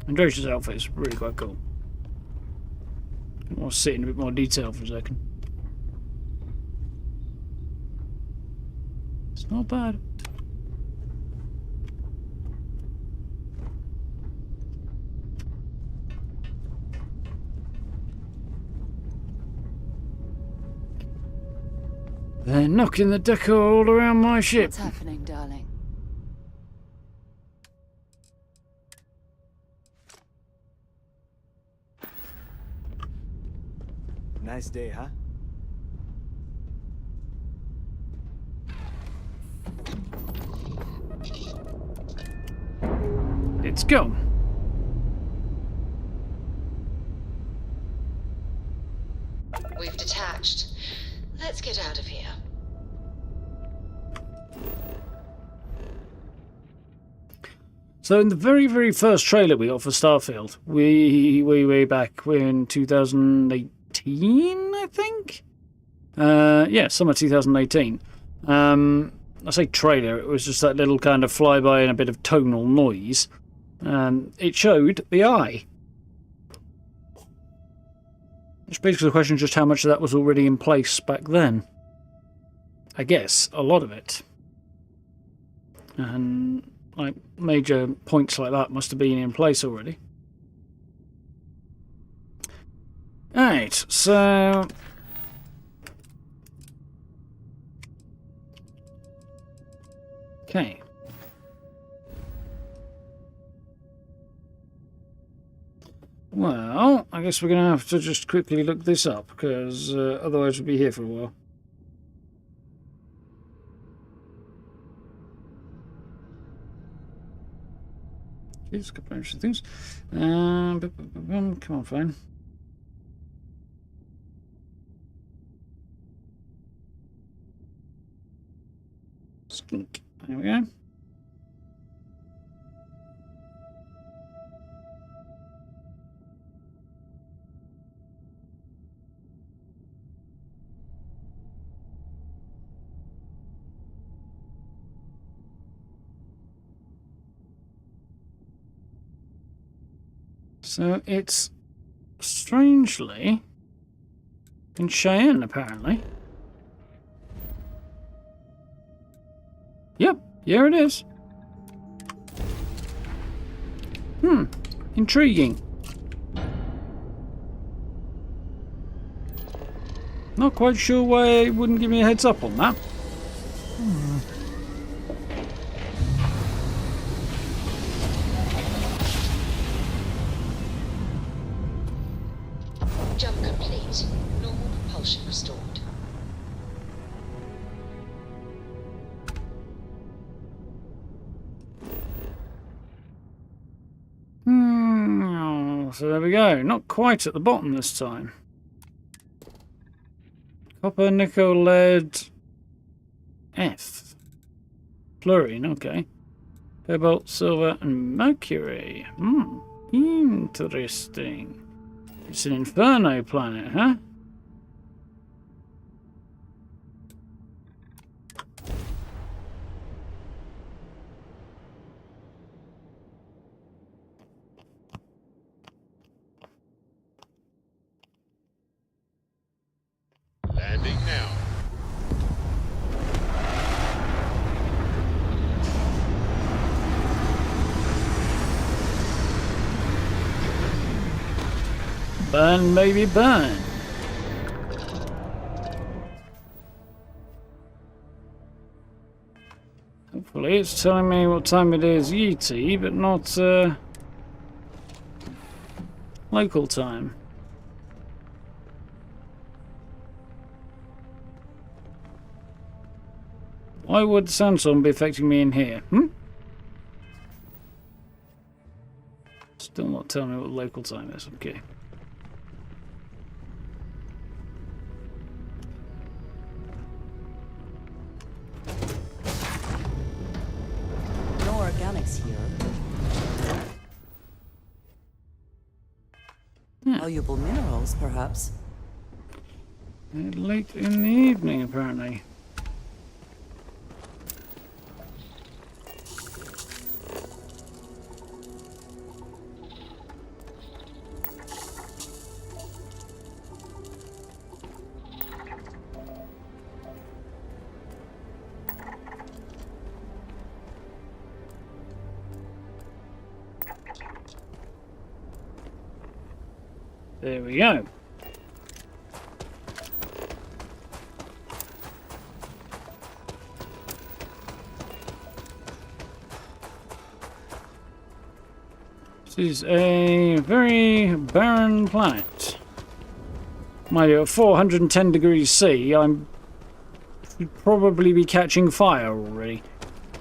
And Josh's outfit is really quite cool. I'll see it in a bit more detail for a second. It's not bad. They're knocking the decor all around my ship. What's happening, darling? Nice day, huh? Let's go. We've detached. Let's get out of here. So in the very, very first trailer we got for Starfield, way back in 2018, I think? Yeah, summer 2018. I say trailer, it was just that little kind of flyby and a bit of tonal noise. It showed the Eye. Which begs the question just how much of that was already in place back then. I guess a lot of it. And like major points like that must have been in place already. Alright, so okay. Well, I guess we're going to have to just quickly look this up, because otherwise we'll be here for a while. There's a couple of interesting things. Come on, phone. Skink. There we go. So it's strangely in Xion, apparently. Yep, here it is. Intriguing. Not quite sure why it wouldn't give me a heads up on that. Jump complete. Normal propulsion restored. So there we go. Not quite at the bottom this time. Copper, nickel, lead, F. Fluorine, okay. Cobalt, silver, and mercury. Interesting. It's an inferno planet, huh? Landing now. Burn, baby, burn. Hopefully it's telling me what time it is ET, but not local time. Why would the sandstorm be affecting me in here? Still not telling me what local time is. Okay. No organics here. Valuable minerals, perhaps. Late in the evening, apparently. There we go. This is a very barren planet. Mind you, at 410 degrees C, I'm should probably be catching fire already.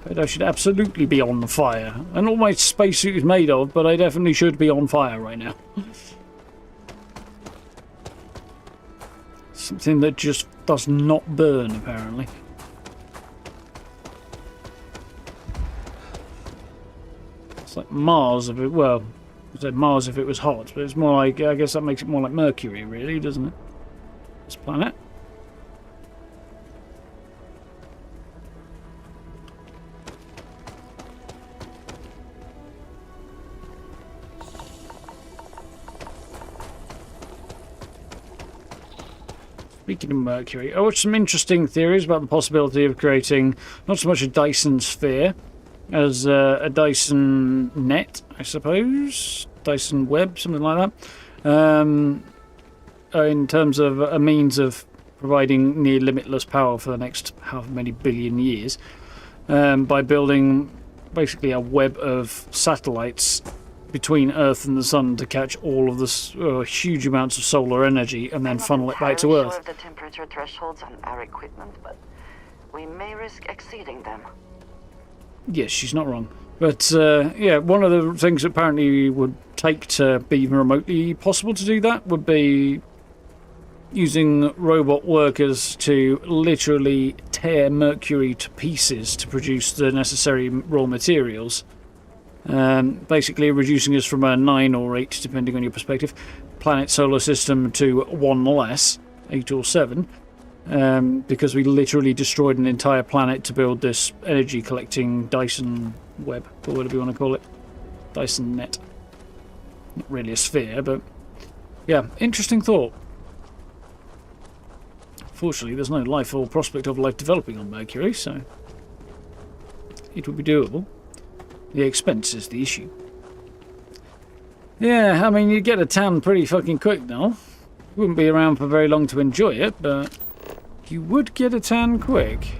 But I should absolutely be on fire. And all my spacesuit is made of, but I definitely should be on fire right now. Something that just does not burn, apparently. It's like Mars if it, well, I said Mars if it was hot, but it's more like, I guess that makes it more like Mercury, really, doesn't it? This planet. Speaking of Mercury, I watched some interesting theories about the possibility of creating not so much a Dyson sphere as a Dyson net, I suppose. Dyson web, something like that. In terms of a means of providing near limitless power for the next however many billion years by building basically a web of satellites between Earth and the Sun to catch all of this huge amounts of solar energy and then funnel it back to Earth. I'm not entirely sure of the temperature thresholds on our equipment, but we may risk exceeding them. Yes, she's not wrong. But, yeah, one of the things that apparently would take to be even remotely possible to do that would be using robot workers to literally tear Mercury to pieces to produce the necessary raw materials. Basically reducing us from a 9 or 8, depending on your perspective, planet solar system to 1 less, 8 or 7. Because we literally destroyed an entire planet to build this energy collecting Dyson web, or whatever you want to call it. Dyson net. Not really a sphere, but yeah, interesting thought. Fortunately, there's no life or prospect of life developing on Mercury, so it would be doable. The expense is the issue. Yeah, I mean, you'd get a tan pretty fucking quick now. Wouldn't be around for very long to enjoy it, but you would get a tan quick.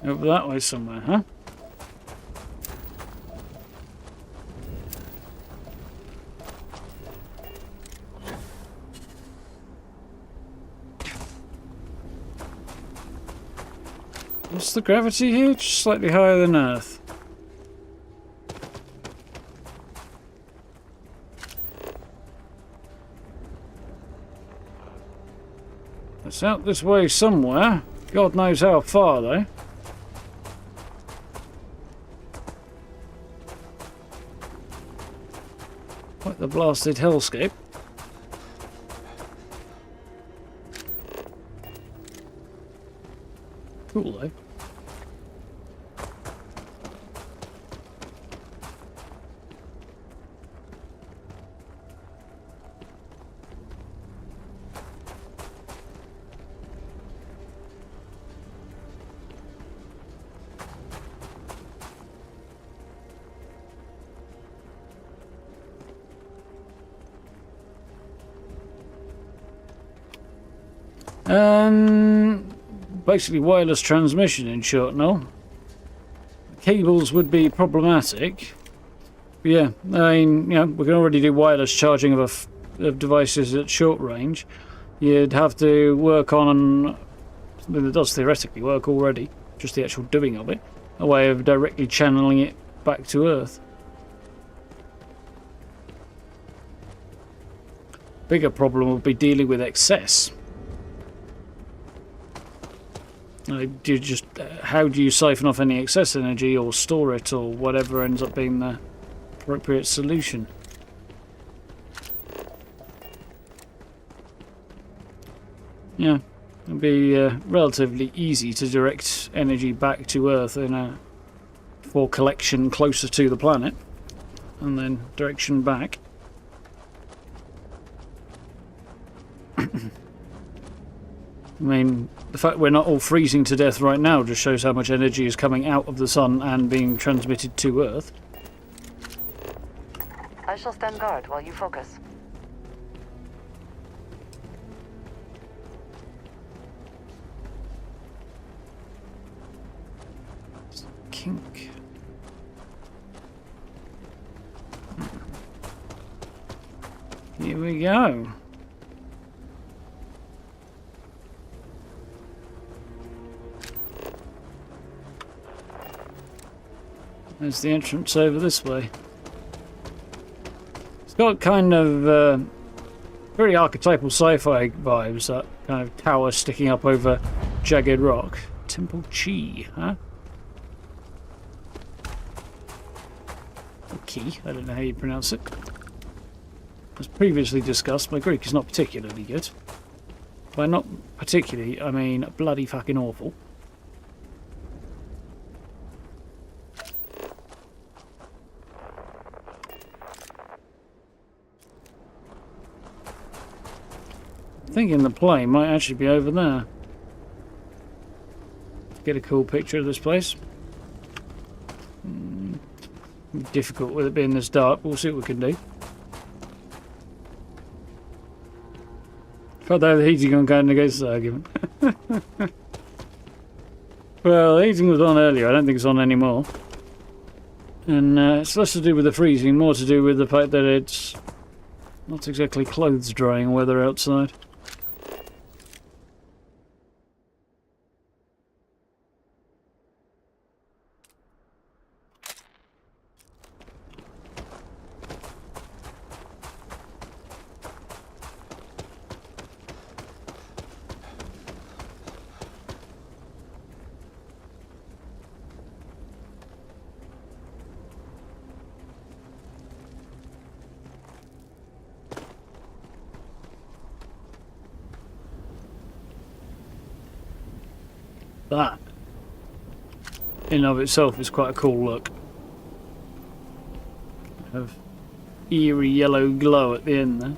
Over that way somewhere, huh? What's the gravity here? Just slightly higher than Earth. It's out this way somewhere. God knows how far, though. Quite the blasted hellscape. Cool, though. Basically wireless transmission in short, no? Cables would be problematic. But yeah, I mean, you know, we can already do wireless charging of devices at short range. You'd have to work on, well, it does theoretically work already, just the actual doing of it, a way of directly channeling it back to Earth. Bigger problem would be dealing with excess. How do you siphon off any excess energy or store it or whatever ends up being the appropriate solution? Yeah, it'd be relatively easy to direct energy back to Earth for collection closer to the planet and then direction back. I mean, the fact we're not all freezing to death right now just shows how much energy is coming out of the sun and being transmitted to Earth. I shall stand guard while you focus. Kink. Here we go. There's the entrance over this way. It's got kind of very archetypal sci-fi vibes, that kind of tower sticking up over jagged rock. Temple Chi, huh? Or Key, I don't know how you pronounce it. As previously discussed, my Greek is not particularly good. By not particularly, I mean bloody fucking awful. I'm thinking the plane might actually be over there. Get a cool picture of this place. Difficult with it being this dark. We'll see what we can do. Thought they had the heating on going against the argument. Well, the heating was on earlier. I don't think it's on anymore. And it's less to do with the freezing, more to do with the fact that it's not exactly clothes drying weather outside. That, in and of itself, is quite a cool look. Have eerie yellow glow at the end there.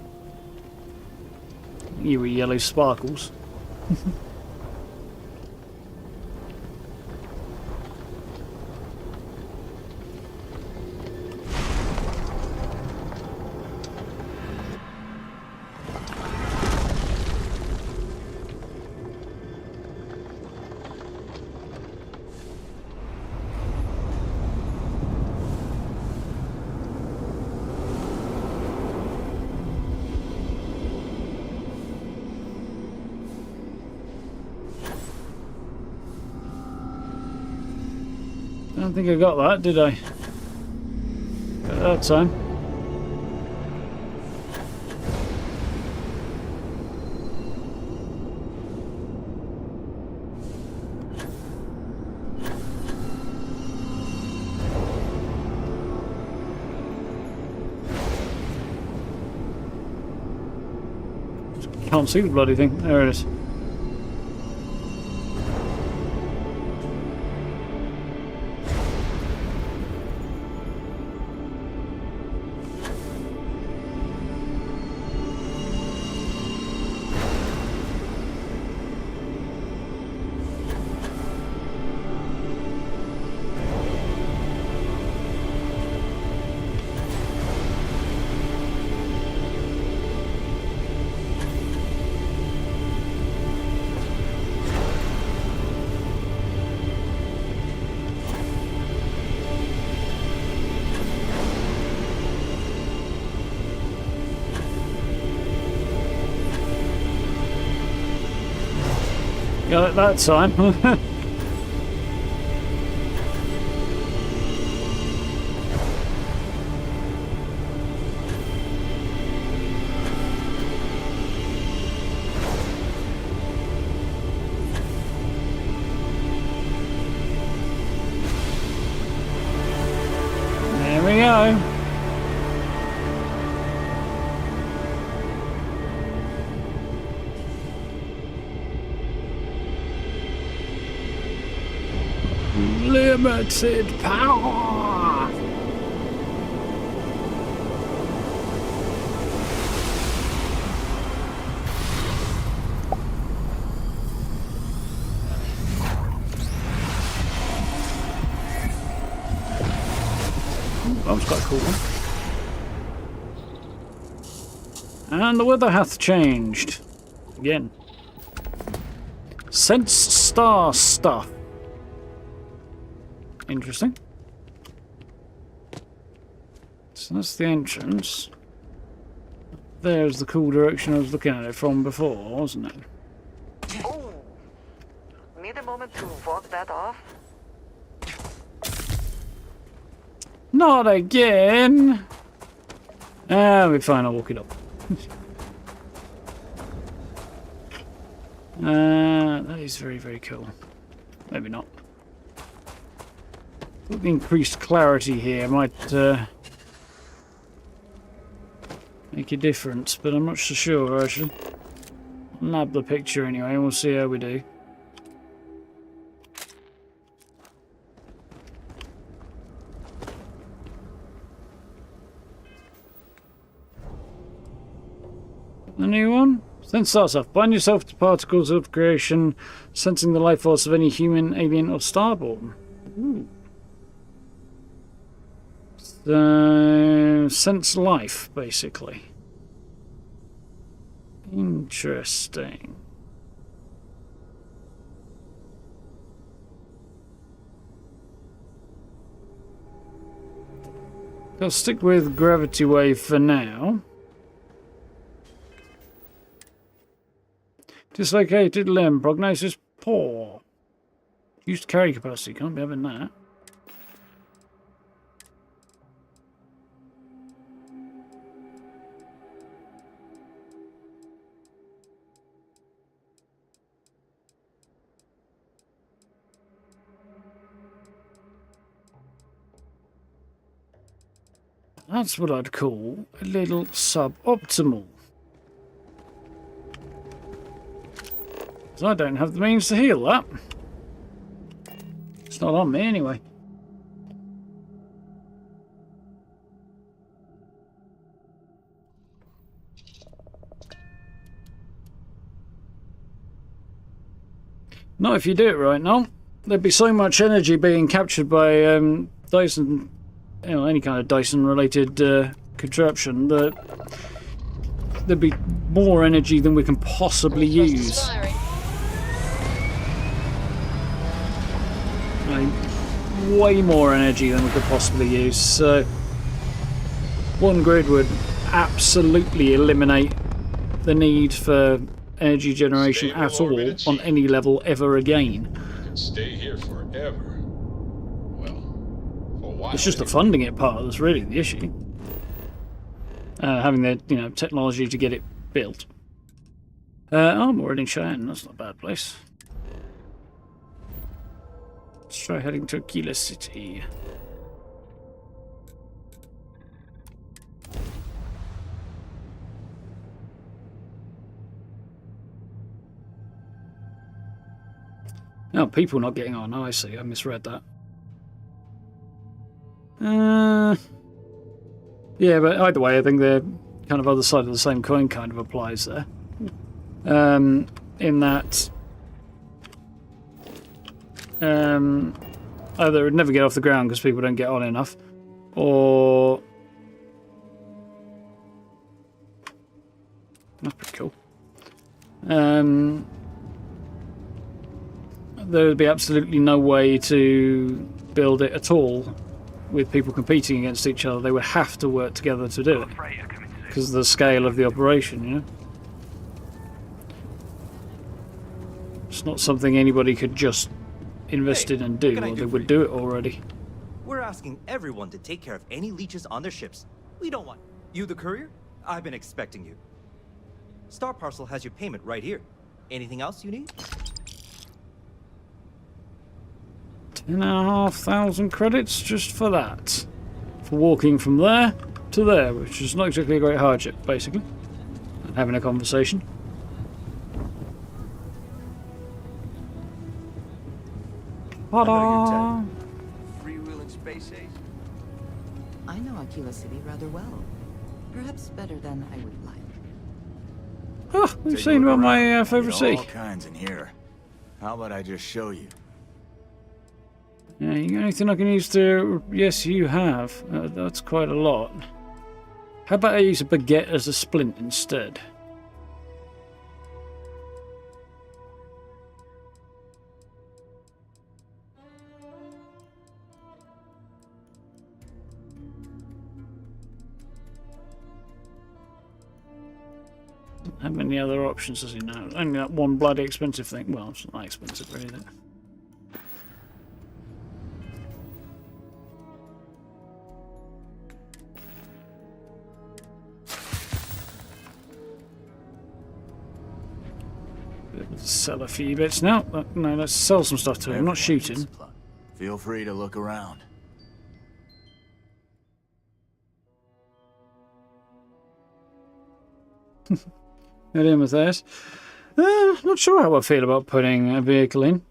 Eerie yellow sparkles. I don't think I got that, did I? Got that time. Can't see the bloody thing. There it is. Got it that time. There we go. Limited power. That was quite a cool one. And the weather hath changed. Again. Sense star stuff. Interesting. So that's the entrance. There's the cool direction I was looking at it from before, wasn't it? Oh! Need a moment to walk that off? Not again! Ah, we're fine, I'll walk it up. That is very, very cool. Maybe not. The increased clarity here might make a difference, but I'm not so sure actually. Nab the picture anyway, and we'll see how we do. The new one? Then starts off. Bind yourself to particles of creation, sensing the life force of any human, alien, or starborn. Ooh. So, sense life, basically. Interesting. I'll stick with gravity wave for now. Dislocated limb, prognosis poor. Used carry capacity, can't be having that. That's what I'd call a little suboptimal. So I don't have the means to heal that. It's not on me anyway. Not if you do it right now. There'd be so much energy being captured by Dyson, you know, any kind of Dyson-related contraption that there'd be more energy than we can possibly use. Way more energy than we could possibly use. So one grid would absolutely eliminate the need for energy generation at all on any level ever again. You can stay here forever. Well, for a while. It's just the funding it part that's really the issue. Having the technology to get it built. I'm already in Xion. That's not a bad place. Let's try heading to Aquila City. Oh, people not getting on. Oh, I see. I misread that. Yeah, but either way, I think the kind of other side of the same coin kind of applies there. In that either it would never get off the ground because people don't get on enough, or that's pretty cool. There would be absolutely no way to build it at all with people competing against each other. They would have to work together to do it because of the scale of the operation, you know. It's not something anybody could just invest in and do, or they would do it already. We're asking everyone to take care of any leeches on their ships. We don't want... You the courier? I've been expecting you. Star Parcel has your payment right here. Anything else you need? 10,500 credits just for that. For walking from there to there, which is not exactly a great hardship, basically. And having a conversation. Ta-da! Freewheeling space age? I know Aquila City rather well. Perhaps better than I would like. Oh, we've seen about my favourite sea. All kinds in here. How about I just show you? Yeah, you got anything I can use to... Yes, you have. That's quite a lot. How about I use a baguette as a splint instead? How many other options does he know? Only that one bloody expensive thing. Well, it's not that expensive, really, is it? Sell a few bits now. No, let's sell some stuff to him. I'm not shooting. Feel free to look around. Good in with this. Not sure how I feel about putting a vehicle in.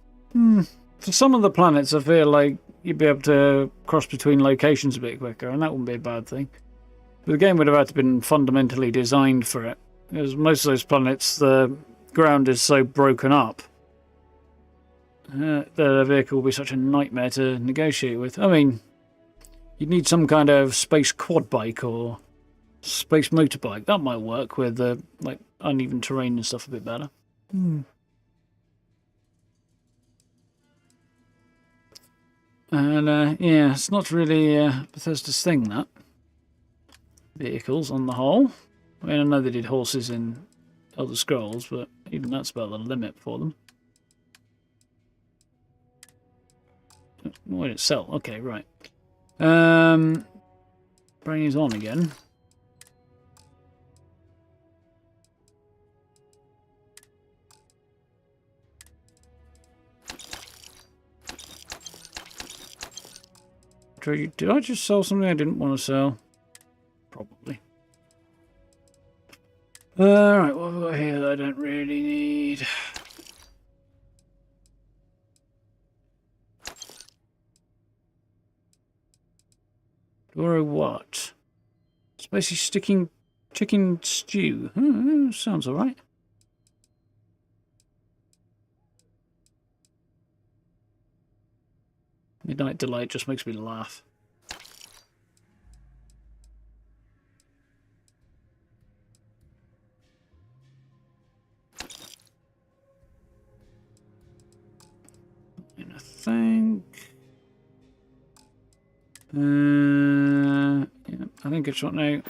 For some of the planets, I feel like you'd be able to cross between locations a bit quicker, and that wouldn't be a bad thing. But the game would have had to have been fundamentally designed for it. Because most of those planets, the ground is so broken up that a vehicle will be such a nightmare to negotiate with. I mean, you'd need some kind of space quad bike or space motorbike. That might work with like uneven terrain and stuff a bit better. And yeah, it's not really Bethesda's thing, that. Vehicles on the whole. I mean, I know they did horses in Elder Scrolls, but even that's about the limit for them. Why did it sell? Okay, right. Brain is on again. Did I just sell something I didn't want to sell? Probably. Alright, what have I got here that I don't really need? Or what? Spicy sticking chicken stew. Sounds alright. Midnight Delight just makes me laugh. And I think... yeah, I think it's what now.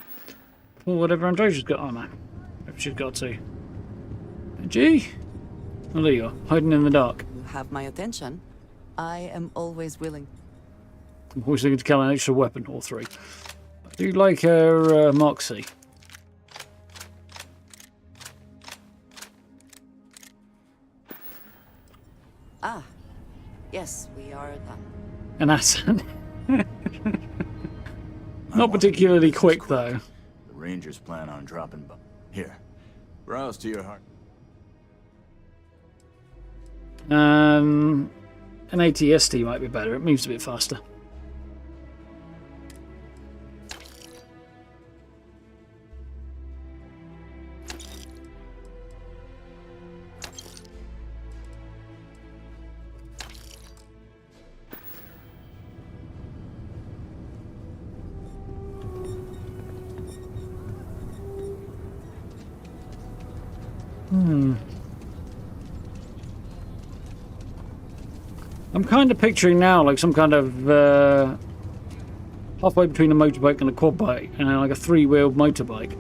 Pull whatever Androsia's got armor. If she's got to. Gee! Oh, there you are, hiding in the dark. You have my attention. I am always willing. I'm always looking to kill an extra weapon or three. I do like her Moxie. Ah, yes, we are done. An assassin. Not particularly quick, though. The Rangers plan on dropping by. Here, browse to your heart. An ATST might be better. It moves a bit faster. I'm kind of picturing now like some kind of halfway between a motorbike and a quad bike, and like a three-wheeled motorbike,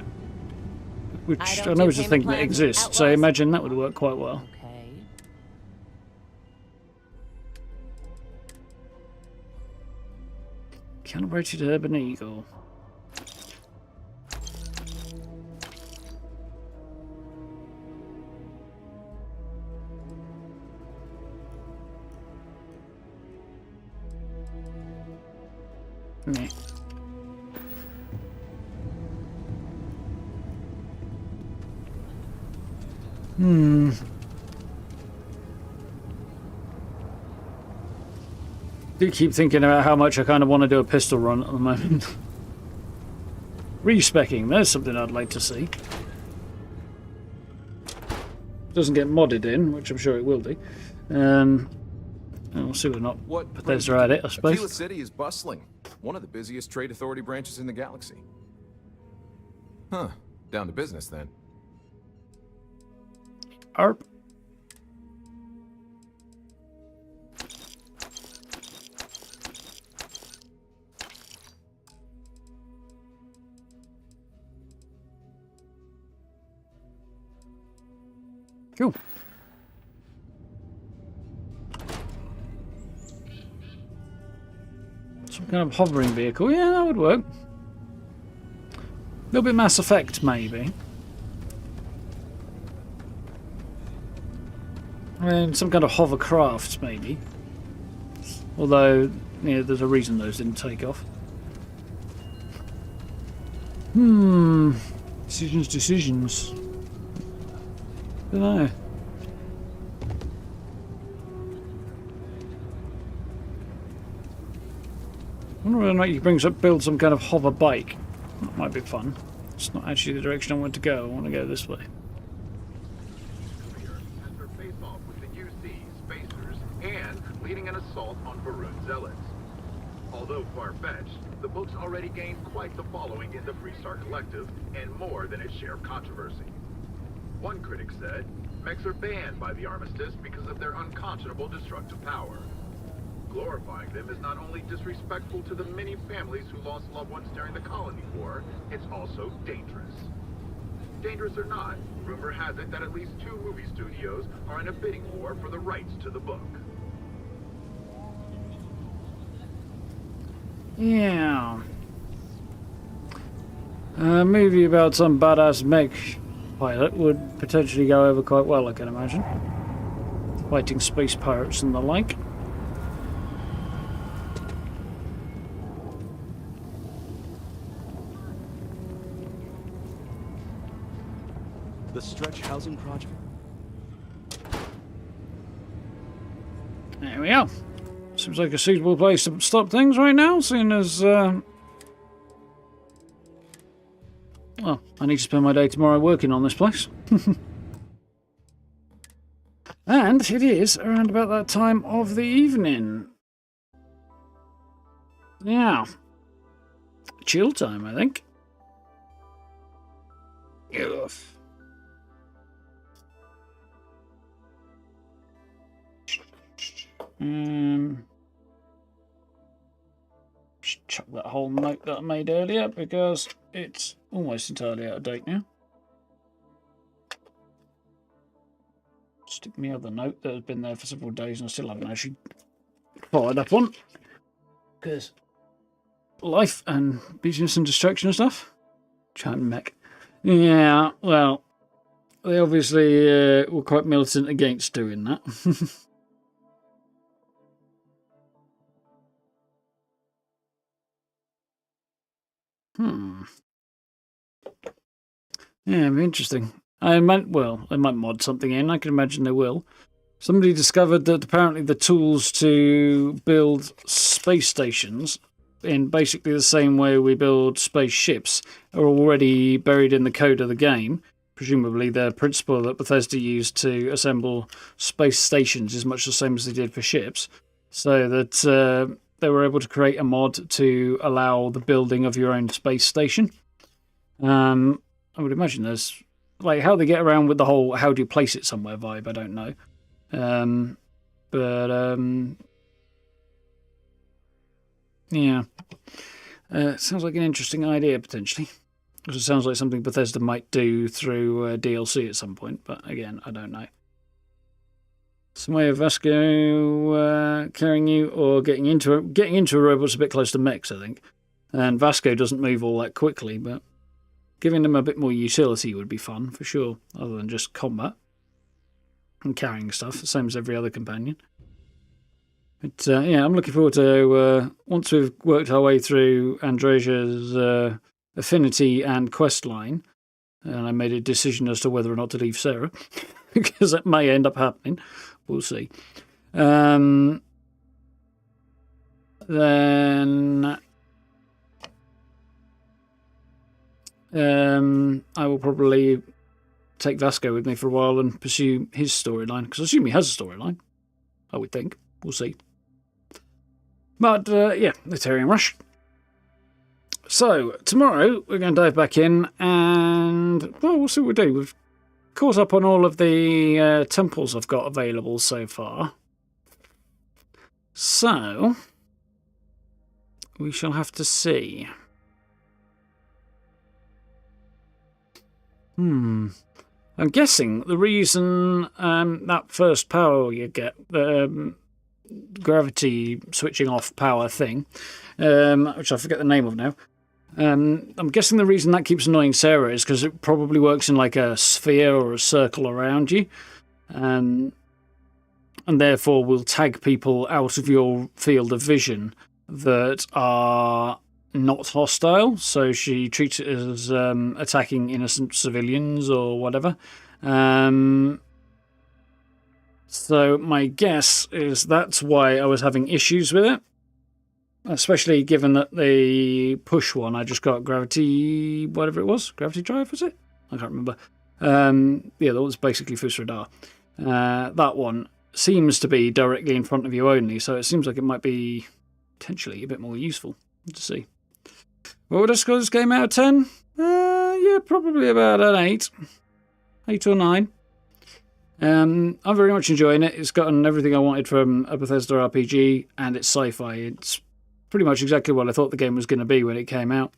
which I know is a thing that exists. So I imagine that would work quite well. Okay. Calibrated urban eagle. Yeah. Do keep thinking about how much I kind of want to do a pistol run at the moment. Respecking, there's something I'd like to see. Doesn't get modded in, which I'm sure it will do. And we'll see whether or not Bethesda at it, I suppose. Aquila City is bustling. One of the busiest trade authority branches in the galaxy. Huh. Down to business, then. Arp. Cool. Some kind of hovering vehicle. Yeah, that would work. A little bit Mass Effect, maybe. I mean, some kind of hovercraft, maybe. Although, yeah, there's a reason those didn't take off. Decisions. Don't know. wonder whether or not you can build some kind of hover bike. That might be fun. It's not actually the direction I want to go. I want to go this way. And leading an assault on Varun zealots. Although far-fetched, the book's already gained quite the following in the Freestar Collective, and more than its share of controversy. One critic said, mechs are banned by the Armistice because of their unconscionable destructive power. Glorifying them is not only disrespectful to the many families who lost loved ones during the Colony War, it's also dangerous. Dangerous or not, rumor has it that at least 2 movie studios are in a bidding war for the rights to the book. Yeah. A movie about some badass mech pilot would potentially go over quite well, I can imagine. Fighting space pirates and the like. The stretch housing project. There we are. Seems like a suitable place to stop things right now, seeing as, well, I need to spend my day tomorrow working on this place. And it is around about that time of the evening. Yeah. Chill time, I think. Ugh. Just chuck that whole note that I made earlier because it's almost entirely out of date now. Stick my other note that has been there for several days and I still haven't actually followed up on because life and business and distraction and stuff. Giant mech. Yeah, well, they obviously were quite militant against doing that. Yeah, it'd be interesting. They might mod something in. I can imagine they will. Somebody discovered that apparently the tools to build space stations in basically the same way we build spaceships are already buried in the code of the game. Presumably the principle that Bethesda used to assemble space stations is much the same as they did for ships. So that they were able to create a mod to allow the building of your own space station. I would imagine there's, like, how they get around with the whole how do you place it somewhere vibe, I don't know. Yeah. Sounds like an interesting idea, potentially. Because it sounds like something Bethesda might do through DLC at some point, but again, I don't know. Some way of Vasco carrying you or getting into a robot's a bit close to mechs, I think. And Vasco doesn't move all that quickly, but giving them a bit more utility would be fun, for sure, other than just combat and carrying stuff, the same as every other companion. But yeah, I'm looking forward to, once we've worked our way through Androsia's affinity and quest line, and I made a decision as to whether or not to leave Sarah, because that may end up happening. We'll see. Then I will probably take Vasco with me for a while and pursue his storyline, because I assume he has a storyline. I would think. We'll see. But yeah, the Tarian Rush. So tomorrow we're going to dive back in and, well, we'll see what we do. We've caught up on all of the temples I've got available so far. So we shall have to see. I'm guessing the reason that first power you get, the gravity switching off power thing, which I forget the name of now, I'm guessing the reason that keeps annoying Sarah is because it probably works in like a sphere or a circle around you, and therefore will tag people out of your field of vision that are not hostile, so she treats it as attacking innocent civilians or whatever. So my guess is that's why I was having issues with it. especially given that the push one I just got gravity, whatever it was, gravity drive was it? I can't remember. Yeah, that was basically Fus Radar. That one seems to be directly in front of you only, so it seems like it might be potentially a bit more useful to see. What would I score this game out of 10? Yeah, probably about an 8. 8 or 9. I'm very much enjoying it. It's gotten everything I wanted from a Bethesda RPG, and it's sci-fi. It's pretty much exactly what I thought the game was going to be when it came out.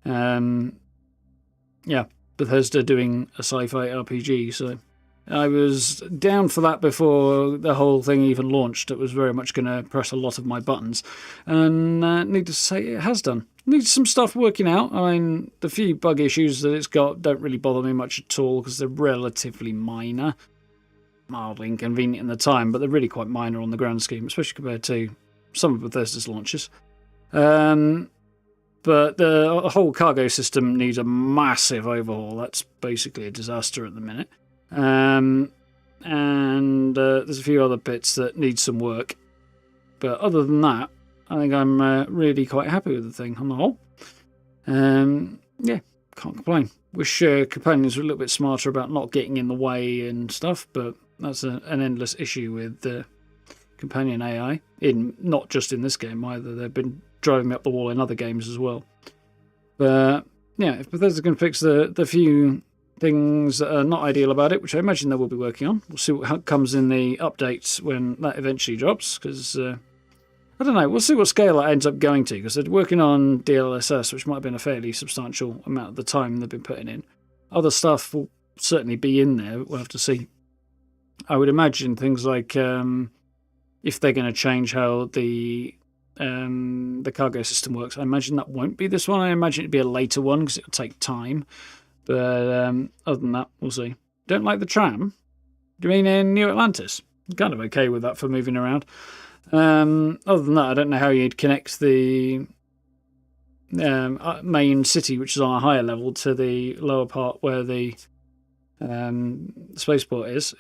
Yeah, Bethesda doing a sci-fi RPG, so I was down for that before the whole thing even launched. It was very much going to press a lot of my buttons, and needless to say, it has done. Needs some stuff working out. I mean, the few bug issues that it's got don't really bother me much at all because they're relatively minor. Mildly inconvenient in the time, but they're really quite minor on the grand scheme, especially compared to some of Bethesda's launches. But the whole cargo system needs a massive overhaul. That's basically a disaster at the minute. And there's a few other bits that need some work. But other than that, I think I'm really quite happy with the thing on the whole. Yeah, can't complain. Wish companions were a little bit smarter about not getting in the way and stuff, but that's an endless issue with companion AI, not just in this game either. They've been driving me up the wall in other games as well. But yeah, if Bethesda can fix the few things that are not ideal about it, which I imagine they will be working on, we'll see what comes in the updates when that eventually drops, because I don't know, we'll see what scale that ends up going to, because they're working on DLSS, which might have been a fairly substantial amount of the time they've been putting in. Other stuff will certainly be in there, we'll have to see. I would imagine things like if they're going to change how the cargo system works, I imagine that won't be this one. I imagine it'd be a later one because it'll take time. But other than that, we'll see. Don't like the tram? Do you mean in New Atlantis? I'm kind of okay with that for moving around. Other than that, I don't know how you'd connect the main city, which is on a higher level, to the lower part where the spaceport is.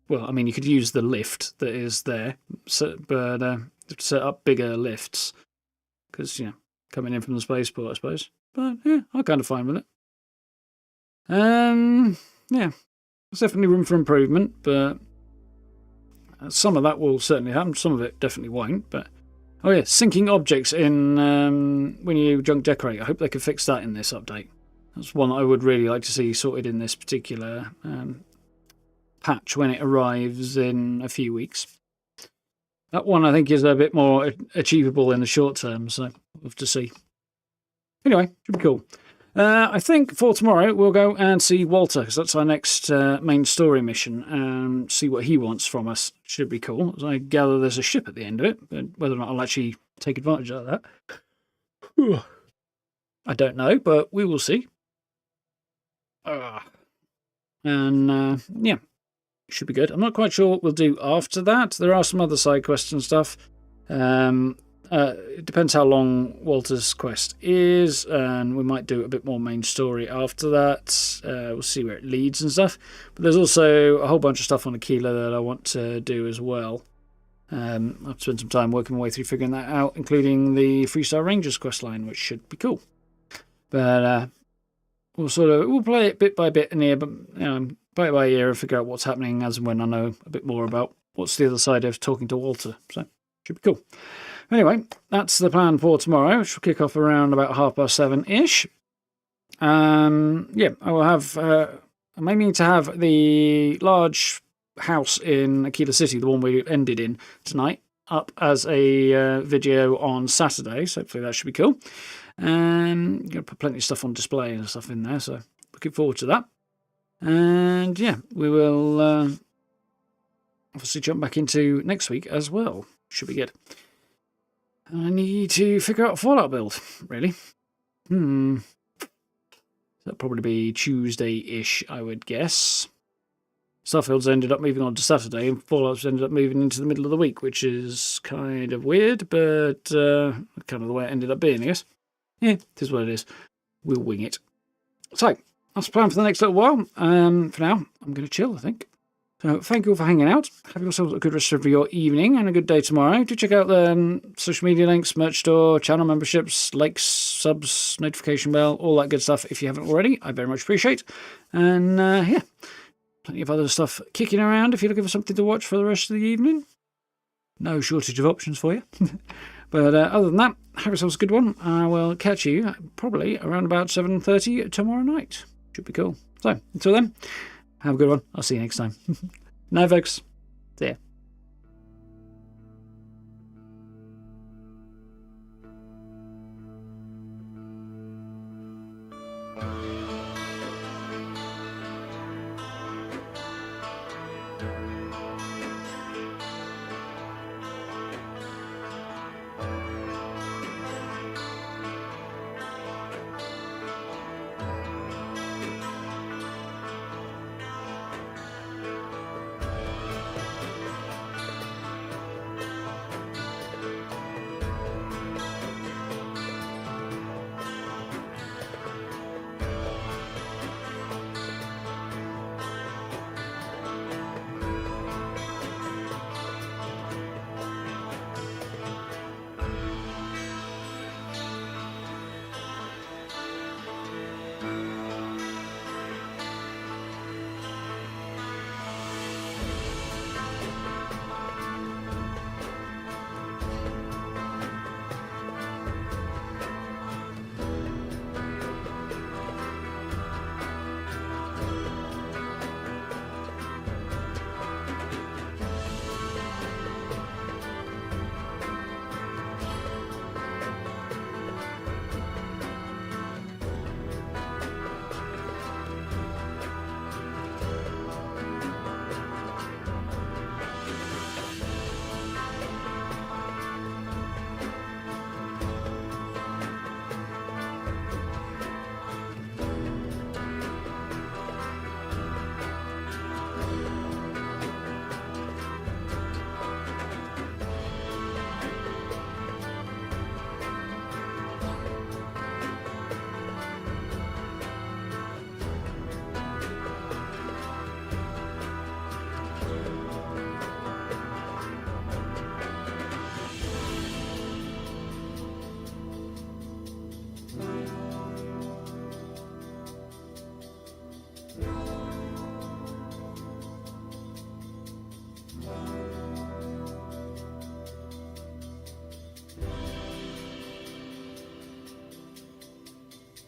Well, I mean, you could use the lift that is there, but set up bigger lifts because, coming in from the spaceport, I suppose. But yeah, I'm kind of fine with it. Yeah, there's definitely room for improvement, but some of that will certainly happen. Some of it definitely won't. But oh yeah, sinking objects in when you junk decorate. I hope they can fix that in this update. That's one that I would really like to see sorted in this particular patch when it arrives in a few weeks. That one I think is a bit more achievable in the short term, so we'll have to see. Anyway, should be cool. I think for tomorrow we'll go and see Walter, because that's our next main story mission, and see what he wants from us. Should be cool. As I gather there's a ship at the end of it, but whether or not I'll actually take advantage of that, I don't know, but we will see. And yeah, should be good. I'm not quite sure what we'll do after that. There are some other side quests and stuff. It depends how long Walter's quest is, and we might do a bit more main story after that. We'll see where it leads and stuff. But there's also a whole bunch of stuff on Aquila that I want to do as well. I've spent some time working my way through figuring that out, including the Freestar Rangers questline, which should be cool. But we'll play it bit by bit in here, but play it by ear and figure out what's happening as and when I know a bit more about what's the other side of talking to Walter. So should be cool. Anyway, that's the plan for tomorrow, which will kick off around about 7:30-ish. Yeah, I will have. I'm aiming to have the large house in Aquila City, the one we ended in tonight, up as a video on Saturday. So hopefully that should be cool. Going to put plenty of stuff on display and stuff in there, so looking forward to that. And yeah, we will obviously jump back into next week as well. Should be good. I need to figure out a Fallout build, really. That'll probably be Tuesday-ish, I would guess. Starfield's ended up moving on to Saturday, and Fallout's ended up moving into the middle of the week, which is kind of weird, but kind of the way it ended up being, I guess. Yeah, it is what it is. We'll wing it. So, that's the plan for the next little while. For now, I'm going to chill, I think. So thank you all for hanging out. Have yourselves a good rest of your evening and a good day tomorrow. Do check out the social media links, merch store, channel memberships, likes, subs, notification bell, all that good stuff if you haven't already. I very much appreciate. And yeah, plenty of other stuff kicking around if you're looking for something to watch for the rest of the evening. No shortage of options for you. But other than that, have yourselves a good one. I will catch you probably around about 7:30 tomorrow night. Should be cool. So, until then, have a good one. I'll see you next time. No, folks. See ya.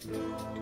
Yeah.